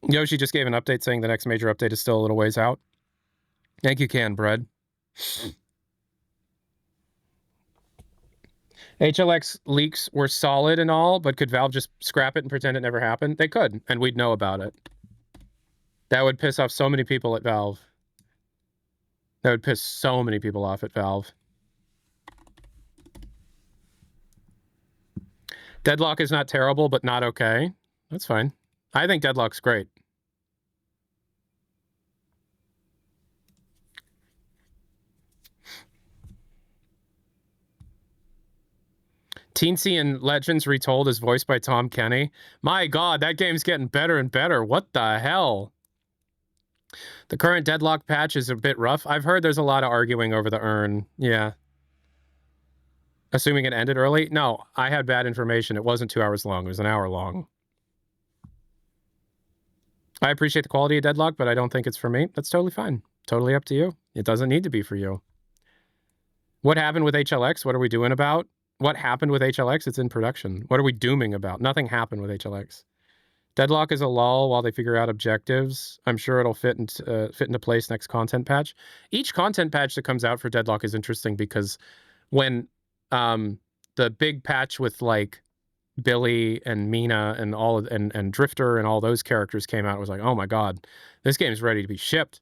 Yoshi just gave an update saying the next major update is still a little ways out. Thank you, Can Bread. HLX leaks were solid and all, but could Valve just scrap it and pretend it never happened? They could, and we'd know about it. That would piss off so many people at Valve. That would piss so many people off at Valve. Deadlock is not terrible, but not okay. That's fine. I think Deadlock's great. Teensy and Legends Retold is voiced by Tom Kenny. My God, that game's getting better and better. What the hell? The current Deadlock patch is a bit rough. I've heard there's a lot of arguing over the urn. Yeah. Assuming it ended early? No, I had bad information. It wasn't 2 hours long. It was an hour long. I appreciate the quality of Deadlock, but I don't think it's for me. That's totally fine. Totally up to you. It doesn't need to be for you. What happened with HLX? What are we doing about? What happened with HLX? It's in production. What are we dooming about? Nothing happened with HLX. Deadlock is a lull while they figure out objectives. I'm sure it'll fit into place next content patch. Each content patch that comes out for Deadlock is interesting because when the big patch with like Billy and Mina and and Drifter and all those characters came out, it was like, oh my God, this game's ready to be shipped.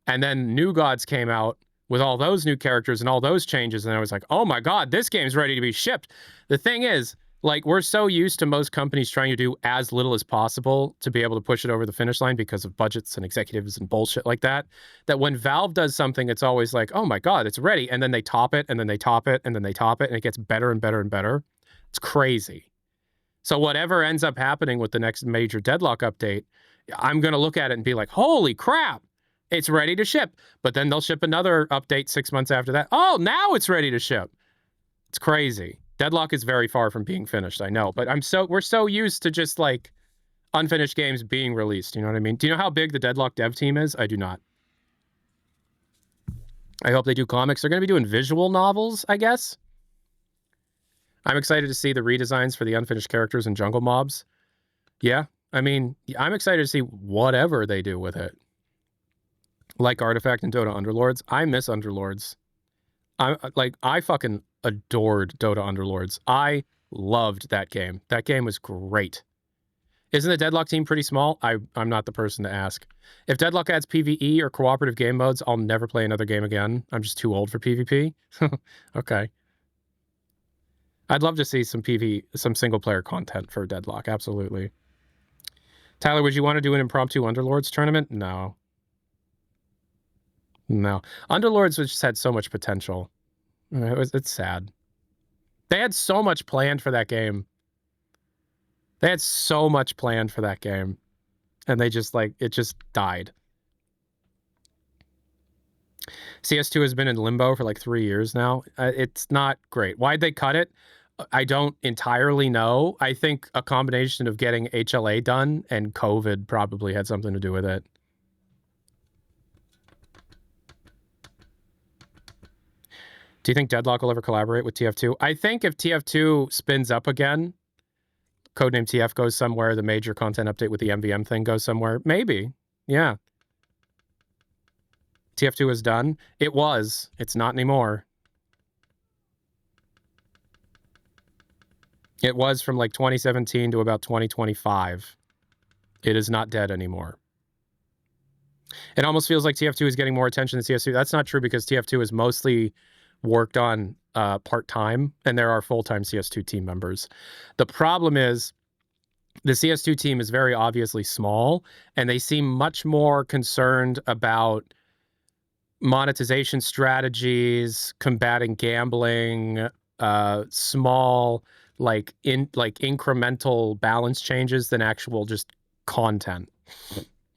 And then New Gods came out with all those new characters and all those changes, and I was like, oh my God, this game's ready to be shipped. The thing is, like, we're so used to most companies trying to do as little as possible to be able to push it over the finish line because of budgets and executives and bullshit like that, that when Valve does something, it's always like, oh my God, it's ready. And then they top it, and then they top it, and then they top it, and it gets better and better and better. It's crazy. So whatever ends up happening with the next major Deadlock update, I'm going to look at it and be like, holy crap, it's ready to ship. But then they'll ship another update 6 months after that. Oh, now it's ready to ship. It's crazy. Deadlock is very far from being finished, I know. But we're so used to just like unfinished games being released. You know what I mean? Do you know how big the Deadlock dev team is? I do not. I hope they do comics. They're going to be doing visual novels, I guess. I'm excited to see the redesigns for the unfinished characters and jungle mobs. Yeah, I mean, I'm excited to see whatever they do with it. Like Artifact and Dota Underlords. I miss Underlords. I fucking adored Dota Underlords. I loved that game. That game was great. Isn't the Deadlock team pretty small? I'm not the person to ask. If Deadlock adds PvE or cooperative game modes, I'll never play another game again. I'm just too old for PvP. Okay. I'd love to see some single-player content for Deadlock, absolutely. Tyler, would you want to do an impromptu Underlords tournament? No. No. Underlords just had so much potential. It's sad. They had so much planned for that game. They had so much planned for that game. And they just, like, it just died. CS2 has been in limbo for like 3 years now. It's not great. Why'd they cut it? I don't entirely know. I think a combination of getting HLA done and COVID probably had something to do with it. Do you think Deadlock will ever collaborate with TF2? I think if TF2 spins up again, Codename TF goes somewhere, the major content update with the MVM thing goes somewhere, maybe. Yeah. TF2 is done. It was. It's not anymore. It was from like 2017 to about 2025. It is not dead anymore. It almost feels like TF2 is getting more attention than CS2. That's not true because TF2 is mostly worked on part-time, and there are full-time CS2 team members. The problem is the CS2 team is very obviously small, and they seem much more concerned about monetization strategies, combating gambling, small incremental balance changes than actual just content.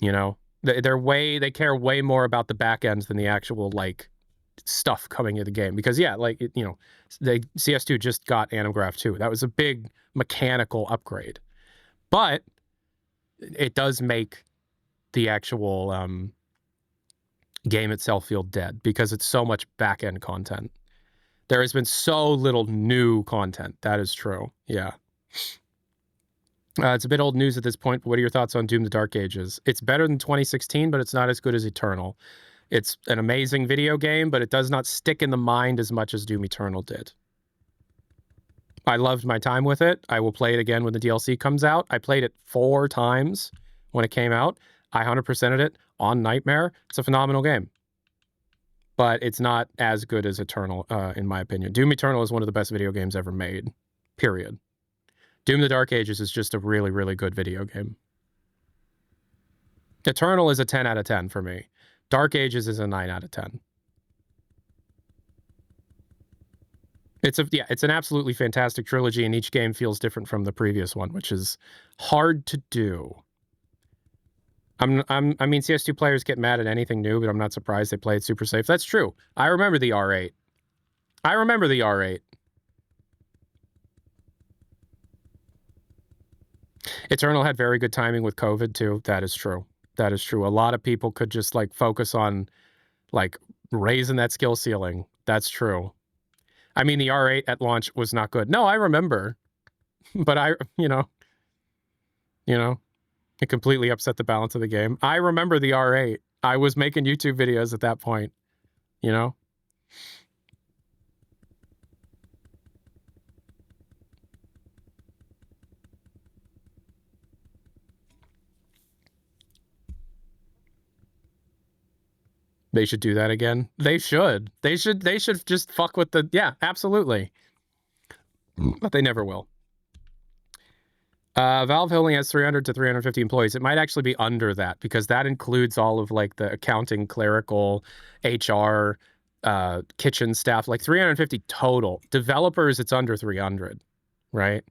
You know, they care way more about the back ends than the actual like stuff coming into the game. Because yeah, CS2 just got Anamgraph 2. That was a big mechanical upgrade, but it does make the actual game itself feel dead because it's so much back end content. There has been so little new content. That is true. Yeah. It's a bit old news at this point, but what are your thoughts on Doom: The Dark Ages? It's better than 2016, but it's not as good as Eternal. It's an amazing video game, but it does not stick in the mind as much as Doom Eternal did. I loved my time with it. I will play it again when the DLC comes out. I played it 4 times when it came out. I 100%ed it on Nightmare. It's a phenomenal game. But it's not as good as Eternal, in my opinion. Doom Eternal is one of the best video games ever made, period. Doom: The Dark Ages is just a really, really good video game. Eternal is a 10 out of 10 for me. Dark Ages is a 9 out of 10. It's an absolutely fantastic trilogy, and each game feels different from the previous one, which is hard to do. I mean, CS2 players get mad at anything new, but I'm not surprised they play it super safe. That's true. I remember the R8. I remember the R8. Eternal had very good timing with COVID too. That is true. That is true. A lot of people could just like focus on like raising that skill ceiling. That's true. I mean, the R8 at launch was not good. No, I remember, but you know, it completely upset the balance of the game. I remember the R8. I was making YouTube videos at that point, you know. They should do that again. They should. They should just fuck with the... Yeah, absolutely. But they never will. Valve only has 300 to 350 employees. It might actually be under that because that includes all of like the accounting, clerical, HR, kitchen staff, like 350 total. Developers, it's under 300, right?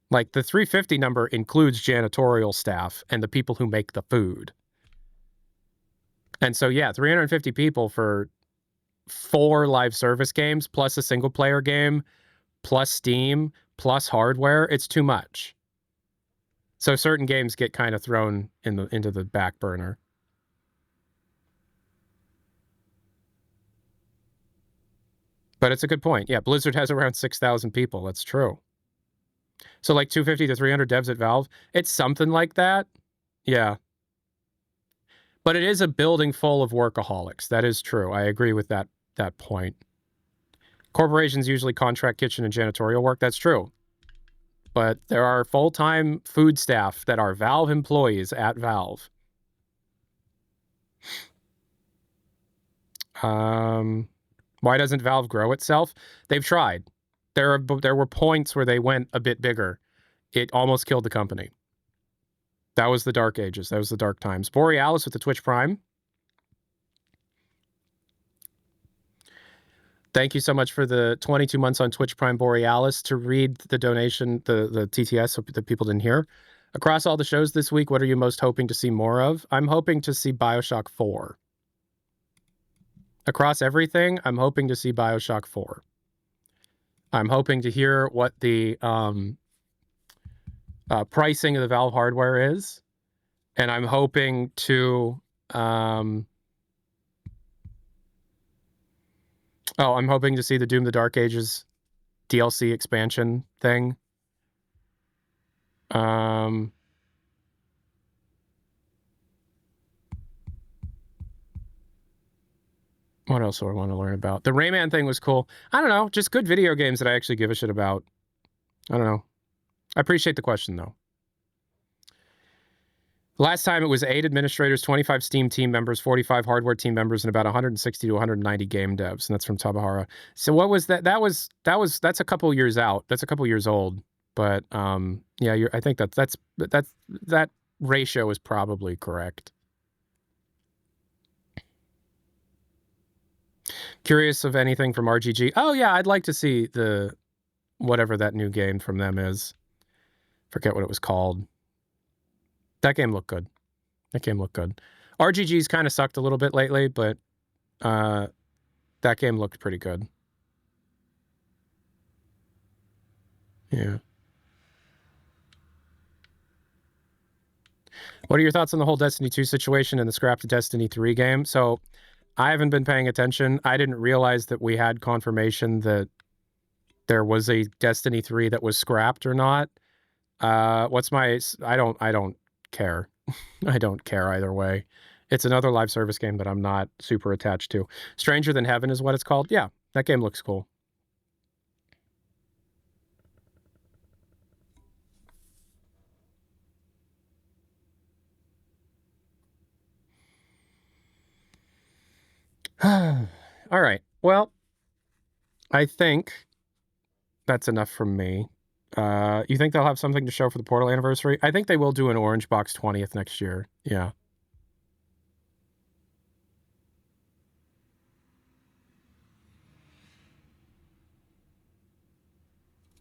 Like the 350 number includes janitorial staff and the people who make the food. And so, yeah, 350 people for 4 live service games, plus a single player game, plus Steam, plus hardware. It's too much. So certain games get kind of thrown into the back burner. But it's a good point. Yeah, Blizzard has around 6,000 people. That's true. So like 250 to 300 devs at Valve. It's something like that. Yeah. But it is a building full of workaholics. That is true. I agree with that point. Corporations usually contract kitchen and janitorial work. That's true. But there are full-time food staff that are Valve employees at Valve. Why doesn't Valve grow itself? They've tried. There were points where they went a bit bigger. It almost killed the company. That was the dark ages. That was the dark times. Borealis with the Twitch Prime. Thank you so much for the 22 months on Twitch Prime, Borealis. To read the donation, the TTS, so that people didn't hear. Across all the shows this week, what are you most hoping to see more of? I'm hoping to see BioShock 4. Across everything, I'm hoping to see BioShock 4. I'm hoping to hear what the pricing of the Valve hardware is, and I'm hoping to I'm hoping to see the Doom: The Dark Ages DLC expansion thing. What else do I want to learn about? The Rayman thing was cool. I don't know, just good video games that I actually give a shit about. I don't know. I appreciate the question, though. Last time it was 8 administrators, 25 Steam team members, 45 hardware team members, and about 160 to 190 game devs. And that's from Tabahara. So what was that? That's a couple years out. That's a couple years old. But yeah, I think that ratio is probably correct. Curious of anything from RGG? Oh yeah, I'd like to see whatever that new game from them is. Forget what it was called. That game looked good. RGG's kind of sucked a little bit lately, but that game looked pretty good. Yeah. What are your thoughts on the whole Destiny 2 situation and the scrapped Destiny 3 game? So I haven't been paying attention. I didn't realize that we had confirmation that there was a Destiny 3 that was scrapped or not. I don't care. I don't care either way. It's another live service game that I'm not super attached to. Stranger Than Heaven is what it's called. Yeah, that game looks cool. All right. Well, I think that's enough from me. You think they'll have something to show for the Portal anniversary? I think they will do an Orange Box 20th next year. Yeah.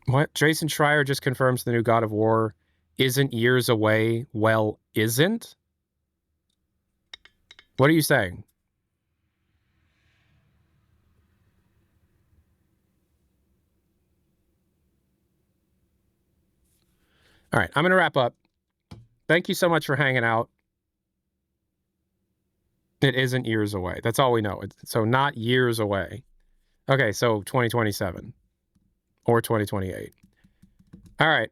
What? Jason Schreier just confirms the new God of War isn't years away. Well, isn't? What are you saying? All right, I'm going to wrap up. Thank you so much for hanging out. It isn't years away. That's all we know. So not years away. Okay, so 2027 or 2028. All right.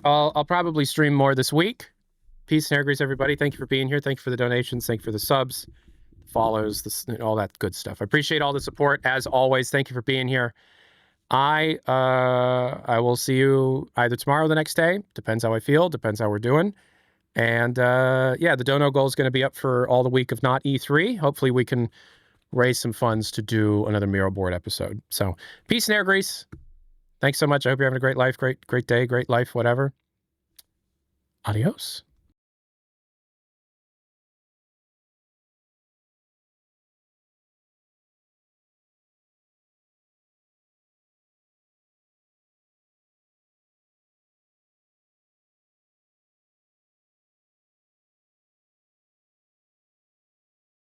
I'll probably stream more this week. Peace and air grease, everybody. Thank you for being here. Thank you for the donations. Thank you for the subs, follows, all that good stuff. I appreciate all the support as always. Thank you for being here. I will see you either tomorrow or the next day. Depends how I feel. Depends how we're doing. And yeah, the dono goal is going to be up for all the week of Not-E3. Hopefully we can raise some funds to do another Miro board episode. So peace and air grease. Thanks so much. I hope you're having a great life, great day, great life, whatever. Adios.